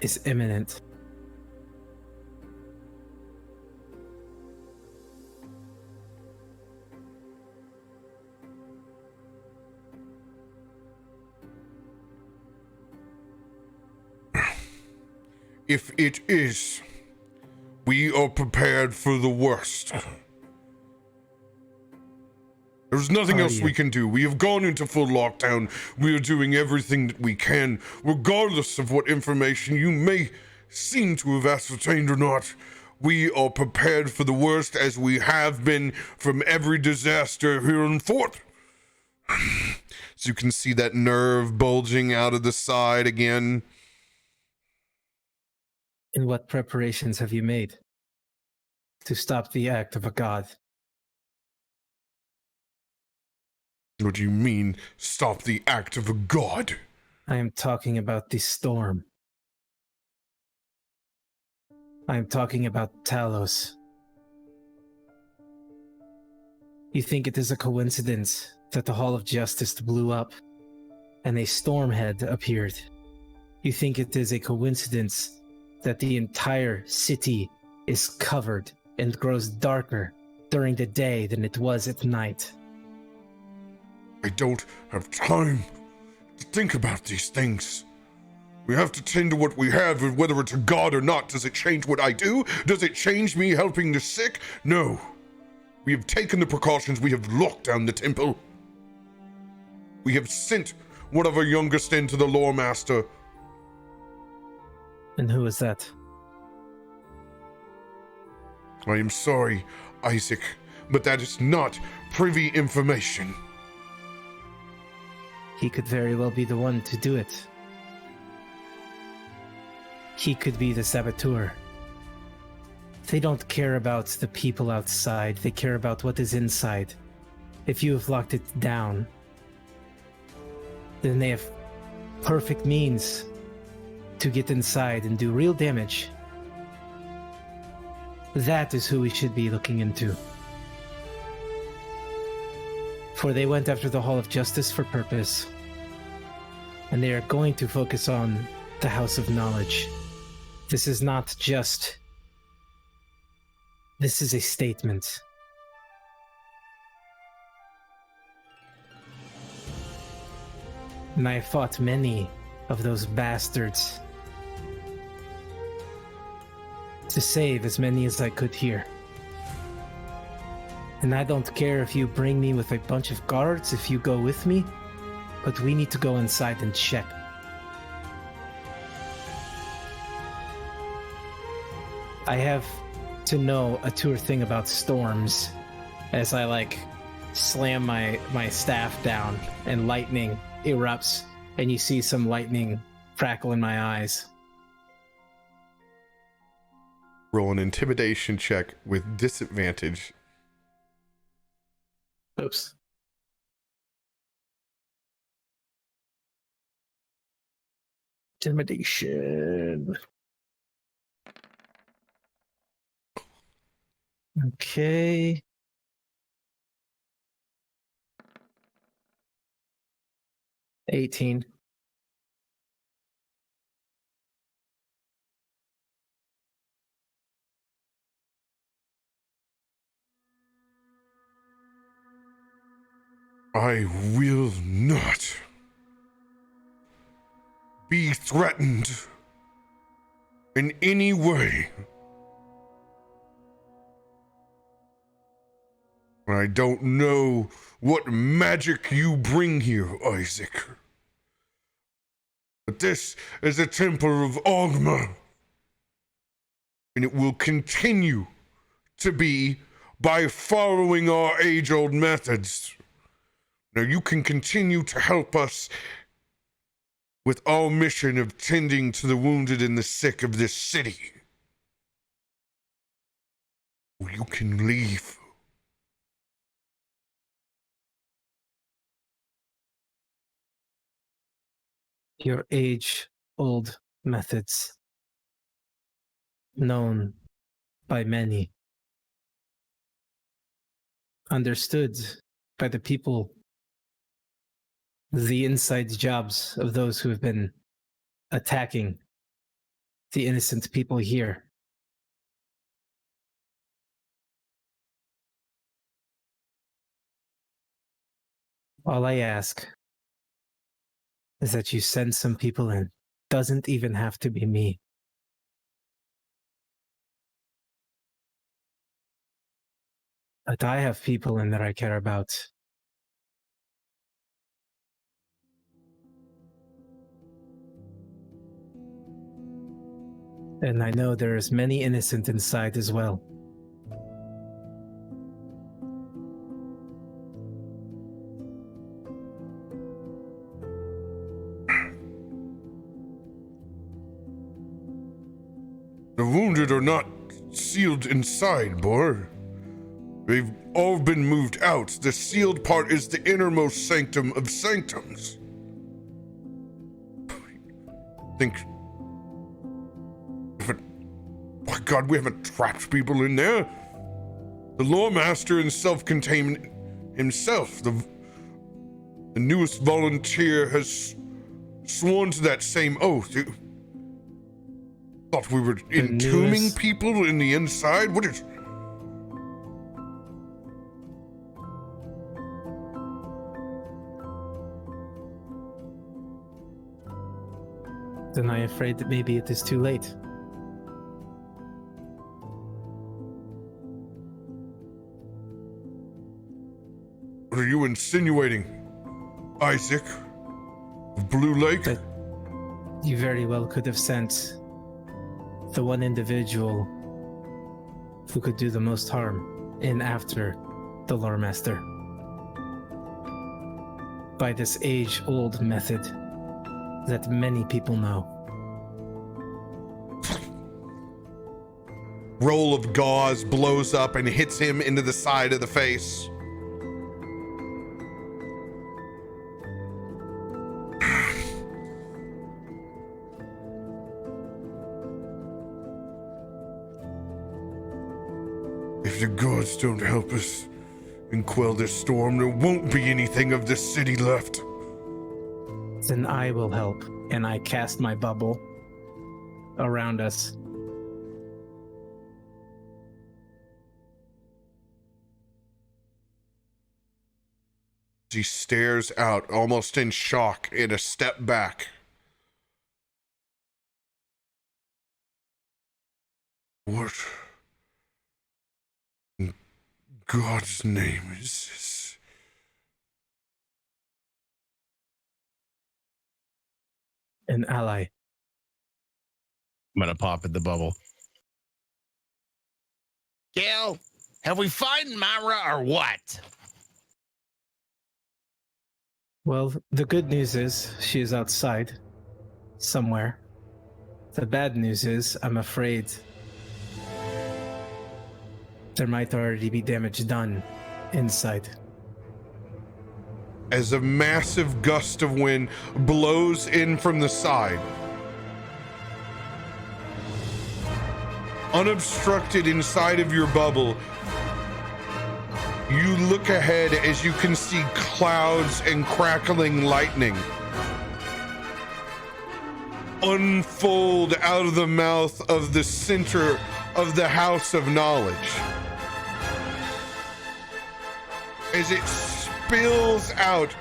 is imminent. If it is, we are prepared for the worst. There's nothing Are else you? we can do. We have gone into full lockdown. We are doing everything that we can, regardless of what information you may seem to have ascertained or not. We are prepared for the worst, as we have been from every disaster here in Fort. So you can see that nerve bulging out of the side again. And what preparations have you made to stop the act of a god? What do you mean, stop the act of a god? I am talking about the storm. I am talking about Talos. You think it is a coincidence that the Hall of Justice blew up and a stormhead appeared? You think it is a coincidence that the entire city is covered and grows darker during the day than it was at night? I don't have time to think about these things. We have to tend to what we have, and whether it's a god or not. Does it change what I do? Does it change me helping the sick? No. We have taken the precautions. We have locked down the temple. We have sent one of our youngest into the lore master. And who is that? I am sorry, Isaac, but that is not privy information. He could very well be the one to do it. He could be the saboteur. They don't care about the people outside, they care about what is inside. If you have locked it down, then they have perfect means to get inside and do real damage. That is who we should be looking into. For they went after the Hall of Justice for purpose. and they are going to focus on the House of Knowledge. This is not just... This is a statement. And I fought many of those bastards to save as many as I could here. And I don't care if you bring me with a bunch of guards, if you go with me, but we need to go inside and check. I have to know a tour thing about storms as I slam my staff down and lightning erupts and you see some lightning crackle in my eyes. Roll an intimidation check with disadvantage. Oops. Intimidation. Okay. $18. I will not be threatened in any way. I don't know what magic you bring here, Isaac. But this is a temple of Ogma. And it will continue to be by following our age-old methods. Now you can continue to help us with our mission of tending to the wounded and the sick of this city. Or you can leave. Your age-old methods, known by many, understood by the people, the inside jobs of those who have been attacking the innocent people here. All I ask is that you send some people in. Doesn't even have to be me. But I have people in that I care about. And I know there is many innocent inside as well. The wounded are not sealed inside, boy. They've all been moved out. The sealed part is the innermost sanctum of sanctums. Think... My God, we haven't trapped people in there. The Loremaster and self-contained himself, the newest volunteer, has sworn to that same oath. You thought we were entombing people in the inside? What is... Then I am afraid that maybe it is too late. What are you insinuating, Isaac? Of Blue Lake? That you very well could have sent the one individual who could do the most harm in after the Lore Master. By this age-old method that many people know. Roll of gauze blows up and hits him into the side of the face. If the gods don't help us and quell this storm, there won't be anything of this city left. Then I will help. And I cast my bubble around us. He stares out, almost in shock, in a step back. What in God's name is this? An ally. I'm gonna pop at the bubble. Gail, have we found Myra or what? Well, the good news is she is outside somewhere. The bad news is I'm afraid there might already be damage done inside. As a massive gust of wind blows in from the side, unobstructed inside of your bubble, you look ahead as you can see clouds and crackling lightning unfold out of the mouth of the center of the House of Knowledge. As it spills out,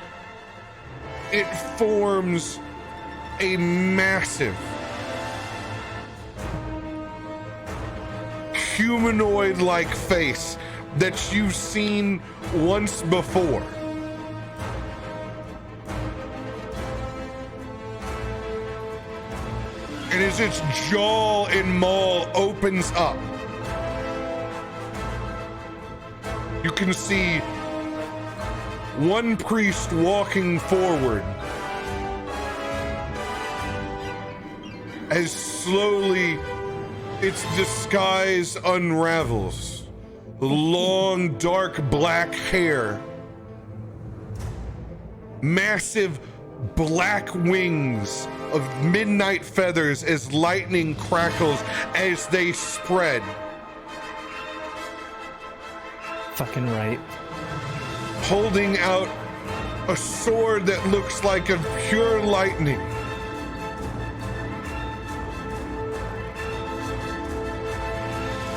it forms a massive humanoid-like face that you've seen once before. And as its jaw and maw opens up, you can see one priest walking forward as slowly its disguise unravels. Long, dark black hair, massive black wings of midnight feathers as lightning crackles as they spread. Fucking right. Holding out a sword that looks like a pure lightning.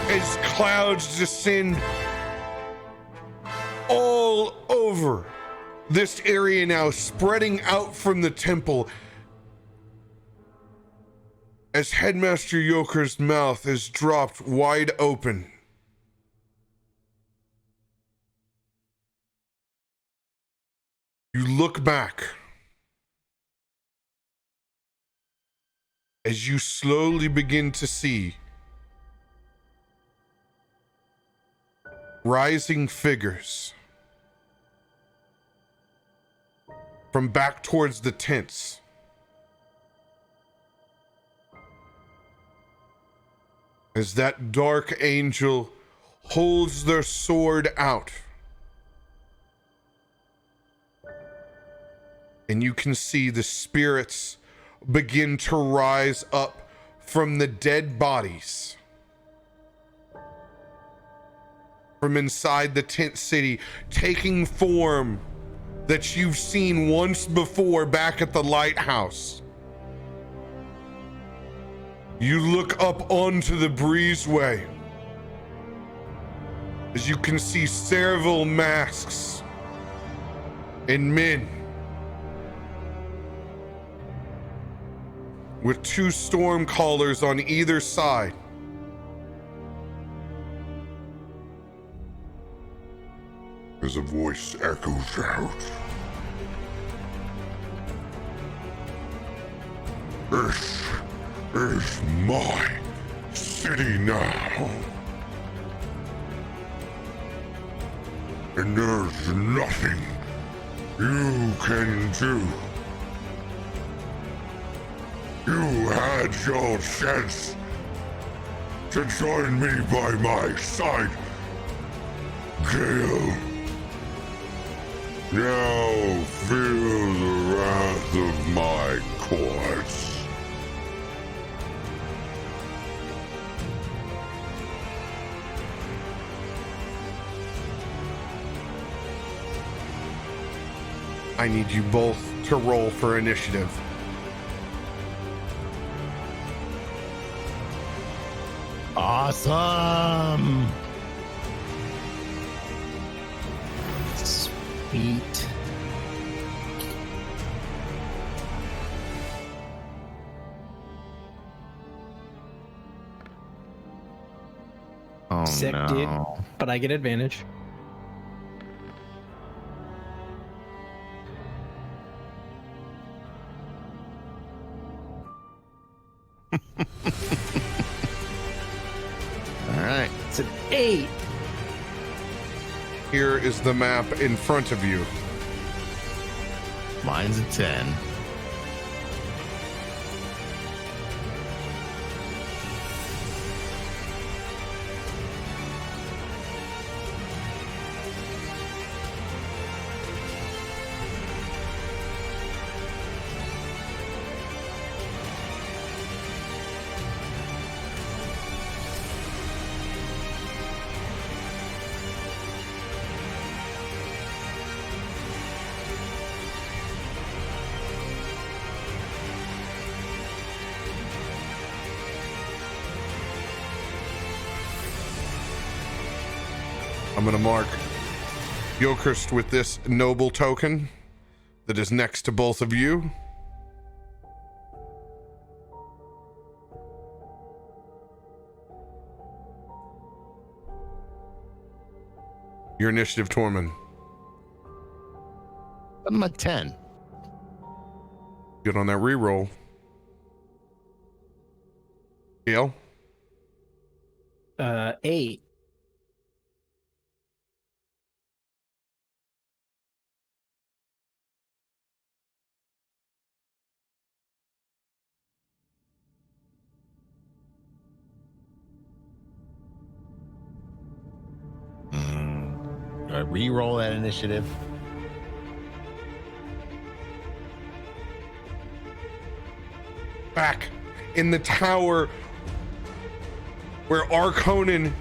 As clouds descend all over this area now, spreading out from the temple, as Headmaster Yoker's mouth is dropped wide open. You look back as you slowly begin to see rising figures from back towards the tents. As that dark angel holds their sword out, and you can see the spirits begin to rise up from the dead bodies from inside the tent city, taking form that you've seen once before back at the lighthouse. You look up onto the breezeway as you can see several masks and men with two storm callers on either side. As a voice echoes out, "This is my city now, and there's nothing you can do. You had your chance to join me by my side, Gale. Now feel the wrath of my courts." I need you both to roll for initiative. Awesome. Sweet. Oh, Sick, no. dude. But I get advantage. All right. It's an 8. Here is the map in front of you. Mine's a 10. I'm going to mark Yokerst with this noble token that is next to both of you. Your initiative, Tormund. I'm a 10. Good on that reroll. Gail? 8. Do I re-roll that initiative? Back in the tower where Arkonan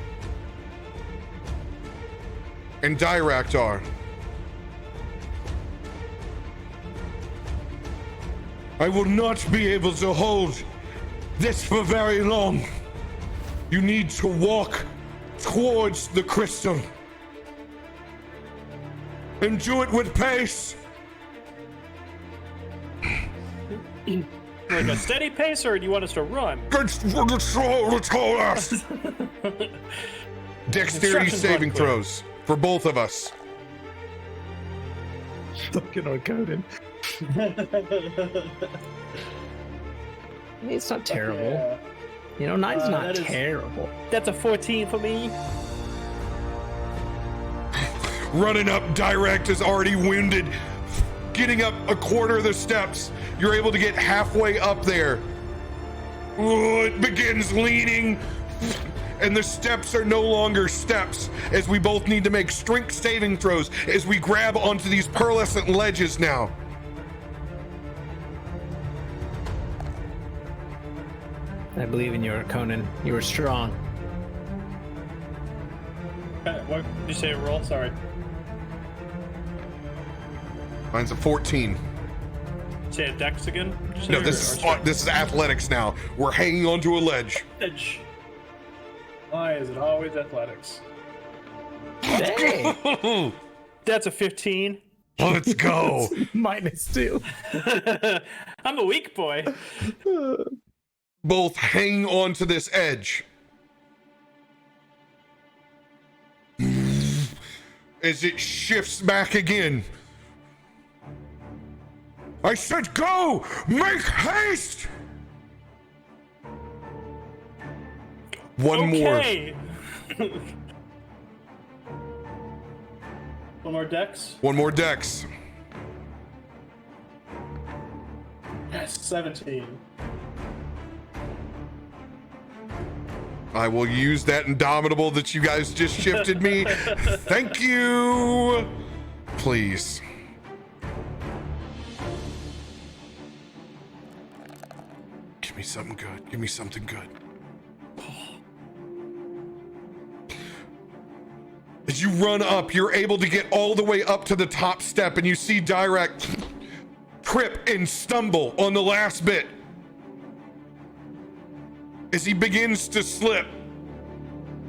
and Dirakt are. I will not be able to hold this for very long. You need to walk towards the crystal. And do it with pace. Like a steady pace, or do you want us to run? Dexterity Instructions saving run clear. throws for both of us. Fucking Arkonan. It's not terrible. Yeah. You know, 9's not that is- terrible. That's a 14 for me. Running up, Direkt is already wounded. Getting up a quarter of the steps, you're able to get halfway up there. Ooh, it begins leaning, and the steps are no longer steps, as we both need to make strength saving throws as we grab onto these pearlescent ledges now. I believe in you, Arkonan. You are strong. What did you say? Roll? Sorry. Mine's a 14. Say a dex again? Did you say, No, or this is athletics now. We're hanging onto a ledge. edge. Why is it always athletics? Dang. That's a 15. Let's go. -2. I'm a weak boy. Both hang onto this edge. As it shifts back again. I said go! Make haste! One more. Okay. One more dex. One more dex. Yes, 17. I will use that indomitable that you guys just shifted me. Thank you. Please. Give me something good. Give me something good. As you run up, you're able to get all the way up to the top step, and you see Direkt trip and stumble on the last bit as he begins to slip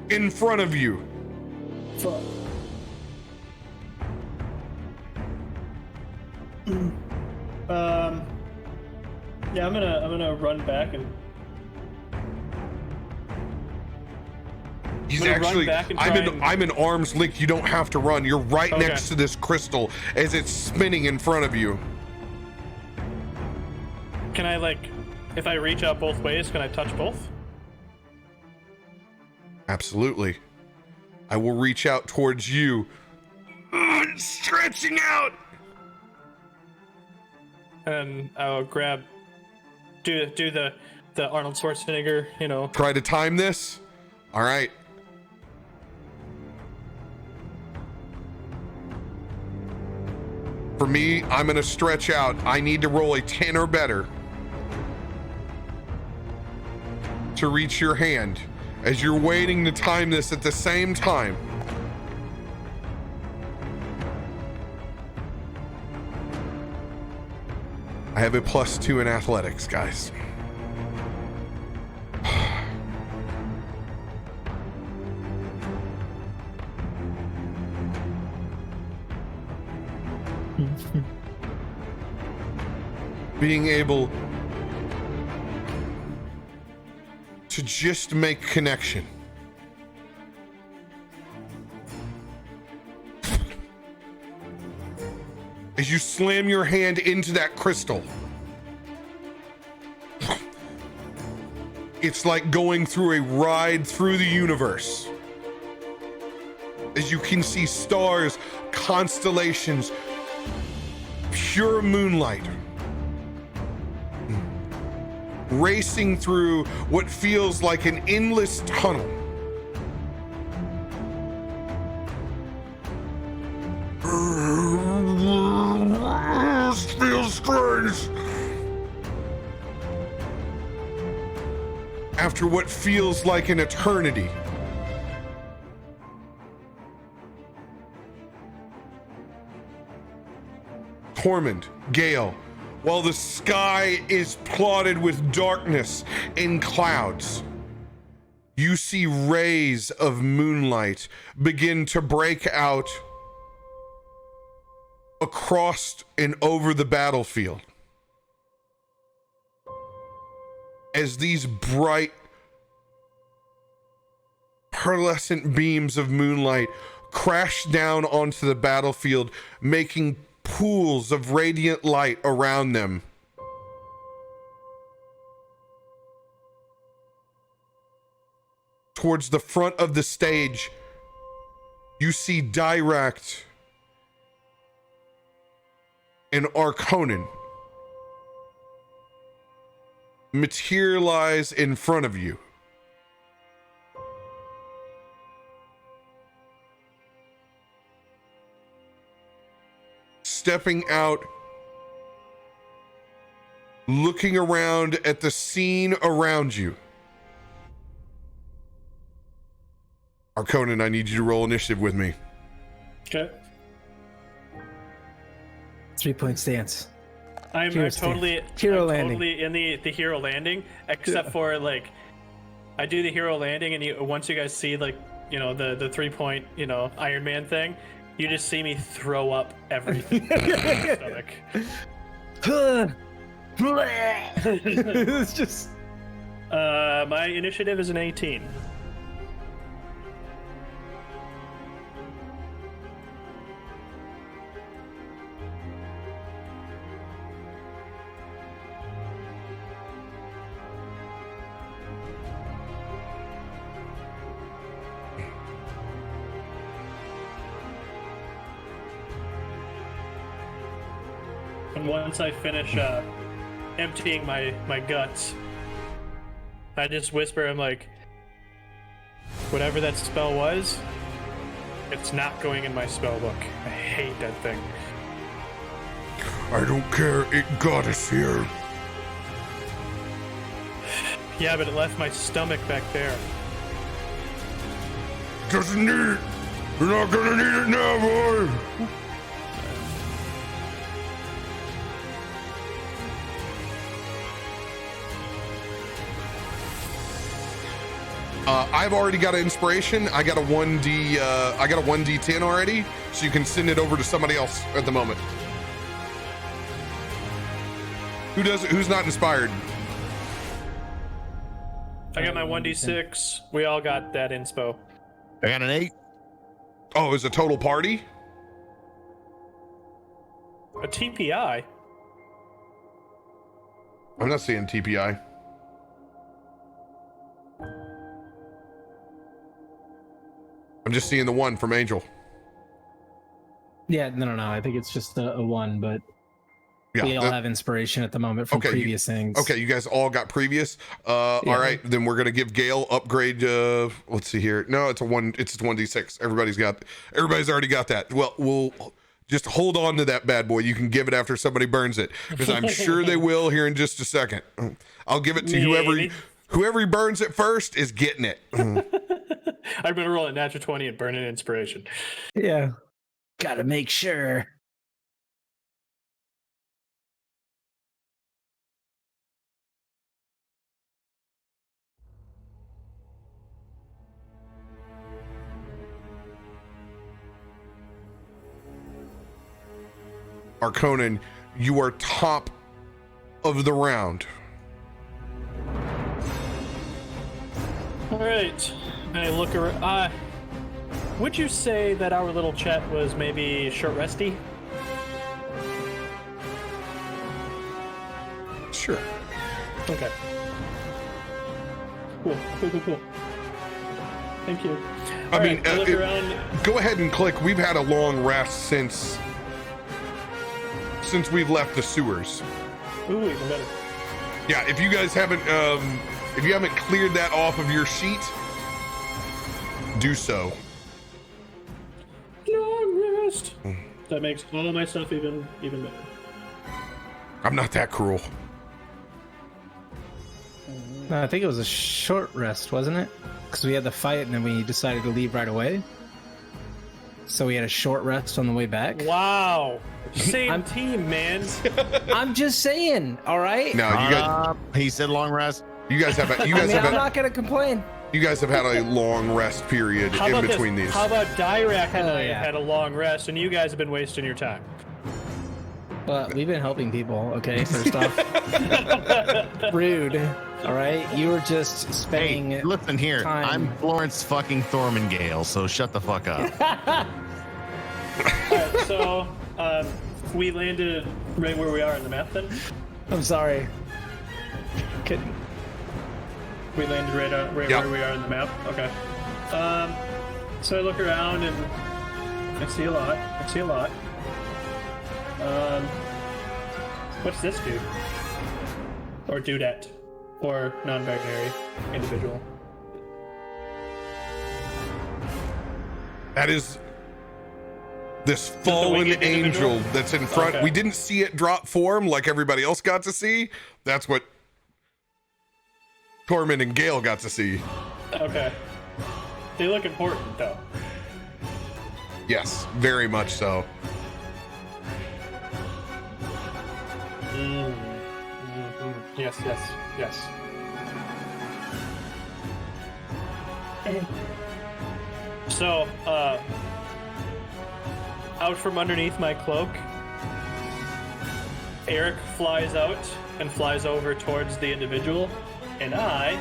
in front of you. Fuck. Yeah, I'm gonna run back and. He's I'm gonna run actually, back and try I'm in arm's length. You don't have to run. You're right Okay. next to this crystal as it's spinning in front of you. Can I, like, if I reach out both ways, can I touch both? Absolutely. I will reach out towards you. Stretching out. And I'll grab, do the Arnold Schwarzenegger, you know. Try to time this. All right. For me, I'm going to stretch out. I need to roll a 10 or better to reach your hand. As you're waiting to time this at the same time, I have a +2 in athletics, guys. Being able to just make connection. As you slam your hand into that crystal, it's like going through a ride through the universe. As you can see stars, constellations, pure moonlight, racing through what feels like an endless tunnel. This feels strange. After what feels like an eternity. Tormund, Gale, while the sky is clouded with darkness and clouds, you see rays of moonlight begin to break out across and over the battlefield. As these bright, pearlescent beams of moonlight crash down onto the battlefield, making pools of radiant light around them. Towards the front of the stage, you see Dirakt and Arkonan materialize in front of you. Stepping out, looking around at the scene around you. Arkonan, I need you to roll initiative with me. Okay. 3-point stance. I'm Hero totally, Hero I'm landing. totally in the hero landing, except for, like, I do the hero landing, and once you guys see, like, you know, the 3-point, you know, Iron Man thing, you just see me throw up everything in my stomach. It's just My initiative is an 18. And once I finish emptying my guts, I just whisper, I'm like, whatever that spell was, it's not going in my spell book. I hate that thing. I don't care, it got us here. Yeah, but it left my stomach back there. Doesn't need it. You're not gonna need it now, boy. I've already got an inspiration. I got a 1d. I got a 1d10 already, so you can send it over to somebody else at the moment. Who's not inspired? I got my 1d6. We all got that inspo. I got an 8. Oh, is a total party? A TPI? I'm not seeing TPI. I'm just seeing the one from Angel. Yeah, no. I think it's just a 1, but Yeah. we all have inspiration at the moment from Okay, previous things. Okay, you guys all got previous. All right, then we're gonna give Gale upgrade. Let's see here. No, it's a 1. It's a 1d6. Everybody's already got that. Well, we'll just hold on to that bad boy. You can give it after somebody burns it, because I'm sure they will here in just a second. I'll give it to whoever burns it first is getting it. I'm gonna roll a natural 20 and burn an inspiration. Yeah. Gotta make sure. Arkonan, you are top of the round. All right. I look around. Would you say that our little chat was maybe short resty? Sure. Okay. Cool. Thank you. I mean, look around. Go ahead and click. We've had a long rest since we've left the sewers. Ooh, even better. Yeah, if you guys haven't cleared that off of your sheet, do so. Long rest. That makes all my stuff even better. I'm not that cruel. No, I think it was a short rest, wasn't it? Because we had the fight and then we decided to leave right away. So we had a short rest on the way back. Wow. Same team, man. I'm just saying, all right? No, you guys. He said long rest. You guys have. You I guys mean, have. I'm not going to complain. You guys have had a long rest period in between these. How about Dirakt and Hell I yeah. have had a long rest, and you guys have been wasting your time? But we've been helping people, okay? First off. Rude. All right? You were just spending. Hey, listen here. time. I'm Florence fucking Tormund Gale, so shut the fuck up. Alright, so we landed right where we are in the map then? I'm sorry. Couldn't. We landed right where we are in the map? Okay. So I look around and I see a lot. What's this dude? Or dudette? Or non-binary individual? That is this fallen winged angel individual? that's in front. Okay. We didn't see it drop form like everybody else got to see. That's what Tormund and Gale got to see. Okay. They look important though. Yes, very much so. Yes. So, out from underneath my cloak, Eric flies out and flies over towards the individual, and I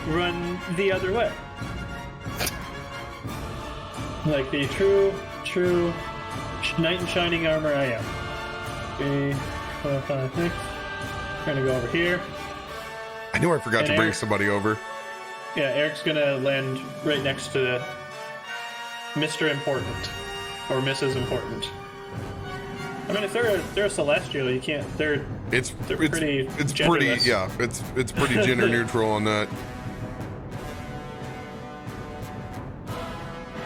run the other way. Like the true knight in shining armor I am. 3, 4, 5, 6. Gonna go over here. I knew I forgot And to bring Eric- somebody over. Yeah, Eric's gonna land right next to Mr. Important or Mrs. Important. I mean, if they're a celestial, you can't. They're It's pretty pretty genderless. yeah. It's pretty gender neutral on that.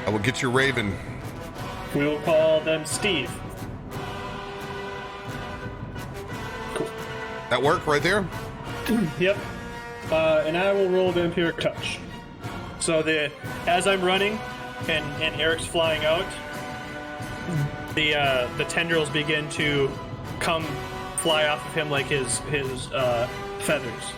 I will get your raven. we will call them Steve. Cool. That work right there? Yep. And I will roll Vampiric Touch. So as I'm running and Eric's flying out, the tendrils begin to fly off of him like his feathers.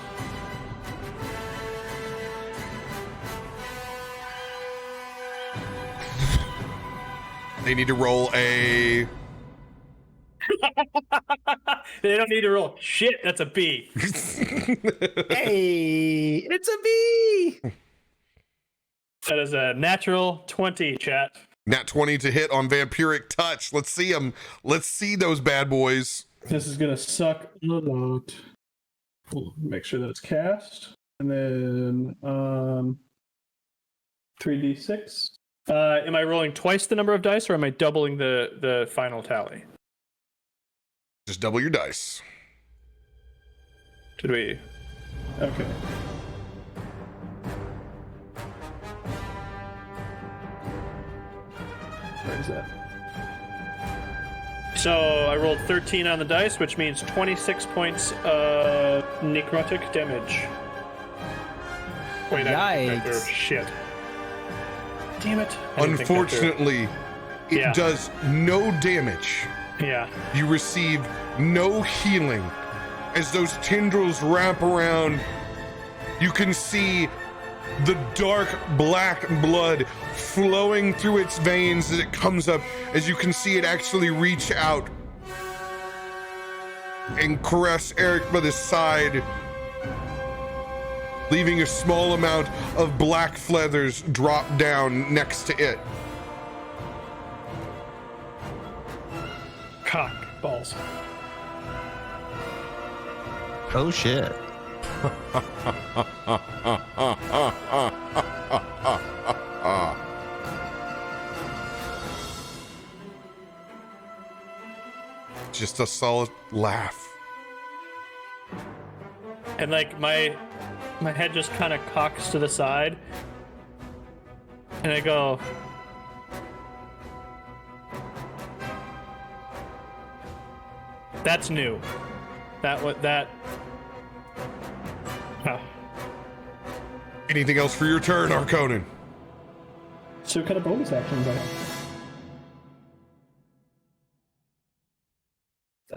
They need to roll a. They don't need to roll shit. That's a B. Hey, it's a bee. That is a natural 20, chat. Nat 20 to hit on Vampiric Touch. Let's see them. Let's see those bad boys. This is gonna suck a lot. Make sure that it's cast, and then 3d6. Am I rolling twice the number of dice, or am I doubling the final tally? Just double your dice. Did we? Okay. Where is that? So I rolled 13 on the dice, which means 26 points of necrotic damage. Wait, Yikes. shit. Damn it. I didn't think that through. Unfortunately, it Yeah. does no damage. Yeah. You receive no healing. As those tendrils wrap around, you can see the dark black blood flowing through its veins as it comes up, as you can see it actually reach out and caress Eric by the side, leaving a small amount of black feathers drop down next to it. Cock balls. Oh shit. Just a solid laugh. And like my head just kind of cocks to the side, and I go, "That's new. That." Huh. Anything else for your turn, Arkonan? So what kind of bonus actions I have?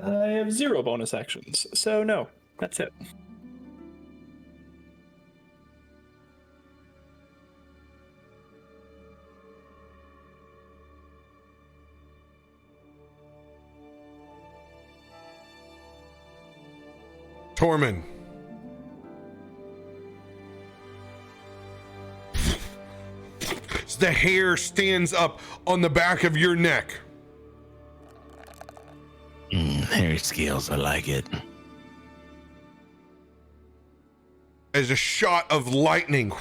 I have 0 bonus actions, so no, that's it. Tormund. The hair stands up on the back of your neck. Hairy scales, I like it. As a shot of lightning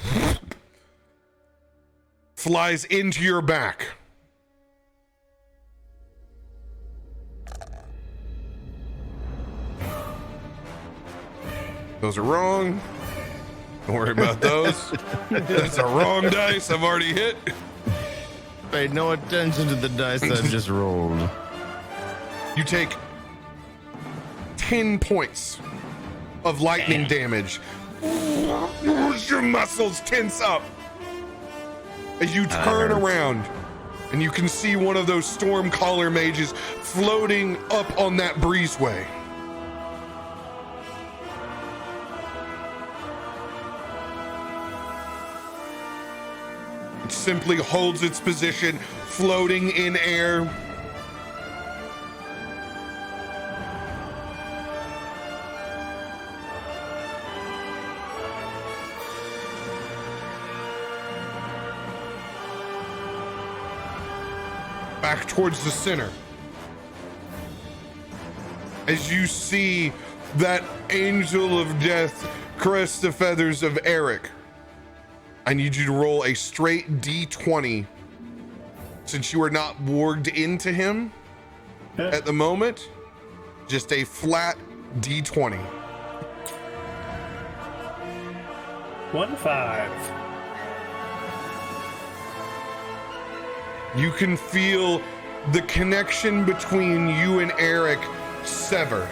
flies into your back. Those are wrong. Don't worry about those. That's a wrong dice I've already hit. Pay no attention to the dice I've just rolled. You take 10 points of lightning damage. Your muscles tense up as you turn around, and you can see one of those Stormcaller mages floating up on that breezeway. It simply holds its position, floating in air. Back towards the center. As you see that angel of death caress the feathers of Eric, I need you to roll a straight D20. Since you are not warged into him at the moment, just a flat D20. 1-5. You can feel the connection between you and Eric sever.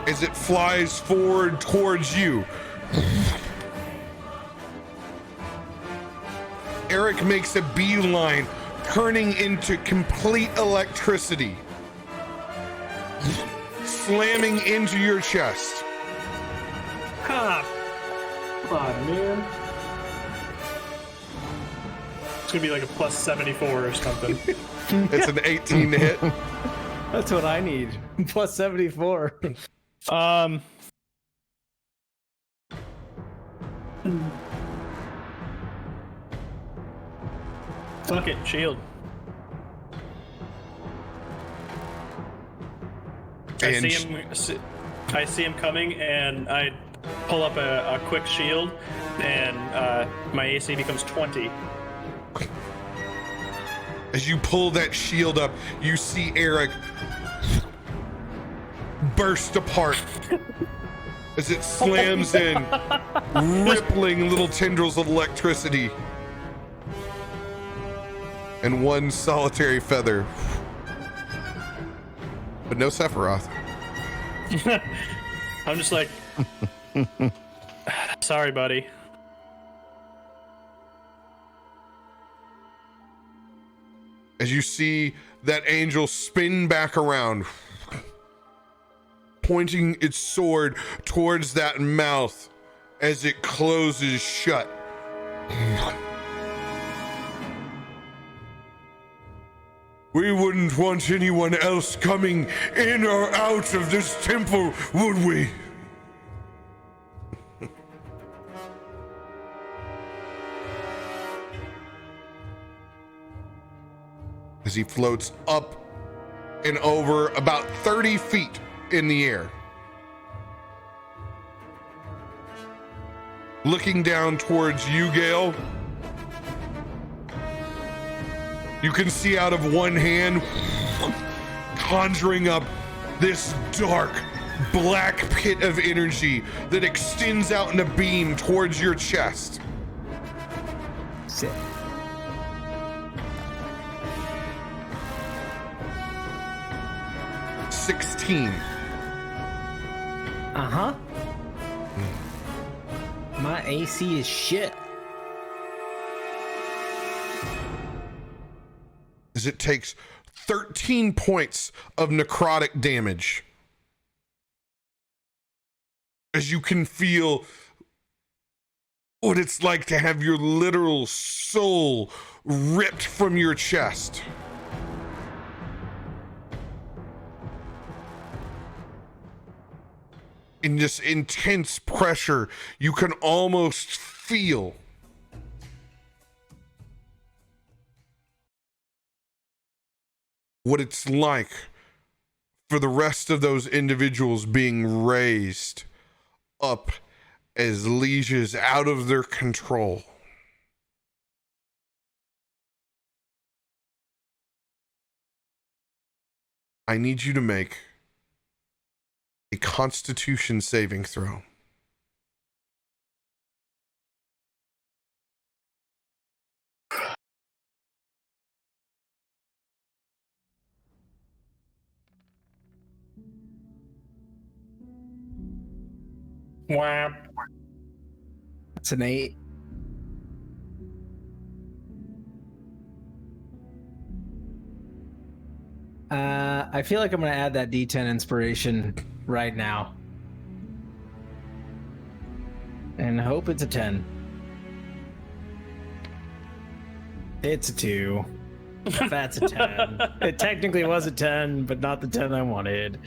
As it flies forward towards you. Eric makes a beeline, turning into complete electricity, slamming into your chest. on, man. It's gonna be like a plus 74 or something. It's an 18 to hit. That's what I need. Plus 74. Fuck it, shield. And I see him coming, and I pull up a quick shield, and my AC becomes 20. as you pull that shield up, you see Eric burst apart as it slams in, rippling little tendrils of electricity. And one solitary feather. But no Sephiroth. I'm just like, sorry, buddy. As you see that angel spin back around, pointing its sword towards that mouth as it closes shut. We wouldn't want anyone else coming in or out of this temple, would we? As he floats up and over about 30 feet in the air. Looking down towards you, Gale, you can see out of one hand, conjuring up this dark, black pit of energy that extends out in a beam towards your chest. Sick. Uh-huh. My AC is shit. As it takes 13 points of necrotic damage. As you can feel what it's like to have your literal soul ripped from your chest. In this intense pressure, you can almost feel what it's like for the rest of those individuals being raised up as lieges out of their control. I need you to make a Constitution saving throw. Wow. It's an 8. I feel like I'm gonna add that D10 inspiration right now. And hope it's a 10. It's a 2. That's a 10. It technically was a 10, but not the 10 I wanted.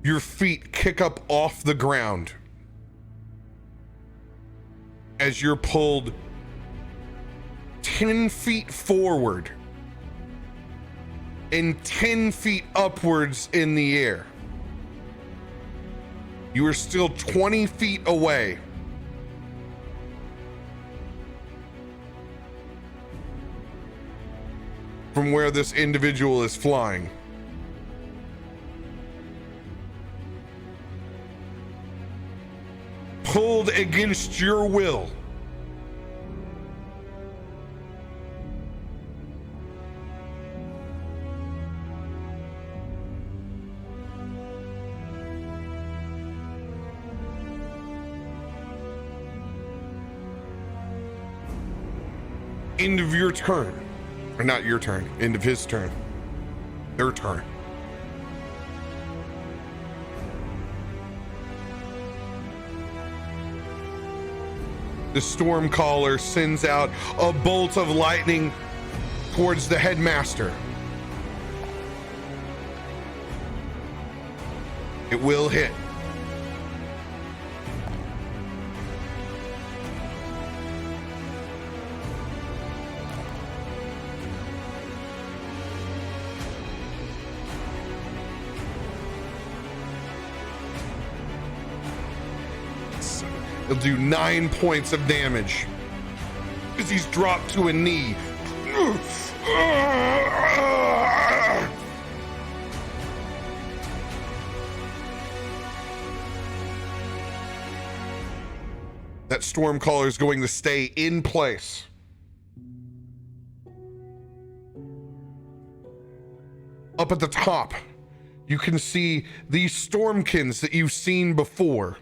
Your feet kick up off the ground as you're pulled 10 feet forward and 10 feet upwards in the air. You are still 20 feet away. From where this individual is flying. Pulled against your will. End of your turn. Or not your turn, end of his turn. Their turn. The Stormcaller sends out a bolt of lightning towards the headmaster. It will hit. He'll do 9 points of damage because he's dropped to a knee. That Stormcaller is going to stay in place. Up at the top, you can see these Stormkins that you've seen before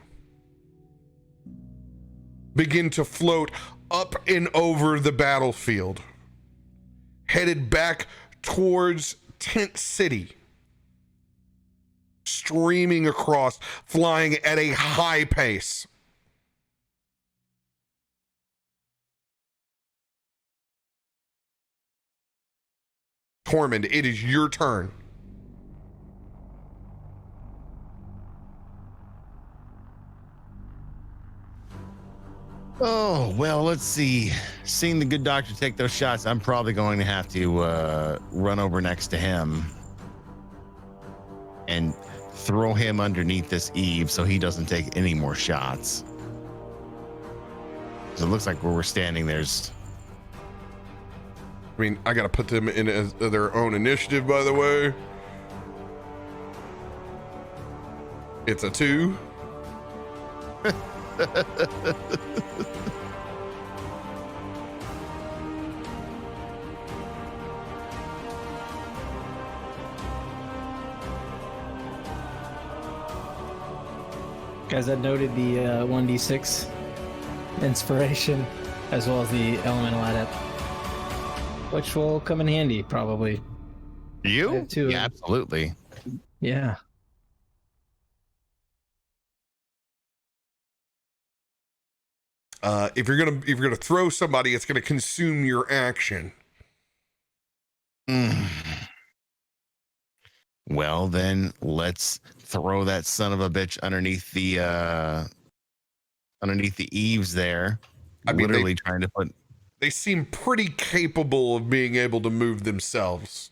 begin to float up and over the battlefield, headed back towards Tent City, streaming across, flying at a high pace. Tormund, it is your turn. Oh, well, let's see. Seeing the good doctor take those shots, I'm probably going to have to run over next to him and throw him underneath this eave so he doesn't take any more shots. So it looks like where we're standing, there's... I mean, I gotta put them in as their own initiative, by the way. It's a 2. Guys, I noted the 1d6 inspiration as well as the elemental adept, which will come in handy probably. I You? have two. Yeah, absolutely. Yeah. If you're gonna throw somebody, it's gonna consume your action. Well, then let's throw that son of a bitch underneath the eaves there. I mean, literally trying to put... They seem pretty capable of being able to move themselves.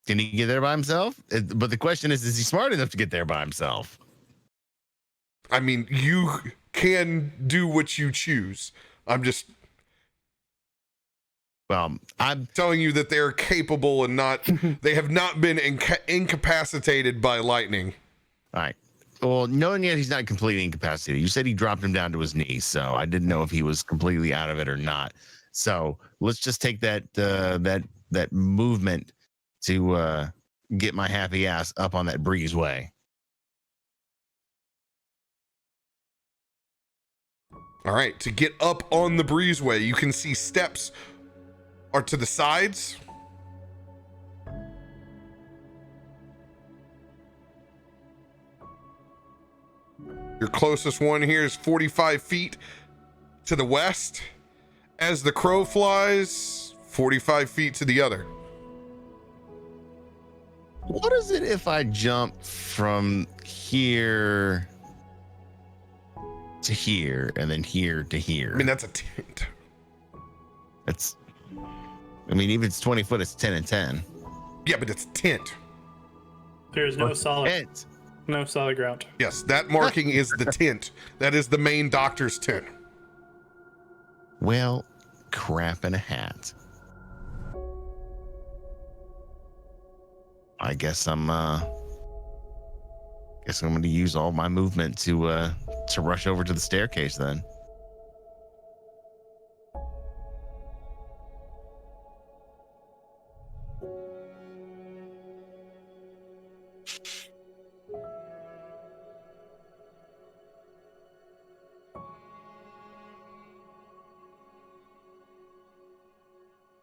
Can he get there by himself? But the question is he smart enough to get there by himself? I mean, you can do what you choose. I'm just Well, I'm telling you that they're capable and not, they have not been incapacitated by lightning. all right. Well, knowing yet he's not completely incapacitated. You said he dropped him down to his knees, so I didn't know if he was completely out of it or not. So let's just take that movement to get my happy ass up on that breezeway. All right, to get up on the breezeway, you can see steps are to the sides. Your closest one here is 45 feet to the west. As the crow flies, 45 feet to the other. What is it if I jump from here to here and then here to here? I mean, that's a tent. It's, I mean, even if it's 20 foot, it's 10 and 10. Yeah, but it's a tent. There's no solid, Tent. no solid ground. Yes, that marking is the tent. That is the main doctor's tent. Well, crap in a hat. I guess I'm going to use all my movement to rush over to the staircase then.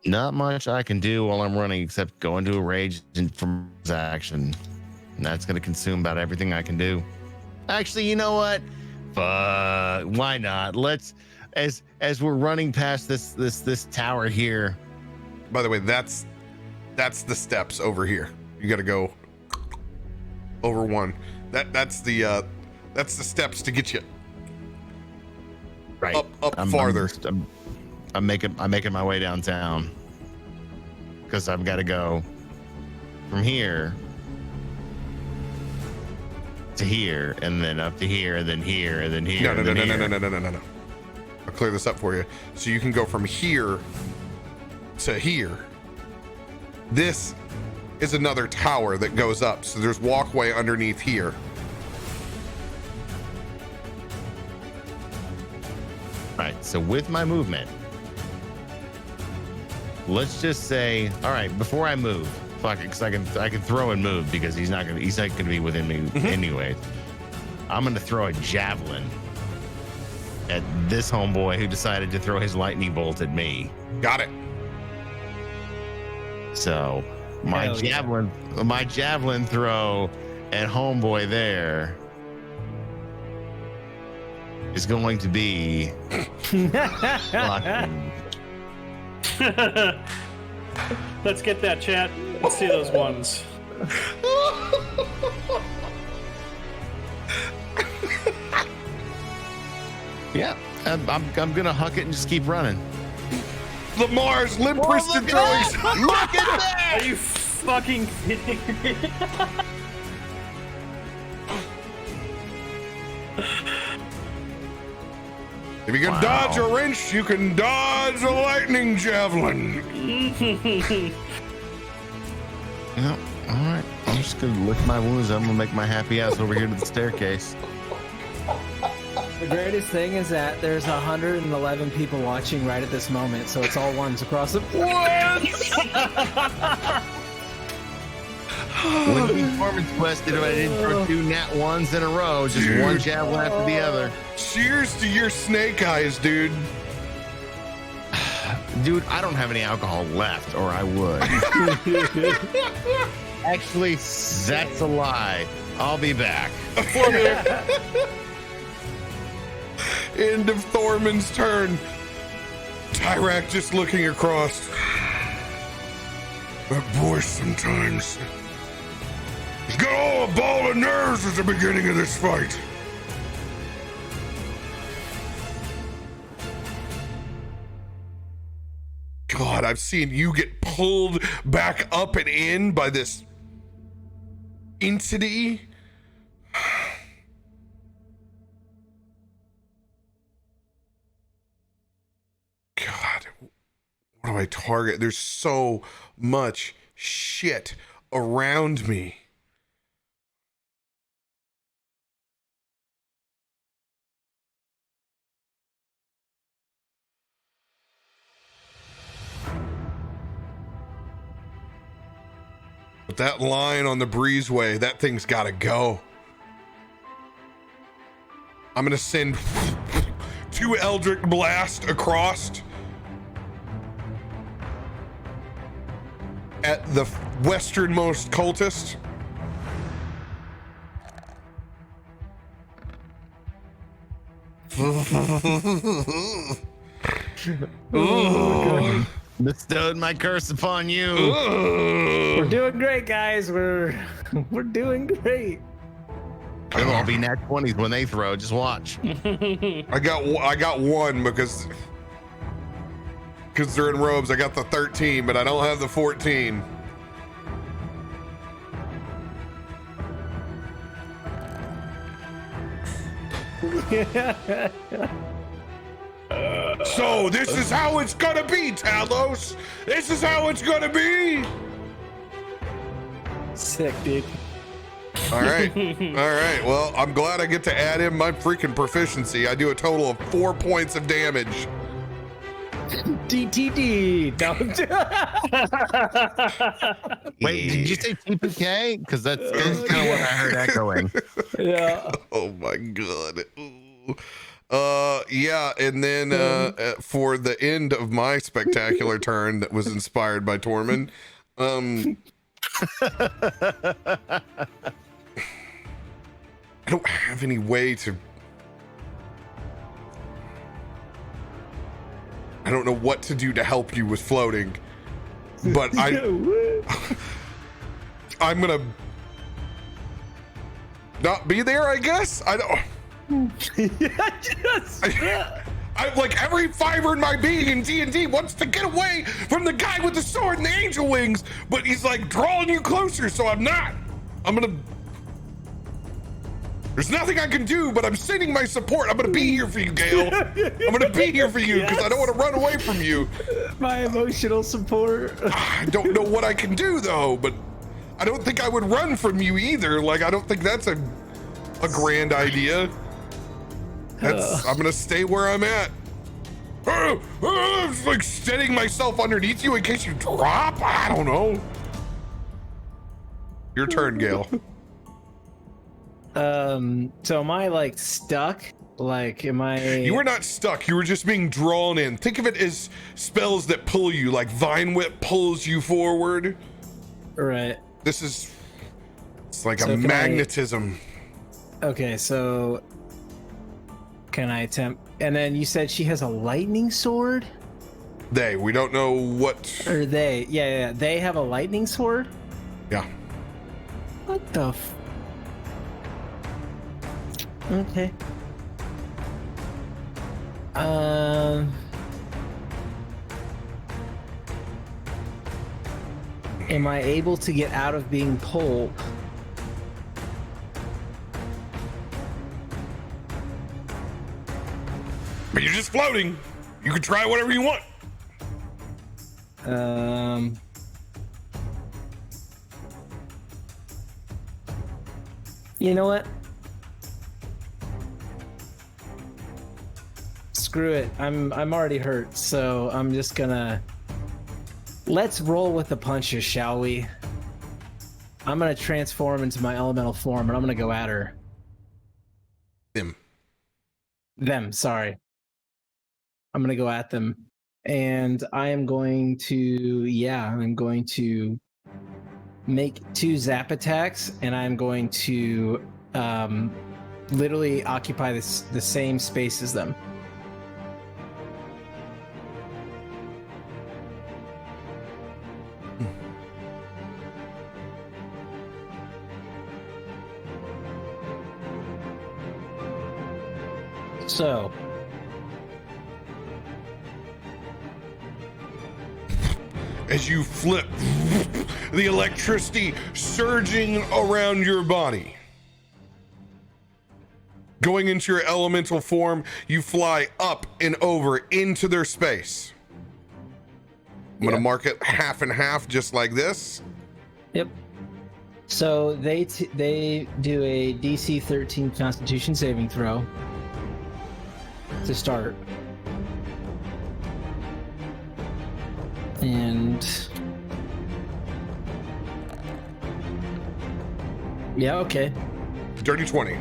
Not much I can do while I'm running except go into a rage and from action. And that's going to consume about everything I can do. Actually, you know what? Why not? Let's as we're running past this tower here. By the way, that's the steps over here. You got to go over one. That's the steps to get you Right. up farther. I'm making my way downtown because I've got to go from here to here, and then up to here, and then here, and then here. No. I'll clear this up for you. So you can go from here to here. This is another tower that goes up. So there's walkway underneath here. Right. So with my movement, let's just say, all right, before I move, fuck it, because I can throw and move because he's not gonna be within me anyway. I'm gonna throw a javelin at this homeboy who decided to throw his lightning bolt at me. Got it. So my javelin throw at homeboy there is going to be fucking. Let's get that, chat. Let's see those ones. Yeah, I'm gonna huck it and just keep running. Lamar's limp-wristed throwings. Look at that! Are you fucking kidding me? If you can dodge a wrench, you can dodge a lightning javelin. Yeah, all right. I'm just gonna lick my wounds. I'm gonna make my happy ass over here to the staircase. The greatest thing is that there's 111 people watching right at this moment, so it's all ones across the Wouldn't be performance quested if I didn't throw 2 nat ones in a row, just one javelin after the other. Cheers to your snake eyes, dude. Dude, I don't have any alcohol left, or I would. Actually, that's a lie. I'll be back. End of Tormund's turn. Dirakt just looking across. That voice sometimes. He's got all a ball of nerves at the beginning of this fight. God, I've seen you get pulled back up and in by this entity. God, what do I target? There's so much shit around me. But that line on the breezeway, that thing's gotta go. I'm gonna send 2 Eldritch Blast across at the westernmost cultist. Bestowed my curse upon you. We're doing great, guys. We're doing great. They'll all be nat 20s when they throw. Just watch. I got one because they're in robes. I got the 13, but I don't have the 14. So this is how it's gonna be, Talos. This is how it's gonna be. Sick, dude. All right. Well, I'm glad I get to add in my freaking proficiency. I do a total of 4 points of damage. DTD. Wait, did you say TPK? Because that's kind of what I heard echoing. Yeah. Oh my god. Ooh. Yeah, and then for the end of my spectacular turn that was inspired by Tormund, I don't have any way to I don't know what to do to help you with floating, but I'm gonna not be there, I guess. I don't. I like every fiber in my being in D&D wants to get away from the guy with the sword and the angel wings, but he's like drawing you closer, so I'm not. I'm gonna. There's nothing I can do, but I'm sending my support. I'm gonna be here for you, Gale. I'm gonna be here for you because I don't want to run away from you. My emotional support. I don't know what I can do though, but I don't think I would run from you either. Like, I don't think that's a grand idea. I'm gonna stay where I'm at. I'm like steadying myself underneath you in case you drop. I don't know. Your turn, Gale. So am I like stuck? Like, am I? You were not stuck. You were just being drawn in. Think of it as spells that pull you, like Vine Whip pulls you forward. Right. It's like a magnetism. Okay, so can I attempt? And then you said she has a lightning sword? We don't know what. Or they? Yeah. They have a lightning sword? Yeah. What the Okay. Am I able to get out of being pulled? But you're just floating. You can try whatever you want. You know what? Screw it. I'm already hurt, so I'm just gonna. Let's roll with the punches, shall we? I'm gonna transform into my elemental form, and I'm gonna go at her. Them, sorry. I'm gonna go at them, and I am going to. I'm going to make 2 zap attacks, and I'm going to literally occupy the same space as them. So, as you flip, the electricity surging around your body. Going into your elemental form, you fly up and over into their space. I'm gonna mark it half and half, just like this. Yep. So they do a DC 13 Constitution saving throw to start. And yeah, okay. Dirty 20.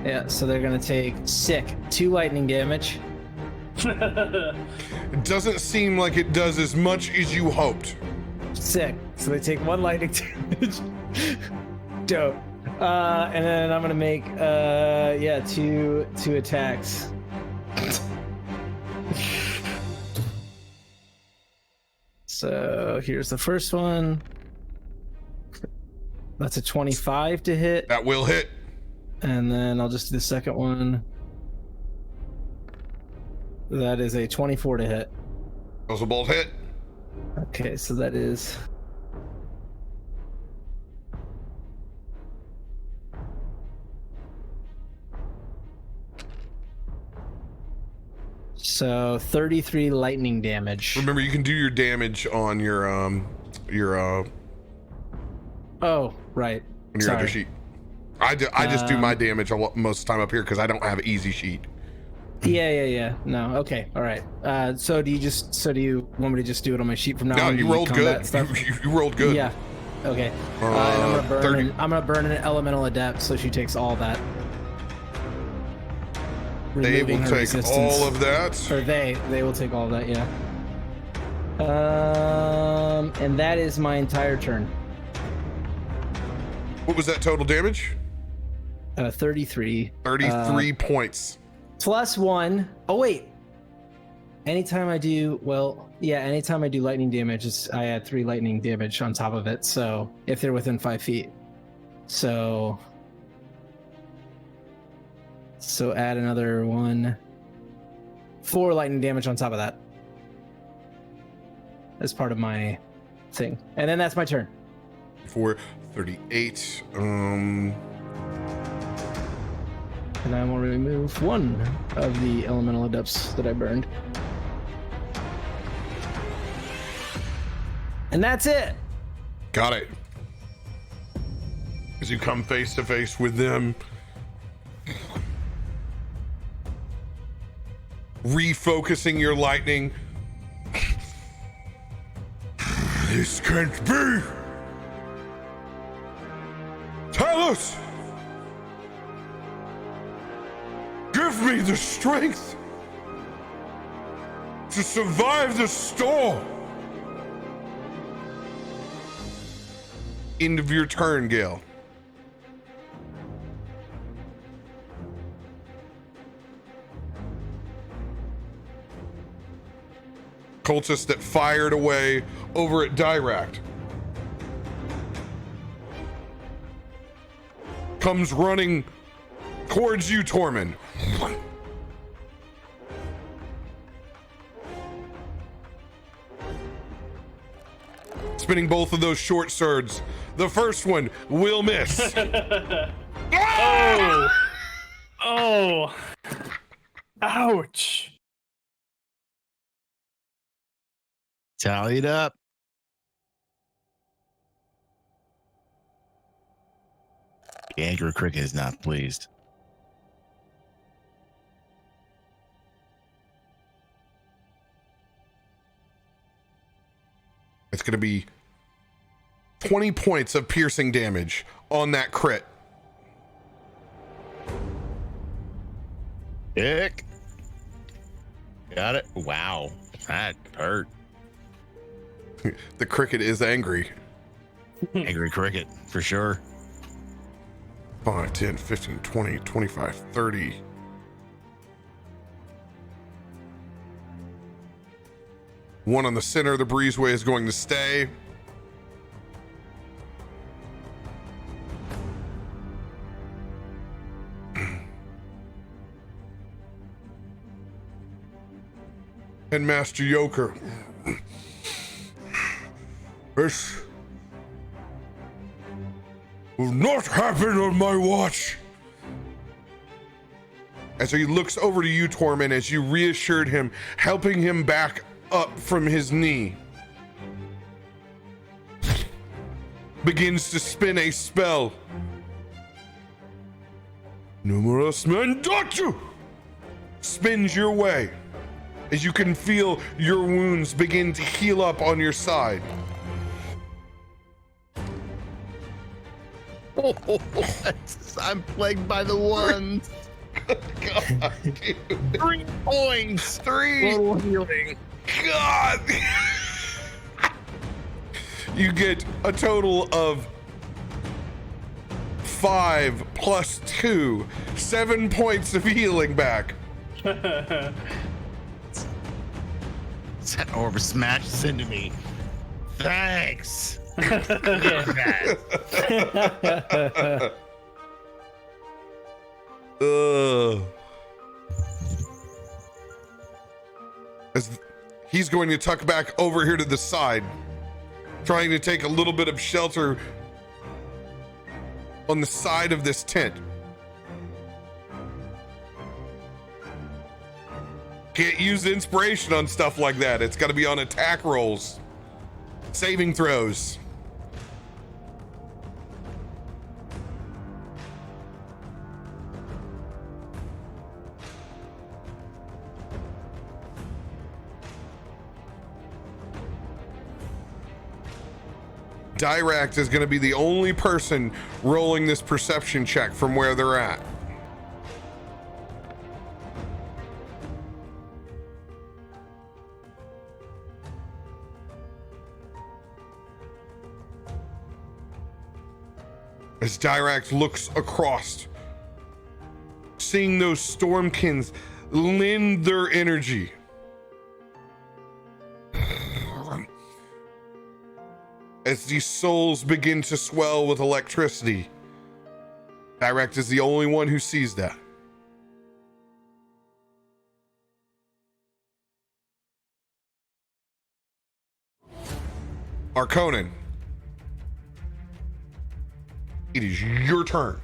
Yeah, so they're gonna take 2 lightning damage. It doesn't seem like it does as much as you hoped. Sick. So they take 1 lightning damage. Dope. And then I'm gonna make 2 attacks. So here's the first one. That's a 25 to hit. That will hit. And then I'll just do the second one. That is a 24 to hit. Those will both hit. Okay, so that is... So 33 lightning damage. Remember, you can do your damage on your Oh, right. on your other sheet. I just do my damage most of the time up here because I don't have an easy sheet. Yeah. No, okay, all right. So do you want me to just do it on my sheet from now No, on? you rolled good. You rolled good. Yeah. Okay. And I'm gonna burn an elemental adept, so she takes all that. They will take all of that. Or they will take all of that, yeah. And that is my entire turn. What was that total damage? 33. 33 points. Plus 1. Oh wait. Anytime I do, anytime I do lightning damage, I add 3 lightning damage on top of it. So if they're within 5 feet, so add another 4 lightning damage on top of that as part of my thing, and then that's my turn. 438. And I will remove 1 of the elemental adepts that I burned. And that's it. Got it. As you come face to face with them, refocusing your lightning. This can't be. Tell us. Give me the strength to survive the storm. End of your turn, Gale. Cultist that fired away over at Dirakt comes running towards you, Tormund. Spinning both of those short swords. The first one will miss. Oh! Oh! Ouch! Tally it up. The angry cricket is not pleased. It's going to be 20 points of piercing damage on that crit. Ick. Got it. Wow. That hurt. The cricket is angry. Angry cricket, for sure. 5, 10, 15, 20, 25, 30. One on the center of the breezeway is going to stay. And Master Yoker. This will not happen on my watch. As he looks over to you, Tormund, as you reassured him, helping him back up from his knee, begins to spin a spell. Numerous Mandatu spins your way as you can feel your wounds begin to heal up on your side. I'm plagued by the ones. God, 3 points. 3 healing. God. You get a total of 5 plus 2, 7 points of healing back. That orb smashes into me. Thanks. As he's going to tuck back over here to the side, trying to take a little bit of shelter on the side of this tent. Can't use inspiration on stuff like that. It's got to be on attack rolls, saving throws. Dirakt is going to be the only person rolling this perception check from where they're at. As Dirakt looks across, seeing those stormkins lend their energy as these souls begin to swell with electricity. Dirakt is the only one who sees that. Arkonan, it is your turn.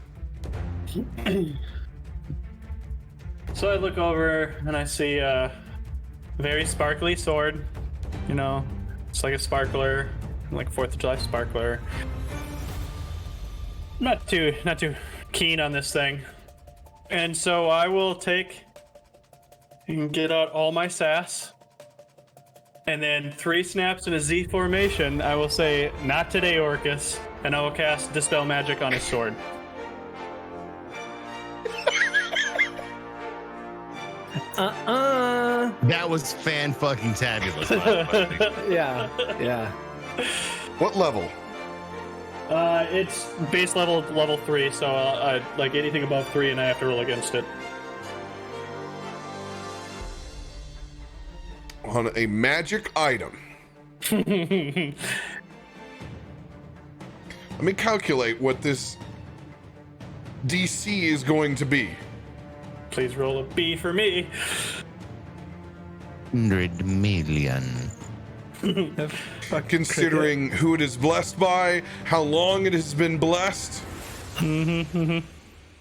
So I look over and I see a very sparkly sword. You know, it's like a sparkler, like 4th of July sparkler. Not too keen on this thing. And so I will take and get out all my sass. And then 3 snaps in a Z formation, I will say, "Not today, Orcus," and I will cast Dispel Magic on his sword. That was fan-fucking-tabulous. Yeah. What level? It's base level 3, so like anything above 3, and I have to roll against it. On a magic item. Let me calculate what this DC is going to be. Please roll a B for me. 100 million. Considering who it is blessed by, how long it has been blessed, and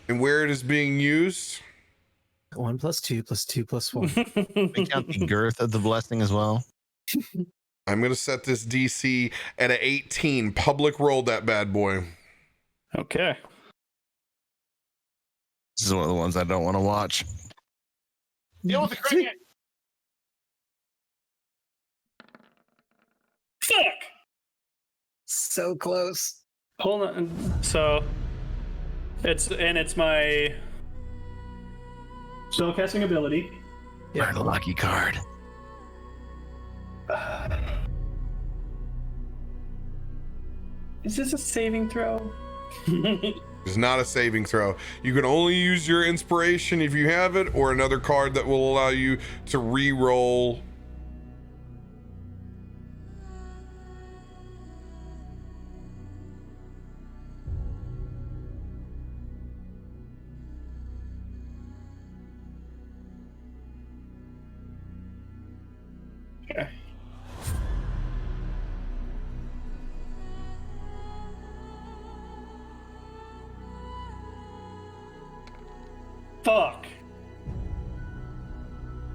where it is being used. 1 + 2 + 2 + 1. We count the girth of the blessing as well. I'm going to set this DC at an 18. Public roll that bad boy. Okay. This is one of the ones I don't want to watch. Deal with the cricket. Fuck. So close. Hold on. So it's my spellcasting ability. Learn a lucky card. Is this a saving throw? It's not a saving throw. You can only use your inspiration if you have it, or another card that will allow you to re-roll. Okay. Fuck.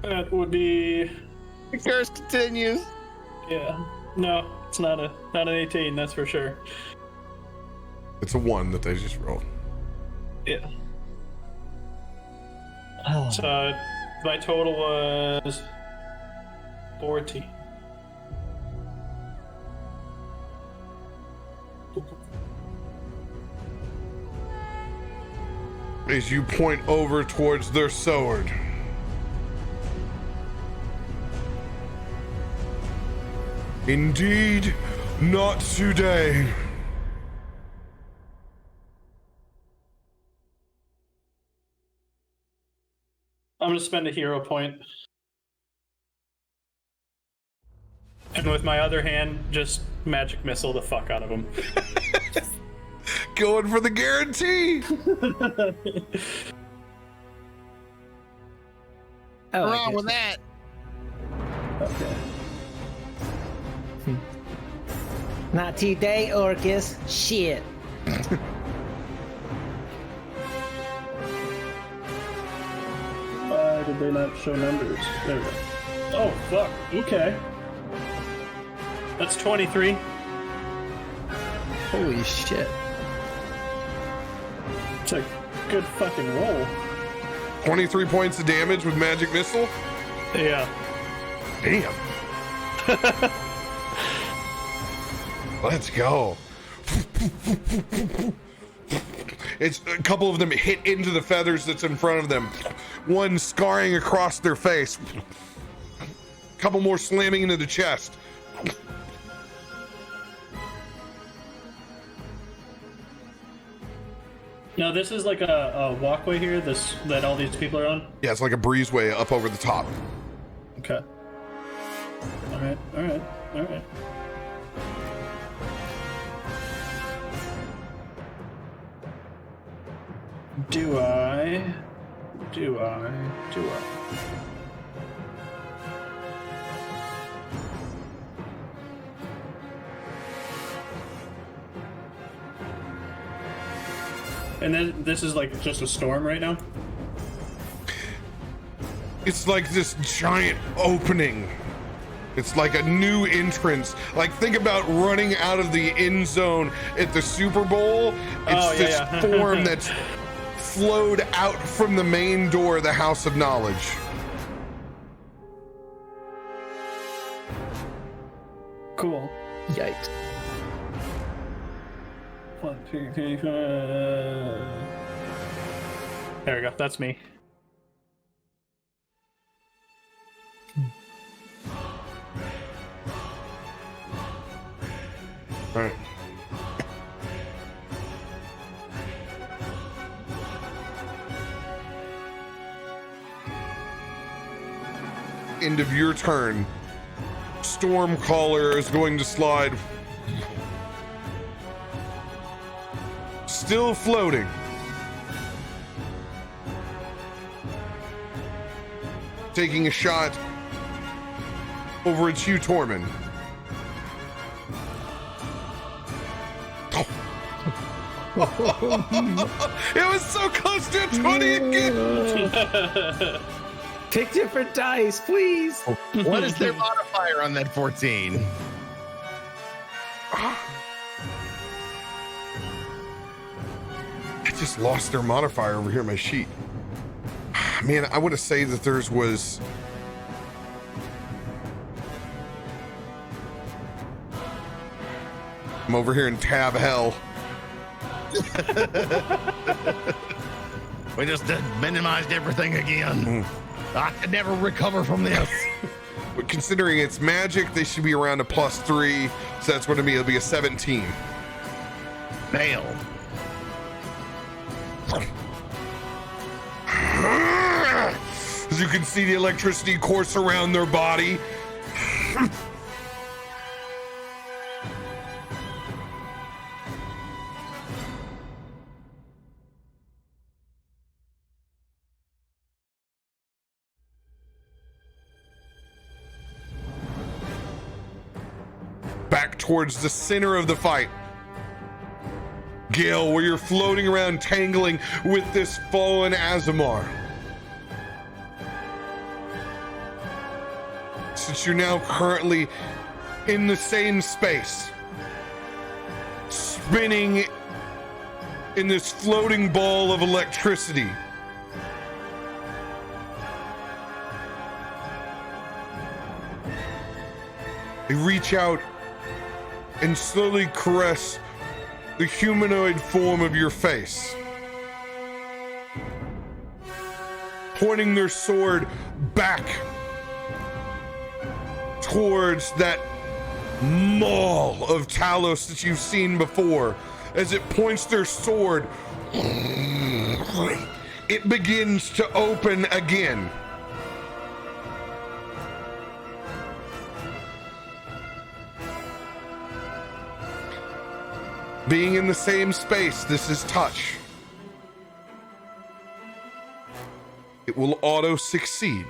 That would be. The curse continues. Yeah. No, it's not an 18. That's for sure. It's a 1 that they just rolled. Yeah. So my total was 14. As you point over towards their sword, indeed, not today. I'm gonna spend a hero point. And with my other hand, just magic missile the fuck out of him. Going for the guarantee. Oh, What's wrong with that? Okay. Not today, Orcus. Shit. Why did they not show numbers? There we go. Oh, fuck. Okay. That's 23. Holy shit. It's a good fucking roll. 23 points of damage with magic missile. Yeah. Damn. Let's go. It's a couple of them hit into the feathers that's in front of them. One scarring across their face. A couple more slamming into the chest. Now this is like a walkway here. That all these people are on. Yeah, it's like a breezeway up over the top. Okay. All right. Do I? Do I? Do I? And then this is like just a storm right now? It's like this giant opening. It's like a new entrance. Like, think about running out of the end zone at the Super Bowl. It's this form that's flowed out from the main door of the House of Knowledge. Cool. Yikes. 1, 2, 3, 4. There we go. That's me. All right. End of your turn. Stormcaller is going to slide. Still floating. Taking a shot over at you, Tormund. It was so close to a 20 again. Pick different dice, please. What is their modifier on that 14? I just lost their modifier over here in my sheet. Man, I want to say that theirs was... I'm over here in tab hell. We just minimized everything again. I could never recover from this. But considering it's magic, they should be around a +3. So that's what it'll be a 17. Fail. As you can see the electricity course around their body. Back towards the center of the fight. Gale, where you're floating around tangling with this fallen Azamar. Since you're now currently in the same space, spinning in this floating ball of electricity. They reach out and slowly caress the humanoid form of your face, pointing their sword back towards that maw of Talos that you've seen before. As it points their sword, it begins to open again. Being in the same space, this is touch. It will auto succeed.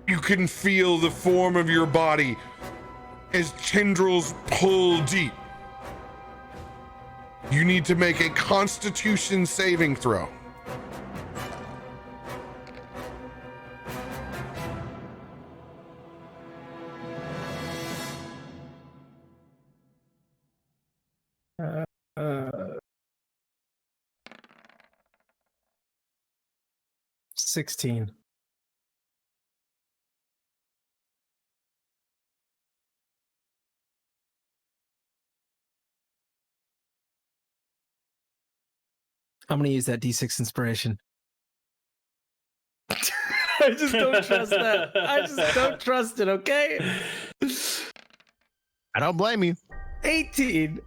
You can feel the form of your body as tendrils pull deep. You need to make a Constitution saving throw. Uh, 16. I'm gonna use that D6 inspiration. I just don't trust that. I just don't trust it, okay? I don't blame you. 18.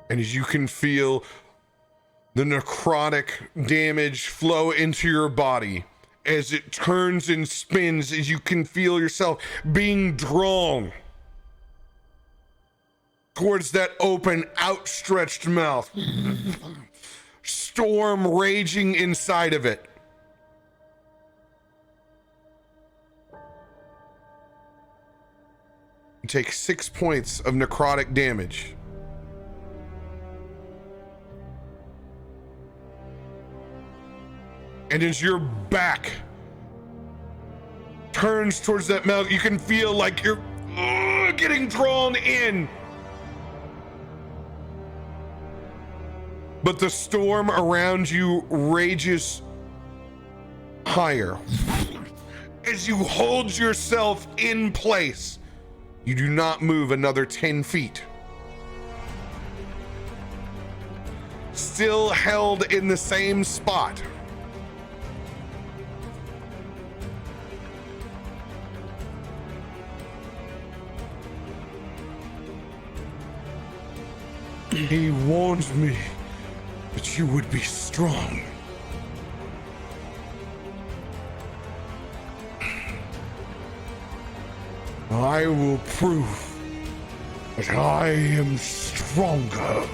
And as you can feel the necrotic damage flow into your body, as it turns and spins, as you can feel yourself being drawn towards that open, outstretched mouth. Storm raging inside of it. You take 6 points of necrotic damage. And as your back turns towards that mouth, you can feel like you're getting drawn in. But the storm around you rages higher. As you hold yourself in place, you do not move another 10 feet. Still held in the same spot. He warned me that you would be strong. I will prove that I am stronger.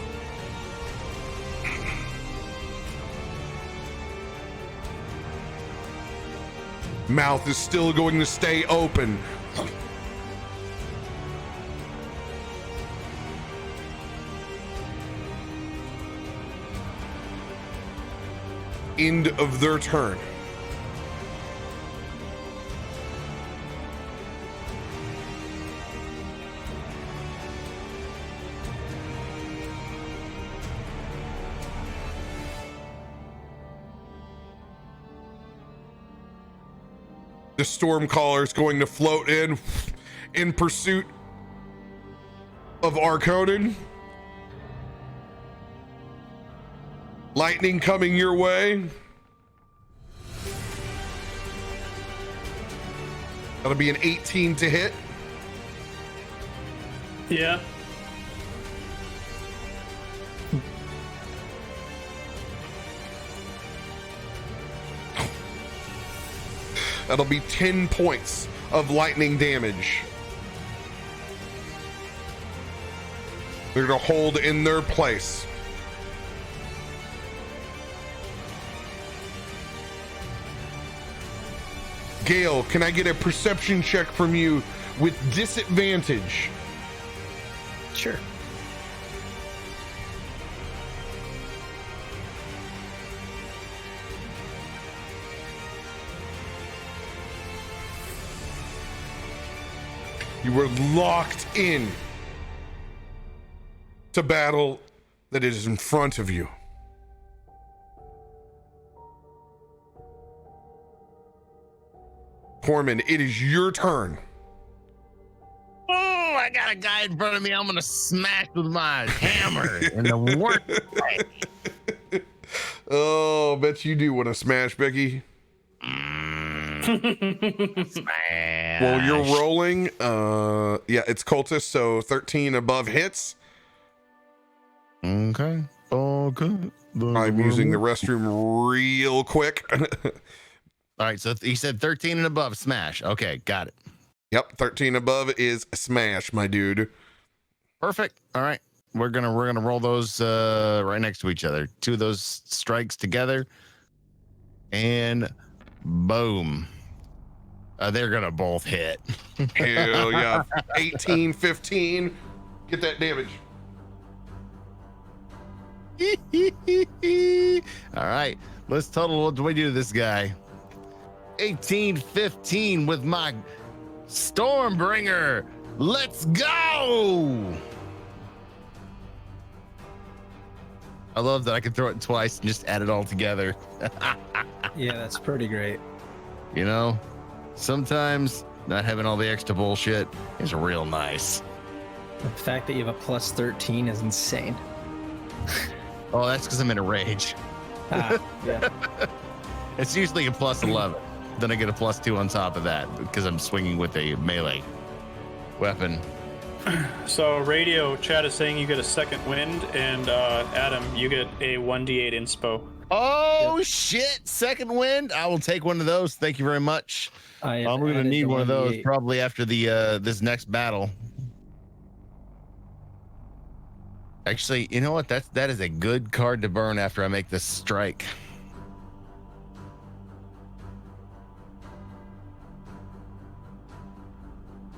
Mouth is still going to stay open. End of their turn. The Stormcaller is going to float in pursuit of Arkonan. Lightning coming your way. That'll be an 18 to hit. Yeah. That'll be 10 points of lightning damage. They're gonna hold in their place. Gale, can I get a perception check from you with disadvantage? Sure. You were locked in to battle that is in front of you. Tormund, it is your turn. Oh, I got a guy in front of me. I'm gonna smash with my hammer in the worst way. Oh, bet you do want to smash, Becky. Smash. Well, you're rolling. Yeah, it's cultist, so 13 above hits. Okay. Okay. I'm using the restroom real quick. All right, so he said 13 and above, smash. Okay, got it. Yep, 13 above is smash, my dude. Perfect. All right, we're gonna roll those right next to each other. Two of those strikes together, and boom. They're gonna both hit. Hell yeah. 18, 15. Get that damage. All right, let's total. What do we do to this guy? 18, 15 with my Stormbringer. Let's go. I love that I can throw it twice and just add it all together. Yeah, that's pretty great. You know, sometimes not having all the extra bullshit is real nice. The fact that you have a plus 13 is insane. Oh, that's because I'm in a rage. Yeah. It's usually a plus 11. Then I get a plus 2 on top of that because I'm swinging with a melee weapon. So radio chat is saying you get a second wind, and Adam, you get a 1d8 inspo. Oh shit! Second wind. I will take one of those. Thank you very much. I'm gonna need one of those probably after the this next battle. Actually, you know what? That is a good card to burn after I make this strike.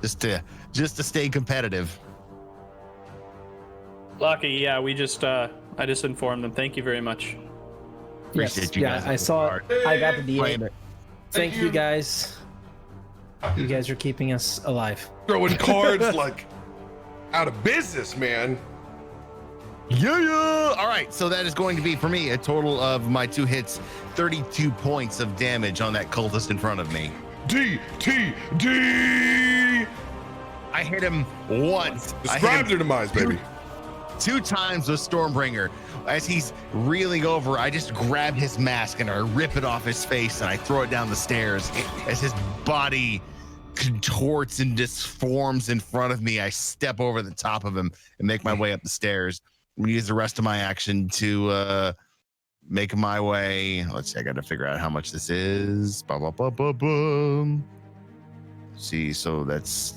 Just to stay competitive. Lucky, yeah. We just I just informed them. Thank you very much. Appreciate you guys. I saw. I got the Playing D8. it. Thank you guys. You guys are keeping us alive. Throwing cards like out of business, man. Yeah. All right. So that is going to be for me a total of my 2 hits, 32 points of damage on that cultist in front of me. DTD. I hit him once. Describe their demise, baby. 2 times with Stormbringer. As he's reeling over, I just grab his mask and I rip it off his face and I throw it down the stairs. As his body contorts and disforms in front of me, I step over the top of him and make my way up the stairs. I'm gonna use the rest of my action to make my way. Let's see, I gotta figure out how much this is. See, so that's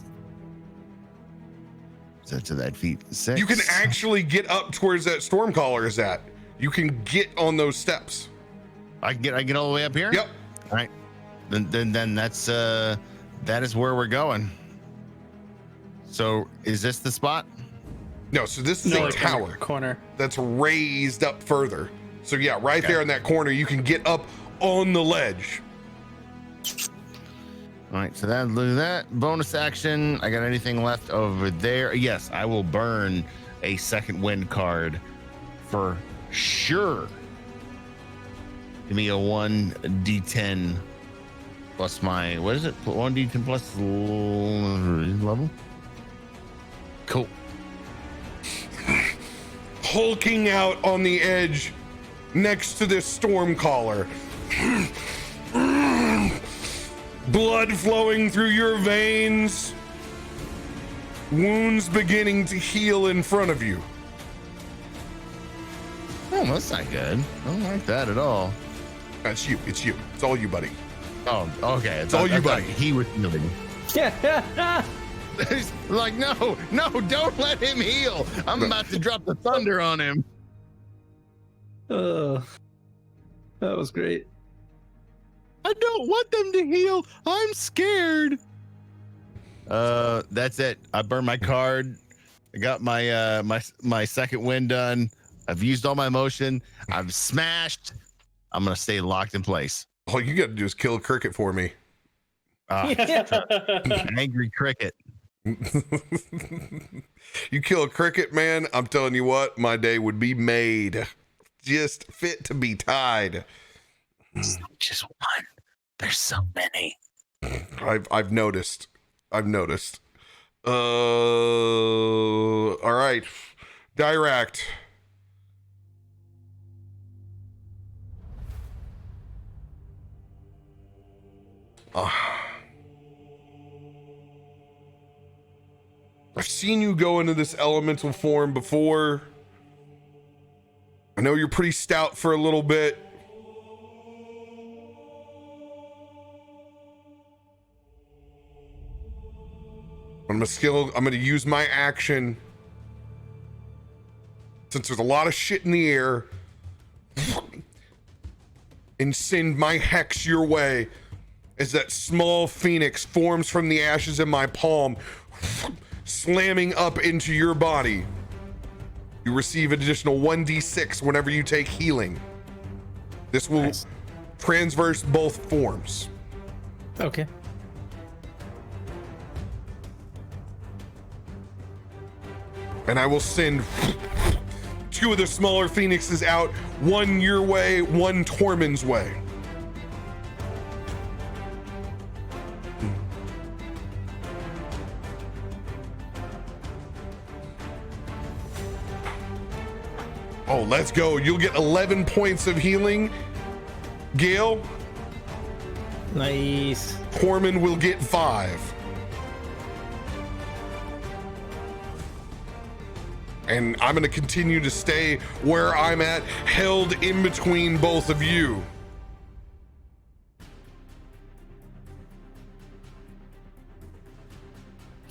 to that feet 6. You can actually get up towards that Stormcaller is at. You can get on those steps. I can get all the way up here? Yep. All right. Then that's that is where we're going. So is this the spot? No, so this is a like tower corner. that's raised up further. So yeah, right there in that corner, you can get up on the ledge. All right, so that'll do that. Bonus action. I got anything left over there? Yes, I will burn a second wind card for sure. Give me a 1d10 plus my, what is it? 1d10 plus level? Cool. Hulking out on the edge next to this Stormcaller. Blood flowing through your veins. Wounds beginning to heal in front of you. Oh, that's not good. I don't like that at all. That's you. It's you. It's all you, buddy. Oh, okay. It's all you, buddy. He was healing. Like, no, don't let him heal. I'm about to drop the thunder on him. That was great. I don't want them to heal. I'm scared. That's it. I burned my card. I got my my second wind done. I've used all my motion. I've smashed. I'm gonna stay locked in place. All you got to do is kill a cricket for me. Angry cricket. You kill a cricket, man. I'm telling you what, my day would be made. Just fit to be tied. It's not just one. There's so many. I've noticed. All right. Dirakt. I've seen you go into this elemental form before. I know you're pretty stout for a little bit. I'm gonna use my action. Since there's a lot of shit in the air, and send my hex your way as that small phoenix forms from the ashes in my palm, slamming up into your body. You receive an additional 1d6 whenever you take healing. This will transverse both forms. Okay. And I will send 2 of the smaller phoenixes out, one your way, one Tormund's way. Oh, let's go. You'll get 11 points of healing. Gale. Nice. Tormund will get 5. And I'm going to continue to stay where I'm at, held in between both of you.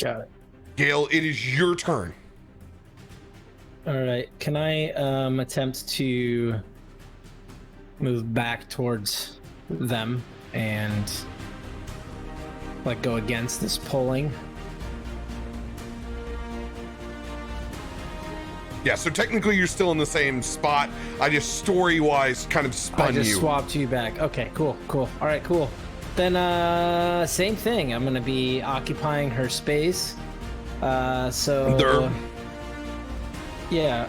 Got it. Gale, it is your turn. All right. Can I attempt to move back towards them and like go against this pulling? Yeah, so technically you're still in the same spot. I just story-wise kind of spun I just you. swapped you back. Okay, cool. All right, cool. Then same thing. I'm gonna be occupying her space. So There. yeah,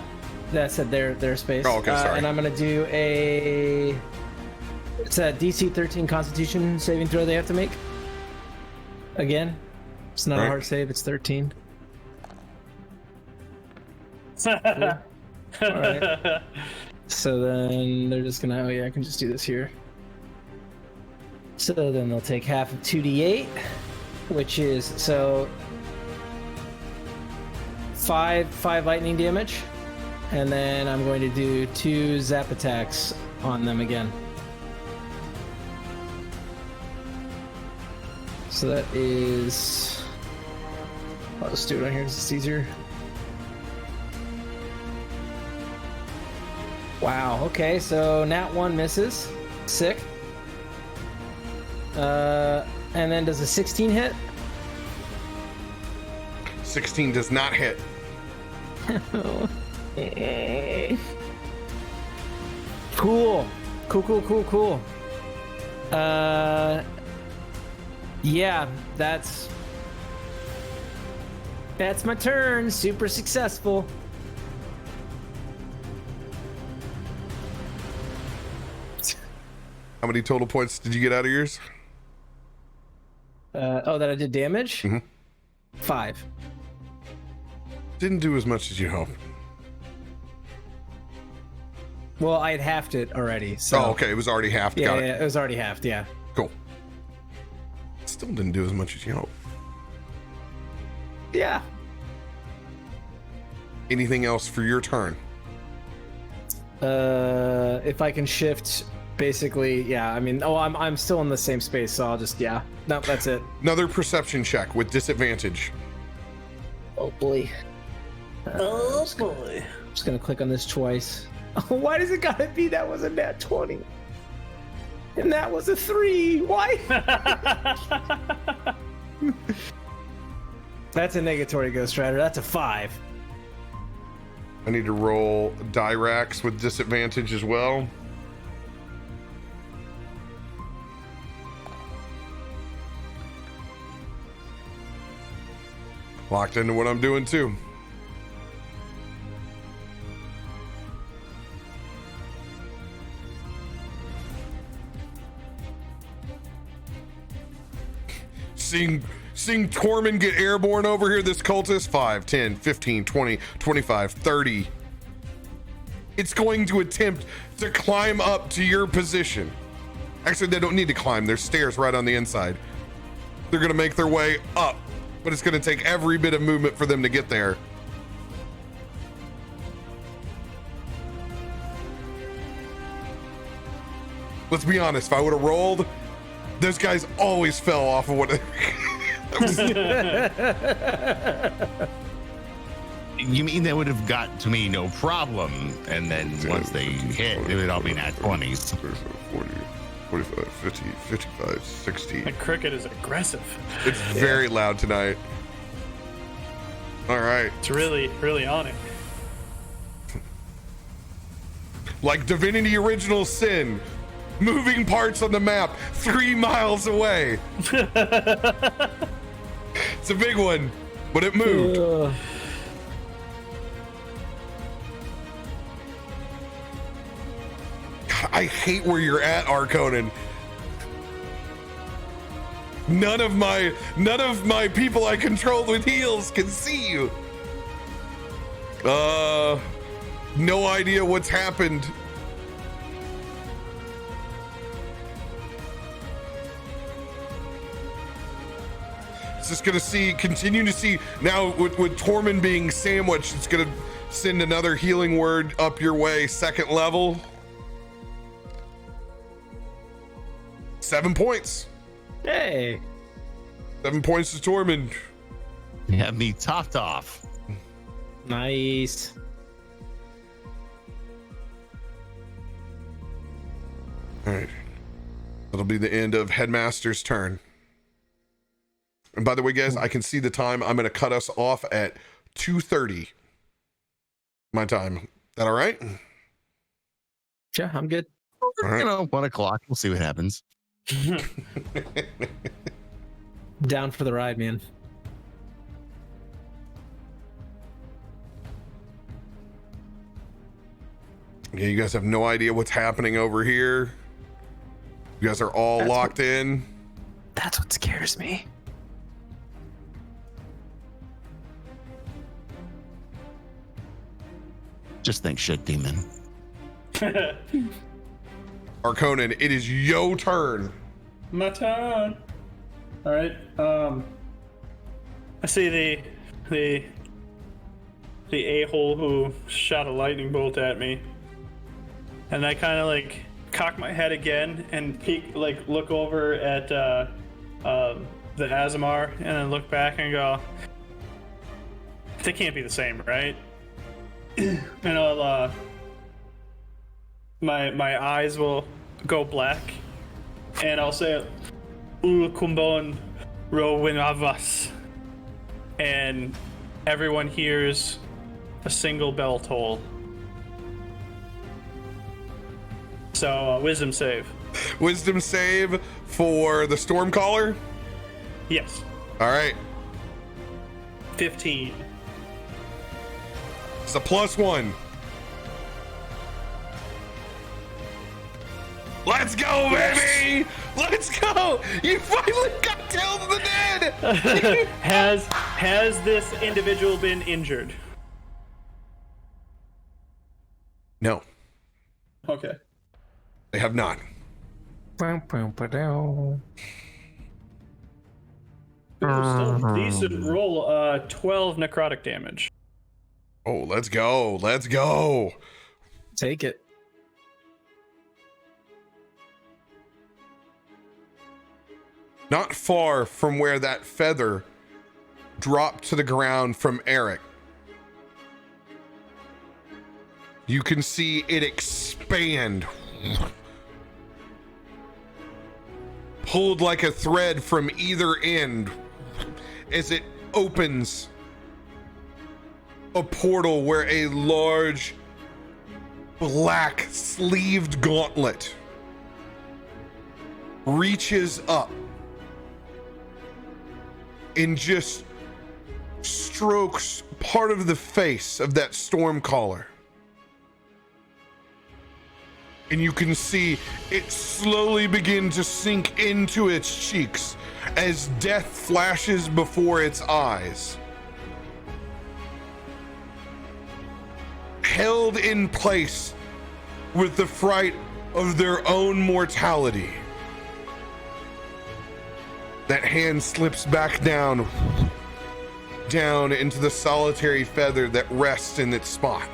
that's it. Their space. Oh, okay, sorry. And I'm gonna do a. It's a DC 13 Constitution saving throw they have to make. Again, it's not Right. a hard save. It's 13. All right. So then they're just gonna. Oh yeah, I can just do this here. So then they'll take half of 2d8, which is so 5 lightning damage, and then I'm going to do 2 zap attacks on them again. So that is. I'll just do it on here. It's easier. Wow. Okay. So nat 1 misses. Sick. And then does a 16 hit? 16 does not hit. Cool. Yeah, that's my turn. Super successful. How many total points did you get out of yours? Oh, that I did damage? Mhm. 5. Didn't do as much as you hoped. Well, I had halved it already. So Oh, okay. It was already halved. yeah, Got it. yeah, it was already halved. Yeah. Cool. Still didn't do as much as you hoped. Yeah. Anything else for your turn? If I can shift, basically, yeah. I mean, I'm still in the same space, so I'll just No, that's it. Another perception check with disadvantage. Oh boy. Oh boy. I'm just gonna click on this twice. Oh, why does it gotta be that was a nat 20? And that was a 3. Why? That's a negatory Ghost Rider. That's a 5. I need to roll Diraks with disadvantage as well. Locked into what I'm doing too. Seeing Tormund get airborne over here, this cultist, 5, 10, 15, 20, 25, 30. It's going to attempt to climb up to your position. Actually, they don't need to climb. There's stairs right on the inside. They're going to make their way up, but it's going to take every bit of movement for them to get there. Let's be honest, if I would have rolled, those guys always fell off of what. You mean they would have got to me no problem, and then once they hit, it would all be nat 20s. 40, 45, 50, 55, 60. The cricket is aggressive. It's very loud tonight. All right. It's really, really on it. Like Divinity Original Sin, moving parts on the map 3 miles away. It's a big one, but it moved. I hate where you're at, Arkonan. None of my people I controlled with heals can see you. No idea what's happened. It's just gonna continue to see now with Tormund being sandwiched. It's gonna Send another healing word up your way, 2nd level. 7 points. Hey. 7 points to Tormund. You have me topped off. Nice. All right. That'll be the end of Headmaster's turn. And by the way, guys, I can see the time. I'm going to cut us off at 2:30 my time. That all right? Yeah, I'm good. All right. You know, 1 o'clock. We'll see what happens. Down for the ride, man. Yeah, you guys have no idea what's happening over here. You guys are all locked in. That's what scares me. Just think shit, demon. Arkonan, it is your turn. My turn. All right. I see the a-hole who shot a lightning bolt at me, and I kind of like cock my head again and peek, like look over at the Azamar, and then look back and go, they can't be the same, right? And I'll my eyes will go black, and I'll say, Ulkumbon Rowinavas, and everyone hears a single bell toll. So wisdom save. Wisdom save for the Stormcaller. Yes. All right. 15. It's a +1. Let's go, baby! Let's go! You finally got Tales of the Dead! Has this individual been injured? No, Okay. they have not. Ooh, still a decent roll. 12 necrotic damage. Oh, let's go. Let's go. Take it. Not far from where that feather dropped to the ground from Eric, you can see it expand, pulled like a thread from either end as it opens a portal where a large black sleeved gauntlet reaches up and just strokes part of the face of that Stormcaller. And you can see it slowly begin to sink into its cheeks as death flashes before its eyes. Held in place with the fright of their own mortality, that hand slips back down into the solitary feather that rests in its spot.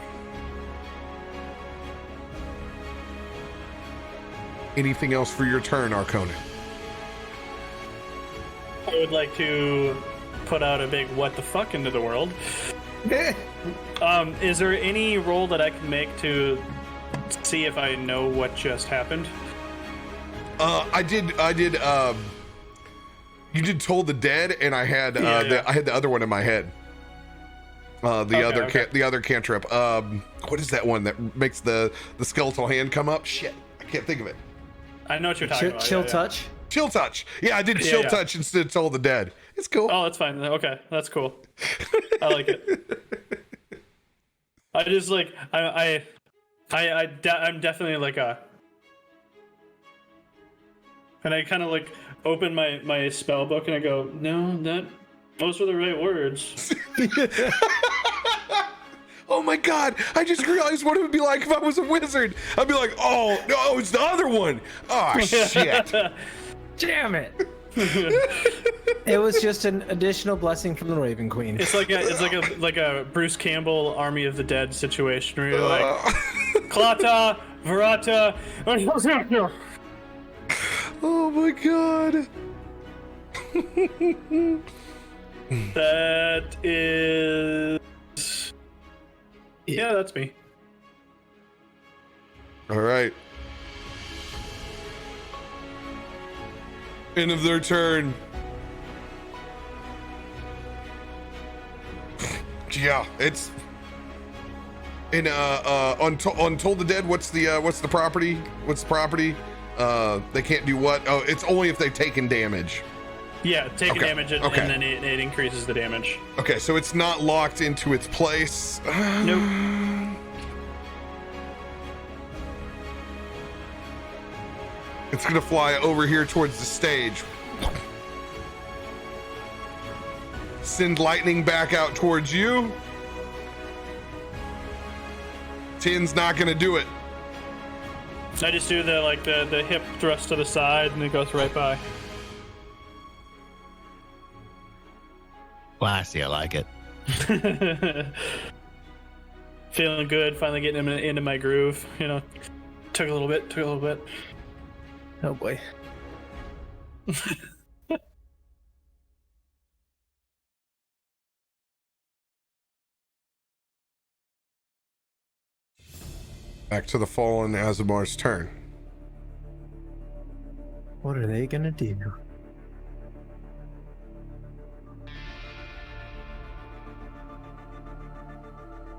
Anything else for your turn, Arkonan? I would like to put out a big what the fuck into the world. Is there any roll that I can make to see if I know what just happened? I did you did Toll the Dead, and I had I had the other one in my head. The other cantrip. What is that one that makes the skeletal hand come up? Shit, I can't think of it. I know what you're talking about. Chill touch. Chill touch. Yeah, I did chill touch instead of Toll the Dead. It's cool. Oh, that's fine. Okay, that's cool. I like it. I just like I'm definitely like a, and I kind of like open my spell book and I go, no, those were the right words. Oh my god, I just realized what it would be like if I was a wizard. I'd be like, oh, no, it's the other one. Oh, shit. Damn it. It was just an additional blessing from the Raven Queen. It's like a Bruce Campbell Army of the Dead situation where you're like, Klata, Verata. Oh my god. That is. Yeah, that's me. All right. End of their turn. Yeah, it's in on Toll the Dead. What's the property? What's the property? They can't do what? Oh, it's only if they've taken damage. Yeah, taking damage and Okay. then it increases the damage. Okay, so it's not locked into its place. Nope. It's gonna fly over here towards the stage. Send lightning back out towards you. 10's not gonna do it. I just do the hip thrust to the side and it goes right by. Classy, I like it. Feeling good, finally getting him into my groove. You know, took a little bit. Oh boy. Back to the fallen Azamar's turn. What are they gonna do?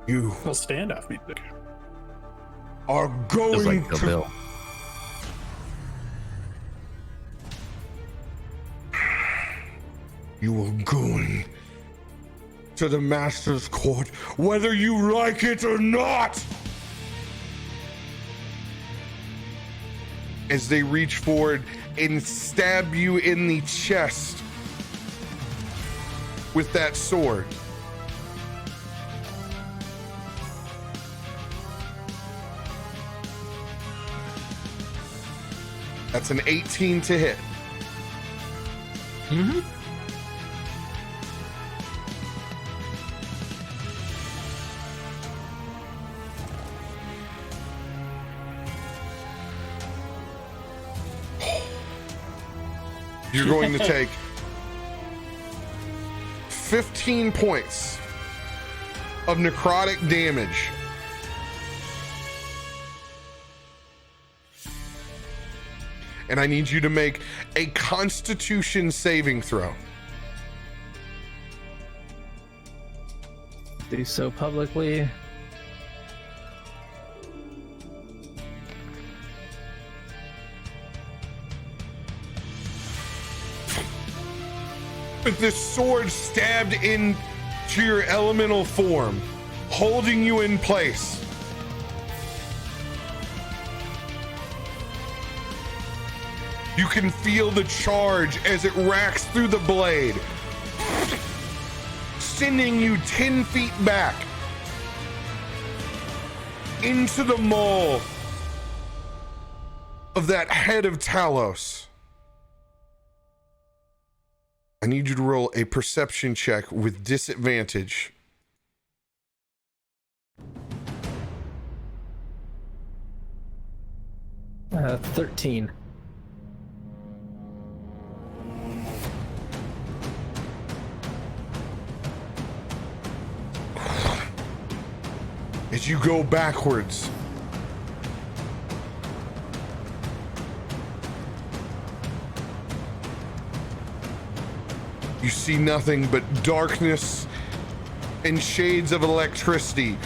You Well, standoff music. are Feels going like Kill to Bill. You are going to the Master's Court, whether you like it or not. As they reach forward and stab you in the chest with that sword. That's an 18 to hit. Mm-hmm. You're going to take 15 points of necrotic damage. And I need you to make a Constitution saving throw. Do so publicly. With this sword stabbed into your elemental form, holding you in place. You can feel the charge as it racks through the blade, sending you 10 feet back into the maw of that head of Talos. I need you to roll a perception check with disadvantage. Uh, 13. As you go backwards, you see nothing but darkness and shades of electricity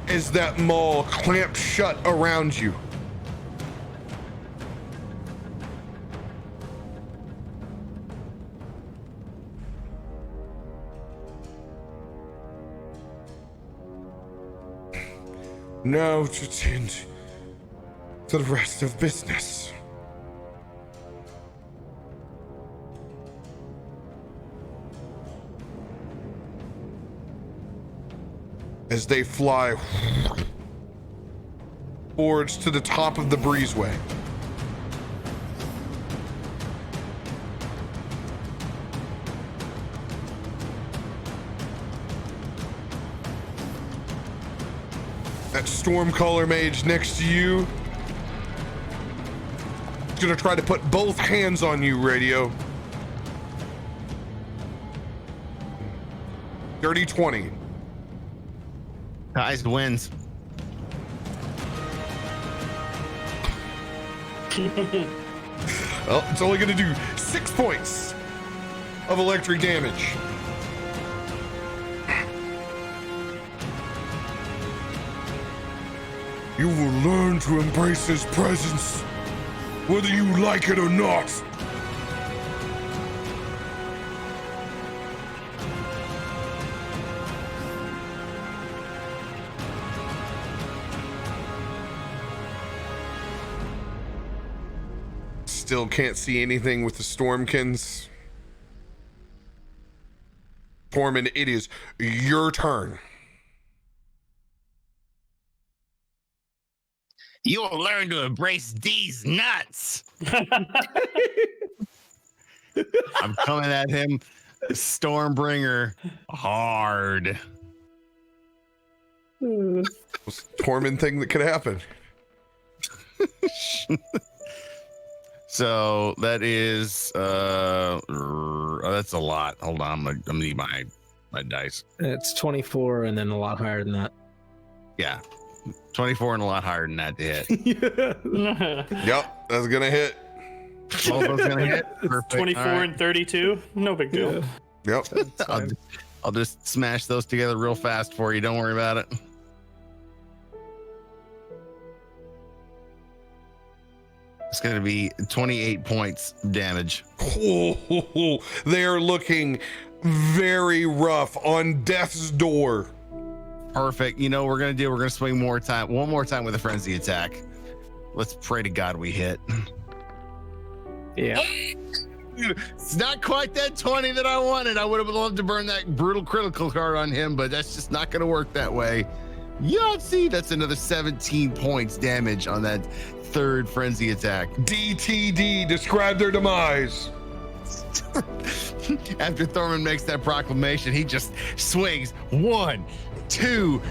as that maw clamps shut around you. Now to tend to the rest of business. As they fly forwards to the top of the breezeway. That Stormcaller mage next to you. He's gonna try to put both hands on you, Radio. Dirty 20. Highest wins. Well, it's only gonna do 6 points of electric damage. You will learn to embrace his presence, whether you like it or not. Still can't see anything with the Stormkins. Tormund, it is your turn. You'll learn to embrace these nuts. I'm coming at him, Stormbringer, hard. Tormund thing that could happen. So that is that's a lot. Hold on, I'm gonna need my dice. It's 24 and then a lot higher than that. Yeah, 24 and a lot higher than that to hit. Yep, that's gonna hit. Both of those gonna hit. Perfect. 24 All right. and 32. No big deal. Yep. I'll just smash those together real fast for you. Don't worry about it. It's going to be 28 points damage. Oh, they are looking very rough on death's door. Perfect. You know what we're going to do? We're going to swing one more time with a frenzy attack. Let's pray to God we hit. Yeah. It's not quite that 20 that I wanted. I would have loved to burn that brutal critical card on him, but that's just not going to work that way. Yahtzee! That's another 17 points damage on that third frenzy attack. DTD, describe their demise. After Tormund makes that proclamation, he just swings 1, 2,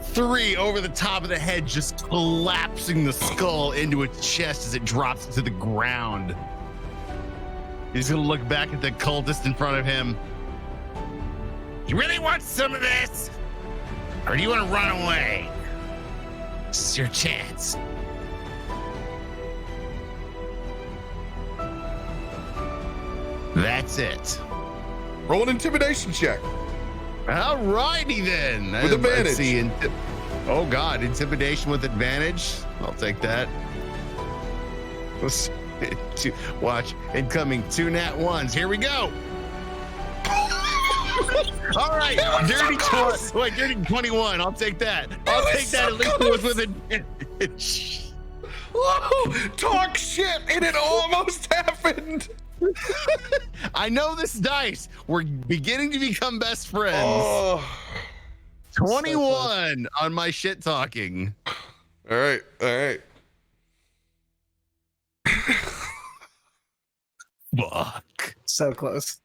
3 over the top of the head, just collapsing the skull into its chest as it drops to the ground. He's gonna look back at the cultist in front of him. You really want some of this? Or do you want to run away? This is your chance. That's it. Roll an intimidation check. All righty then. With advantage. Let's see. Oh God, intimidation with advantage. I'll take that. Let's watch incoming 2 nat 1s. Here we go. All right, dirty 20. Wait, dirty 21. I'll take that. I'll take that. At least it was with advantage. Whoa, talk shit, and it almost happened. I know this dice. We're beginning to become best friends. Oh. 21 on my shit talking. All right, all right. Fuck. So close.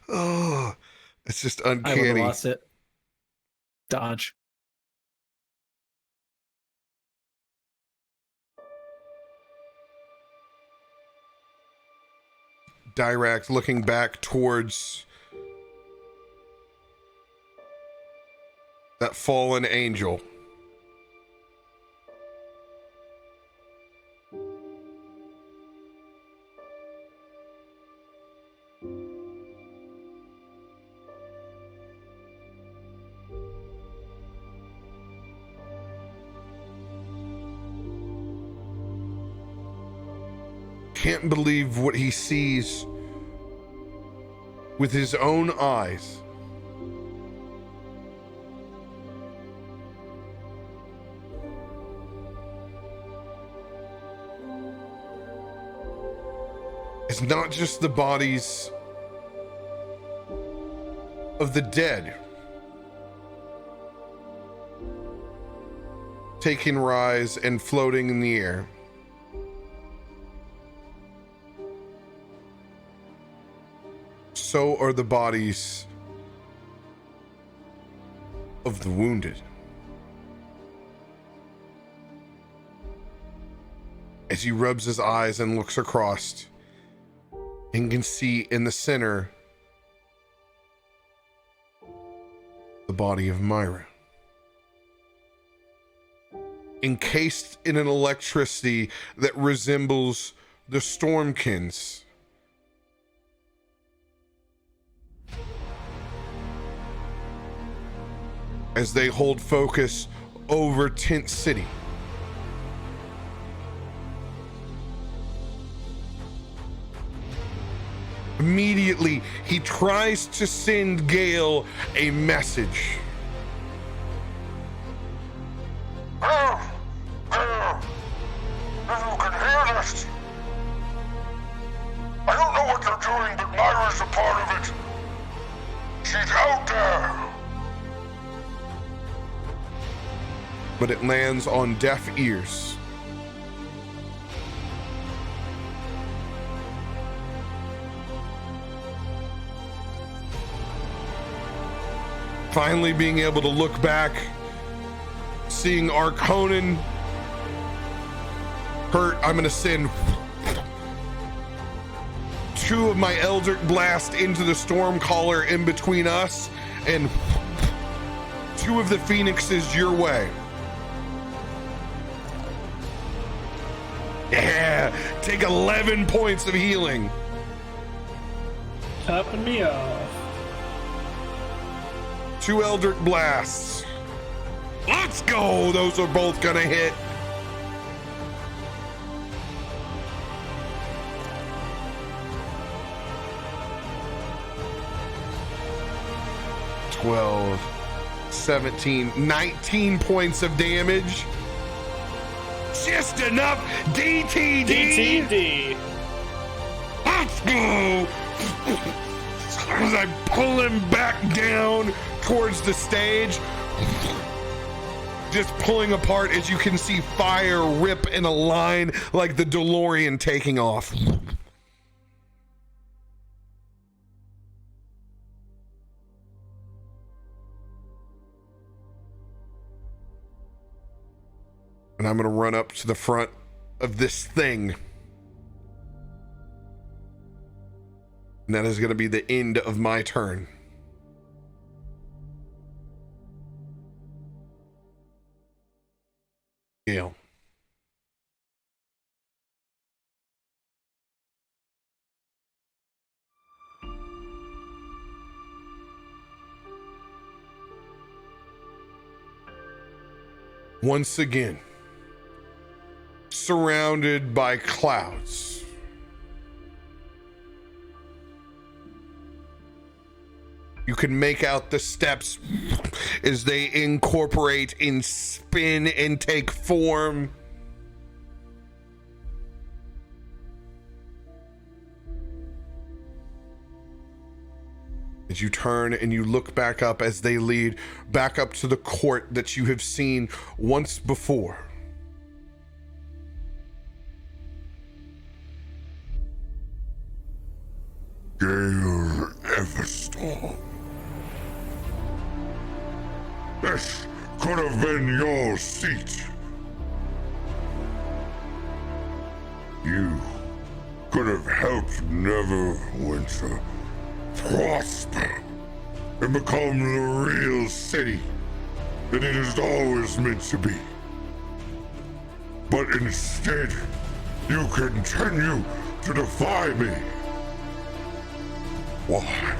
Oh, it's just I would have uncanny. lost it. Dodge. Dirakt looking back towards that fallen angel. Can't believe what he sees with his own eyes. It's not just the bodies of the dead taking rise and floating in the air. So are the bodies of the wounded. as he rubs his eyes and looks across and can see in the center the body of Myra, encased in an electricity that resembles the Stormkins. As they hold focus over Tent City. Immediately, he tries to send Gale a message. Gale! Gale! If you can hear this! I don't know what they're doing, but Myra's a part of it. She's out there. But it lands on deaf ears. Finally being able to look back, seeing Arkonan hurt, I'm gonna send 2 of my Eldritch Blast into the Stormcaller in between us, and 2 of the Phoenixes your way. Yeah, take 11 points of healing. Topping me off. 2 Eldritch Blasts. Let's go! Those are both gonna hit. $12, 17, 19 points of damage. Just enough DTD. DTD. Let's go. As I pull him back down towards the stage, just pulling apart as you can see fire rip in a line like the DeLorean taking off. And I'm gonna run up to the front of this thing. And that is gonna be the end of my turn. Gale. Once again, surrounded by clouds, you can make out the steps as they incorporate and spin and take form. As you turn and you look back up as they lead back up to the court that you have seen once before. Gale Everstorm. This could have been your seat. You could have helped Neverwinter prosper and become the real city that it is always meant to be. But instead, you continue to defy me. Why?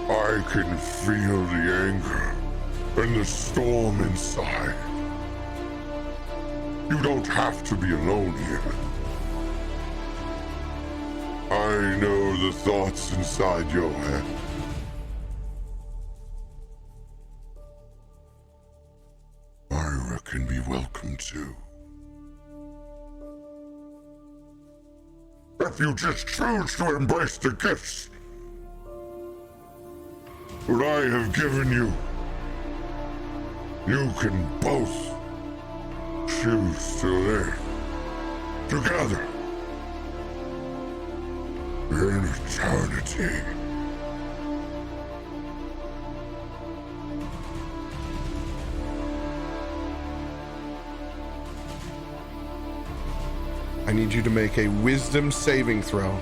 I can feel the anger and the storm inside. You don't have to be alone here. I know the thoughts inside your head. Myra can be welcome too. If you just choose to embrace the gifts that I have given you, you can both choose to live together in eternity. I need you to make a wisdom saving throw.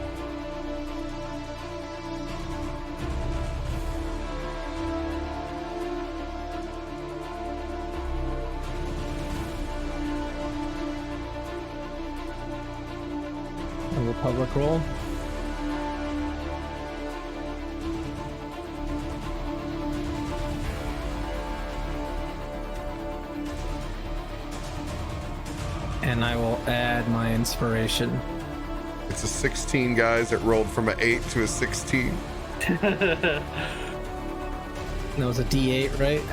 A Republic roll. And I will add my inspiration. It's a 16, guys. It rolled from an 8 to a 16. That was a D8, right?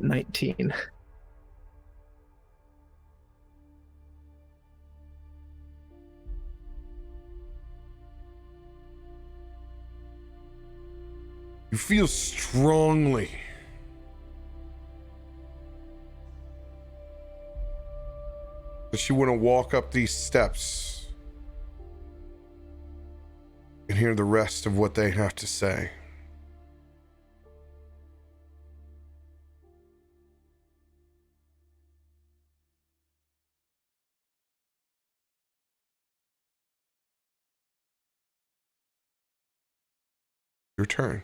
$19. You feel strongly that you want to walk up these steps and hear the rest of what they have to say. Your turn.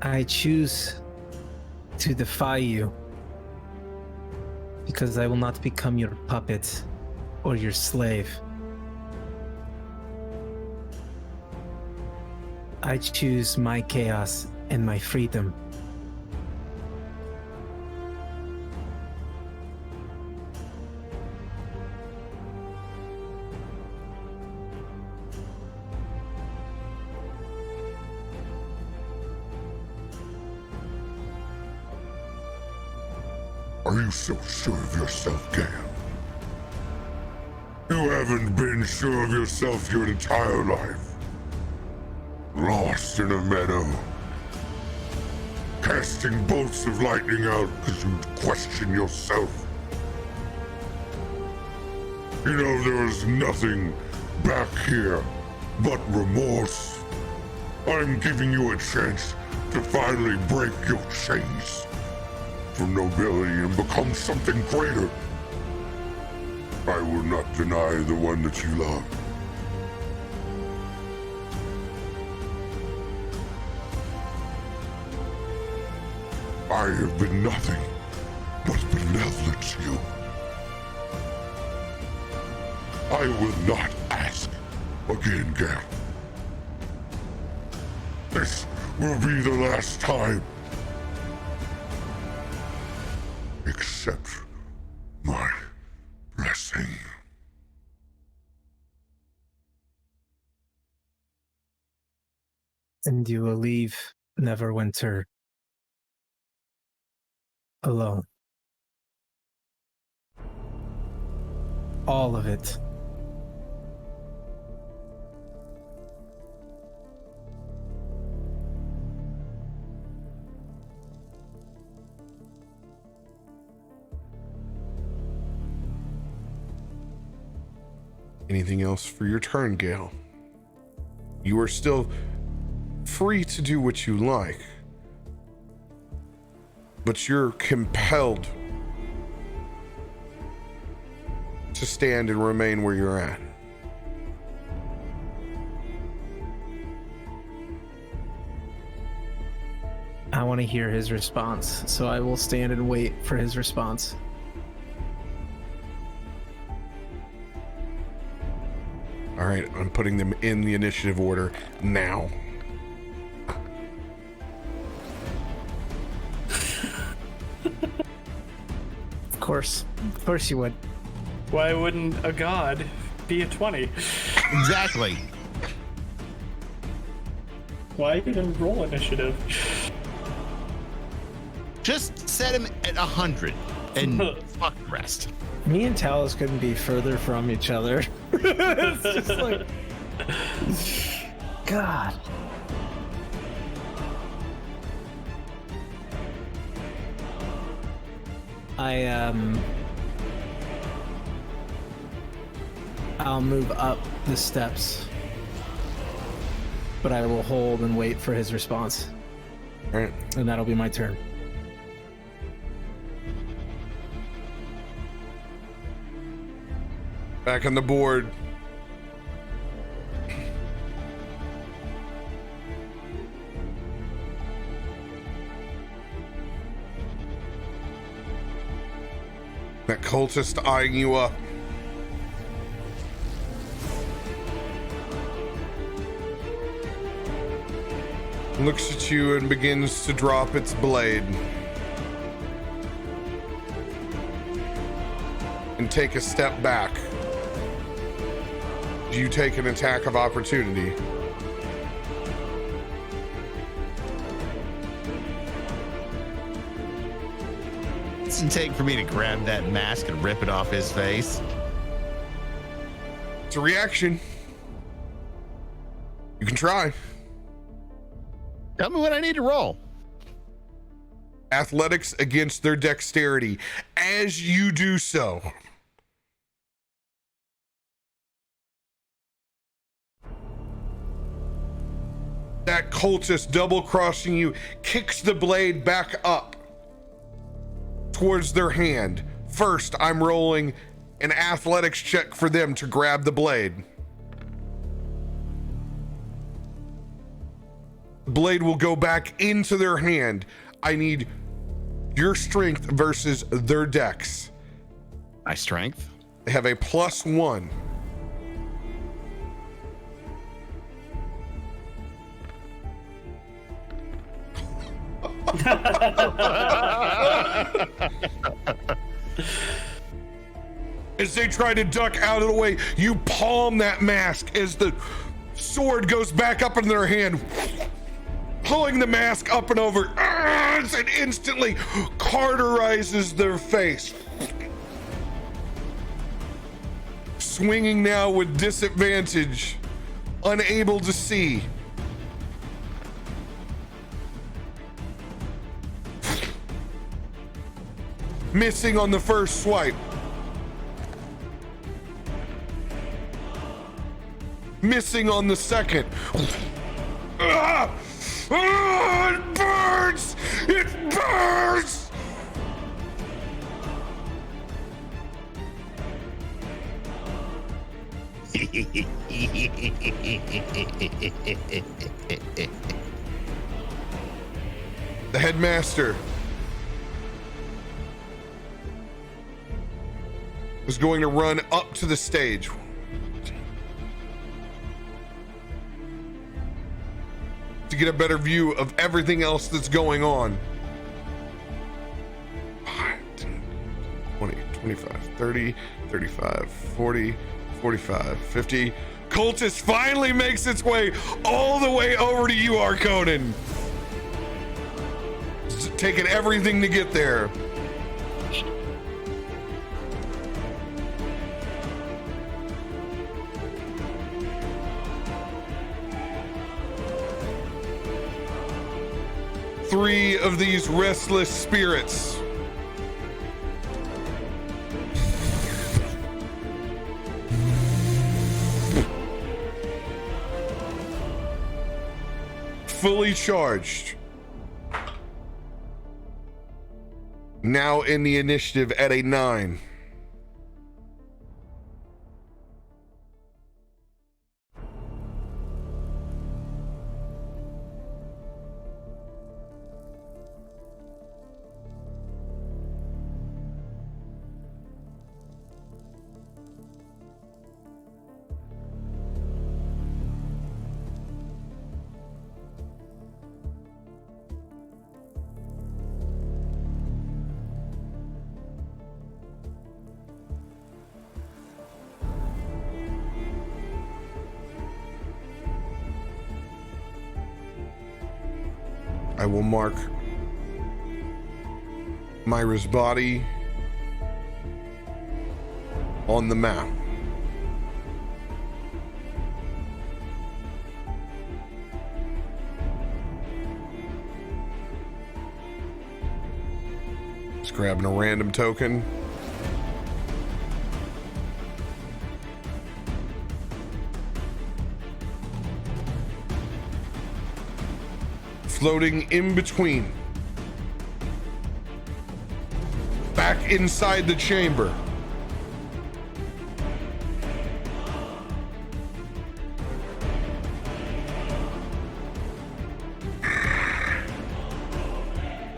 I choose to defy you because I will not become your puppet or your slave. I choose my chaos and my freedom. Are you so sure of yourself, Gale? You haven't been sure of yourself your entire life. Lost in a meadow. Casting bolts of lightning out because you question yourself. You know there is nothing back here but remorse. I'm giving you a chance to finally break your chains from nobility and become something greater. I will not deny the one that you love. I have been nothing but benevolent to you. I will not ask again, Gale. This will be the last time. Accept my blessing. And you will leave Neverwinter alone. All of it. Anything else for your turn, Gale? You are still free to do what you like, but you're compelled to stand and remain where you're at. I want to hear his response, so I will stand and wait for his response. All right, I'm putting them in the initiative order now. Of course you would. Why wouldn't a god be a 20? Exactly. Why even roll initiative? Just set him at 100. And fuck the rest. Me and Talos couldn't be further from each other. It's just like, God. I'll move up the steps, but I will hold and wait for his response. All right. And that'll be my turn. Back on the board. That cultist eyeing you up. Looks at you and begins to drop its blade. And take a step back. You take an attack of opportunity. It doesn't take for me to grab that mask and rip it off his face. It's a reaction. You can try. Tell me what I need to roll. Athletics against their dexterity. As you do so, that cultist double crossing you kicks the blade back up towards their hand. First, I'm rolling an athletics check for them to grab the blade. The blade will go back into their hand. I need your strength versus their dex. My strength? They have a +1. As they try to duck out of the way, you palm that mask as the sword goes back up in their hand, pulling the mask up and over, and instantly cauterizes their face. Swinging now with disadvantage, unable to see. Missing on the first swipe. Missing on the second. It burns! It burns! The headmaster is going to run up to the stage. To get a better view of everything else that's going on. 5, 10, 20, 25, 30, 35, 40, 45, 50. Cultist finally makes its way all the way over to you, Arkonan. Taking everything to get there. Three of these restless spirits fully charged, now in the initiative at a 9. I will mark Myra's body on the map. Just grabbing a random token. Floating in between. Back inside the chamber.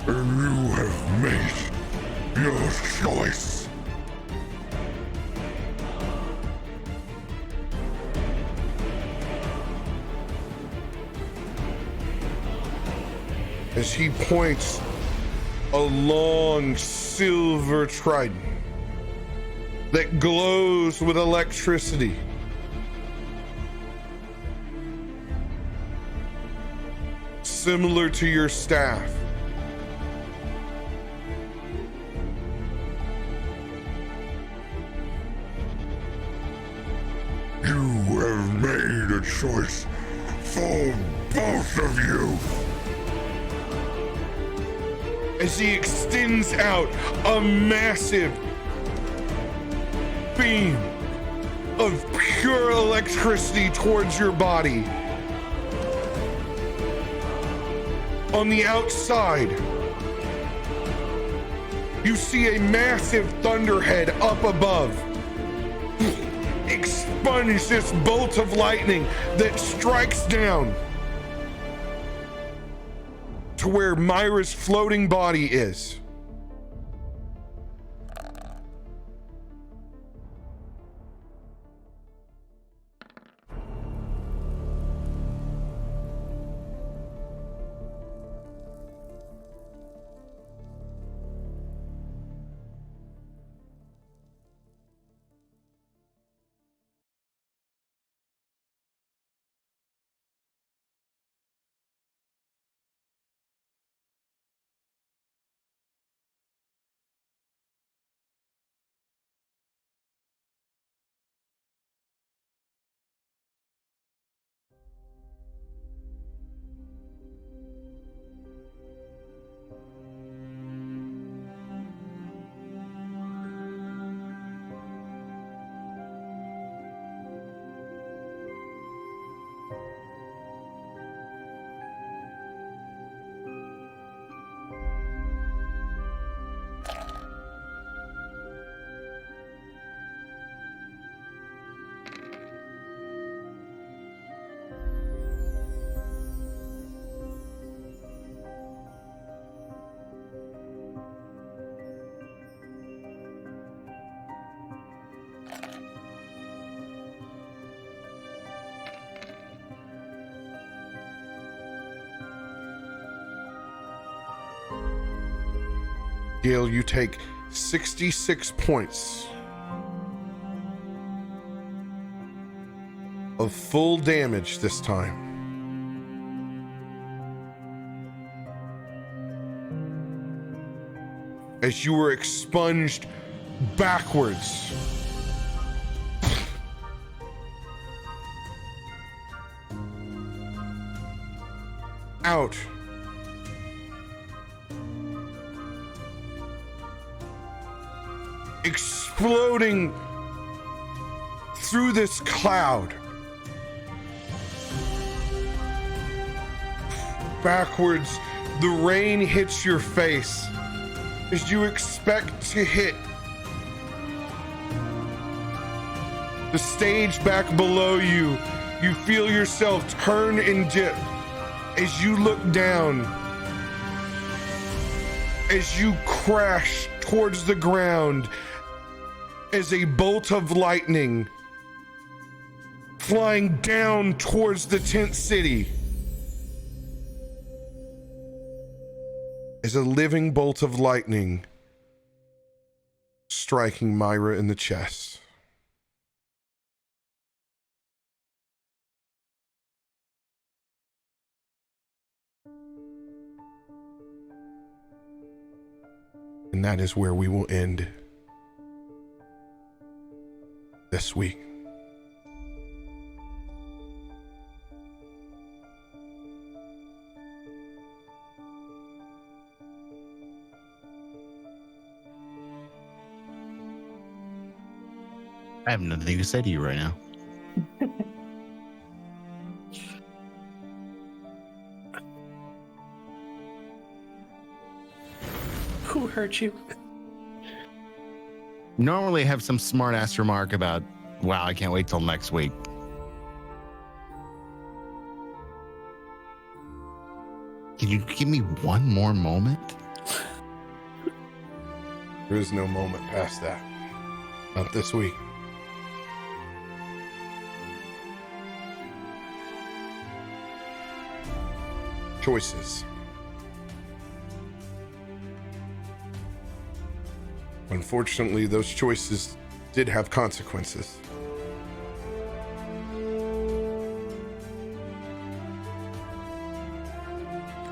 And you have made your choice. As he points a long silver trident that glows with electricity. Similar to your staff. You have made a choice for both of you. As he extends out a massive beam of pure electricity towards your body. On the outside, you see a massive thunderhead up above expunge this bolt of lightning that strikes down to where Myra's floating body is. Gale, you take 66 points of full damage this time. As you were expunged backwards. Out. Exploding through this cloud. Backwards, the rain hits your face as you expect to hit the stage back below you. You feel yourself turn and dip as you look down, as you crash towards the ground, as a bolt of lightning flying down towards the tent city. As a living bolt of lightning striking Myra in the chest. And that is where we will end this week. I have nothing to say to you right now. Who hurt you? Normally have some smart ass remark about, wow, I can't wait till next week. Can you give me one more moment? There is no moment past that. Not this week. Choices. Unfortunately, those choices did have consequences.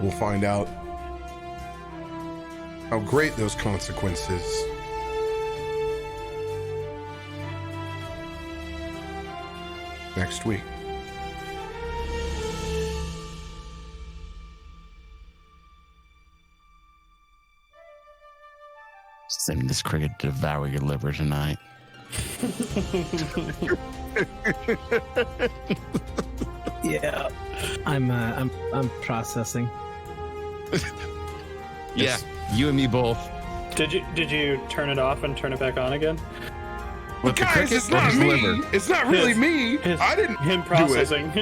We'll find out how great those consequences next week. Send this cricket to devour your liver tonight. Yeah, I'm processing. Yeah, you and me both. Did you turn it off and turn it back on again? With the Guys, cricket it's or not his me. liver? It's not really His- me. his- I didn't Him do it. processing.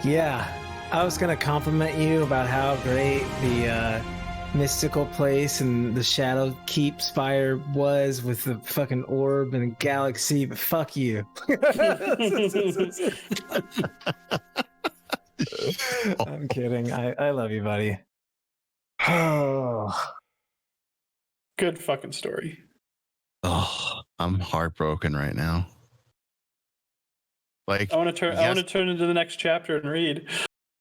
Yeah, I was gonna compliment you about how great the mystical place and the Shadow Keep Spire was with the fucking orb and the galaxy, but fuck you. I'm kidding. I love you, buddy. Oh, Good fucking story. Oh, I'm heartbroken right now. Like, I want to turn. I yes. want to turn into the next chapter and read.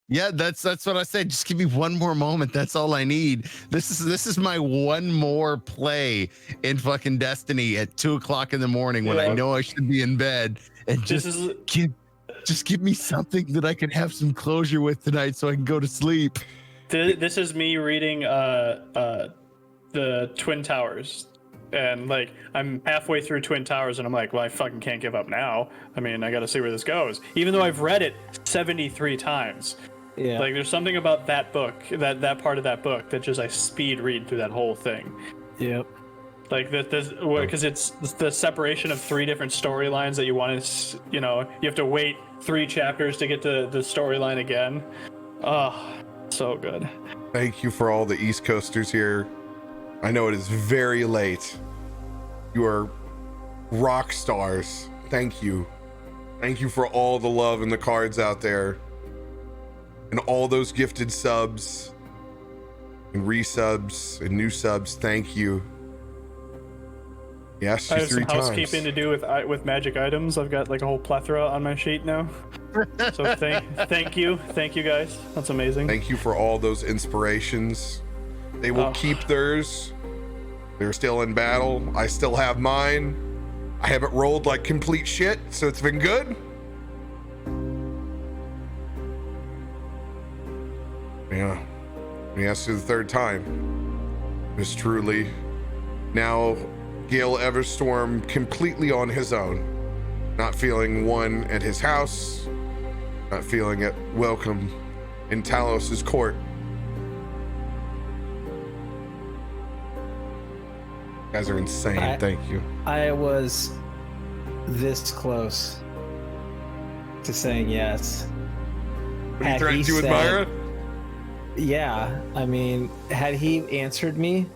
yeah, that's what I said. Just give me one more moment. That's all I need. This is my one more play in fucking Destiny at 2:00 in the morning when I Yeah. know I should be in bed, and This is give me something that I can have some closure with tonight, so I can go to sleep. this is me reading the Twin Towers. And like I'm halfway through Twin Towers and I'm like, well, I fucking can't give up now. I mean, I got to see where this goes. Even though I've read it 73 times. yeah. Like there's something about that book, that part of that book that just I speed read through that whole thing. Yep. Like this because it's the separation of 3 different storylines that you want to, you have to wait 3 chapters to get to the storyline again. Oh, so good. Thank you for all the East Coasters here. I know it is very late. You are rock stars. Thank you. Thank you for all the love and the cards out there. And all those gifted subs and resubs and new subs. Thank you. Yes, I you have 3 some times. housekeeping to do with magic items. I've got like a whole plethora on my sheet now. So thank you guys. That's amazing. Thank you for all those inspirations. They will Oh. keep theirs. They're still in battle. I still have mine. I haven't rolled like complete shit, so it's been good. Yeah. Yes, to the 3rd time. Is truly now Gale Everstorm completely on his own. Not feeling one at his house. Not feeling at welcome in Talos's court. You guys are insane. Thank you. I was this close to saying yes. What are you Had threatening he to with said- Myra? Yeah, I mean, had he answered me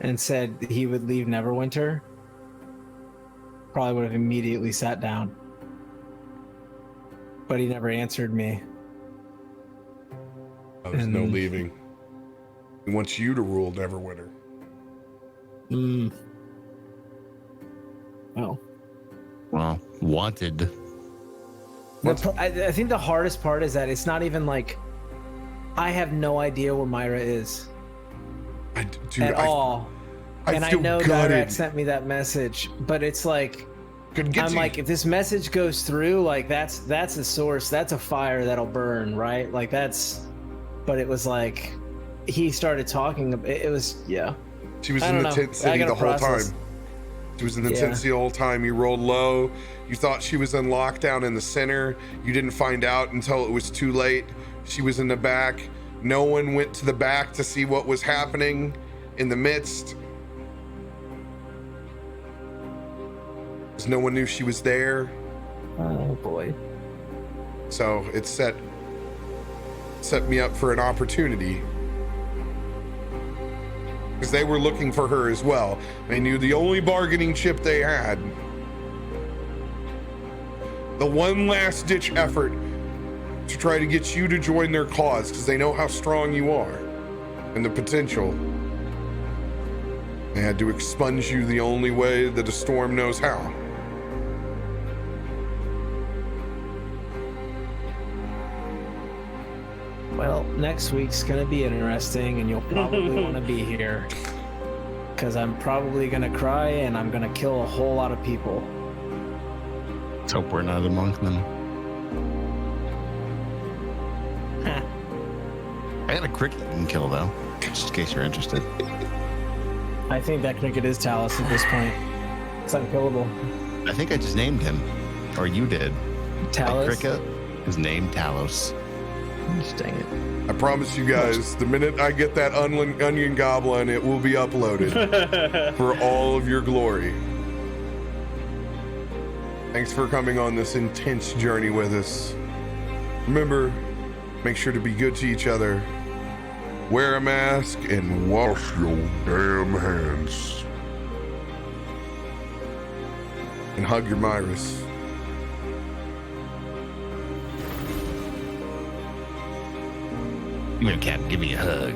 and said he would leave Neverwinter, probably would have immediately sat down. But he never answered me. There's no And- leaving. He wants you to rule Neverwinter. Well, Well, wanted. I think the hardest part is that it's not even like I have no idea where Myra is. Dude, at all. I And I feel know gutted. Dirakt sent me that message, but it's like, Could get I'm to like, if this message goes through, like that's a source, that's a fire that'll burn, right? Like that's, but it was like, he started talking. It was, yeah. She was I in don't the know. tent I city gotta the whole process. time. She was in the Yeah. tent city the whole time. You rolled low. You thought she was in lockdown in the center. You didn't find out until it was too late. She was in the back. No one went to the back to see what was happening in the midst. 'Cause no one knew she was there. Oh boy. So it set me up for an opportunity. Because they were looking for her as well. They knew the only bargaining chip they had, the one last ditch effort to try to get you to join their cause, because they know how strong you are and the potential. They had to expunge you the only way that a storm knows how. Well, next week's gonna be interesting, and you'll probably want to be here, because I'm probably gonna cry and I'm gonna kill a whole lot of people. Let's hope we're not among them. I got a cricket you can kill though, just in case you're interested. I think that cricket is Talus at this point. It's unkillable. I think I just named him, or you did. My Talus. cricket is named Talos. Dang it. I promise you guys, the minute I get that onion goblin, it will be uploaded for all of your glory. Thanks for coming on this intense journey with us. Remember, make sure to be good to each other. Wear a mask and wash Your damn hands. and hug your Myris. Come here, Captain. Give me a hug.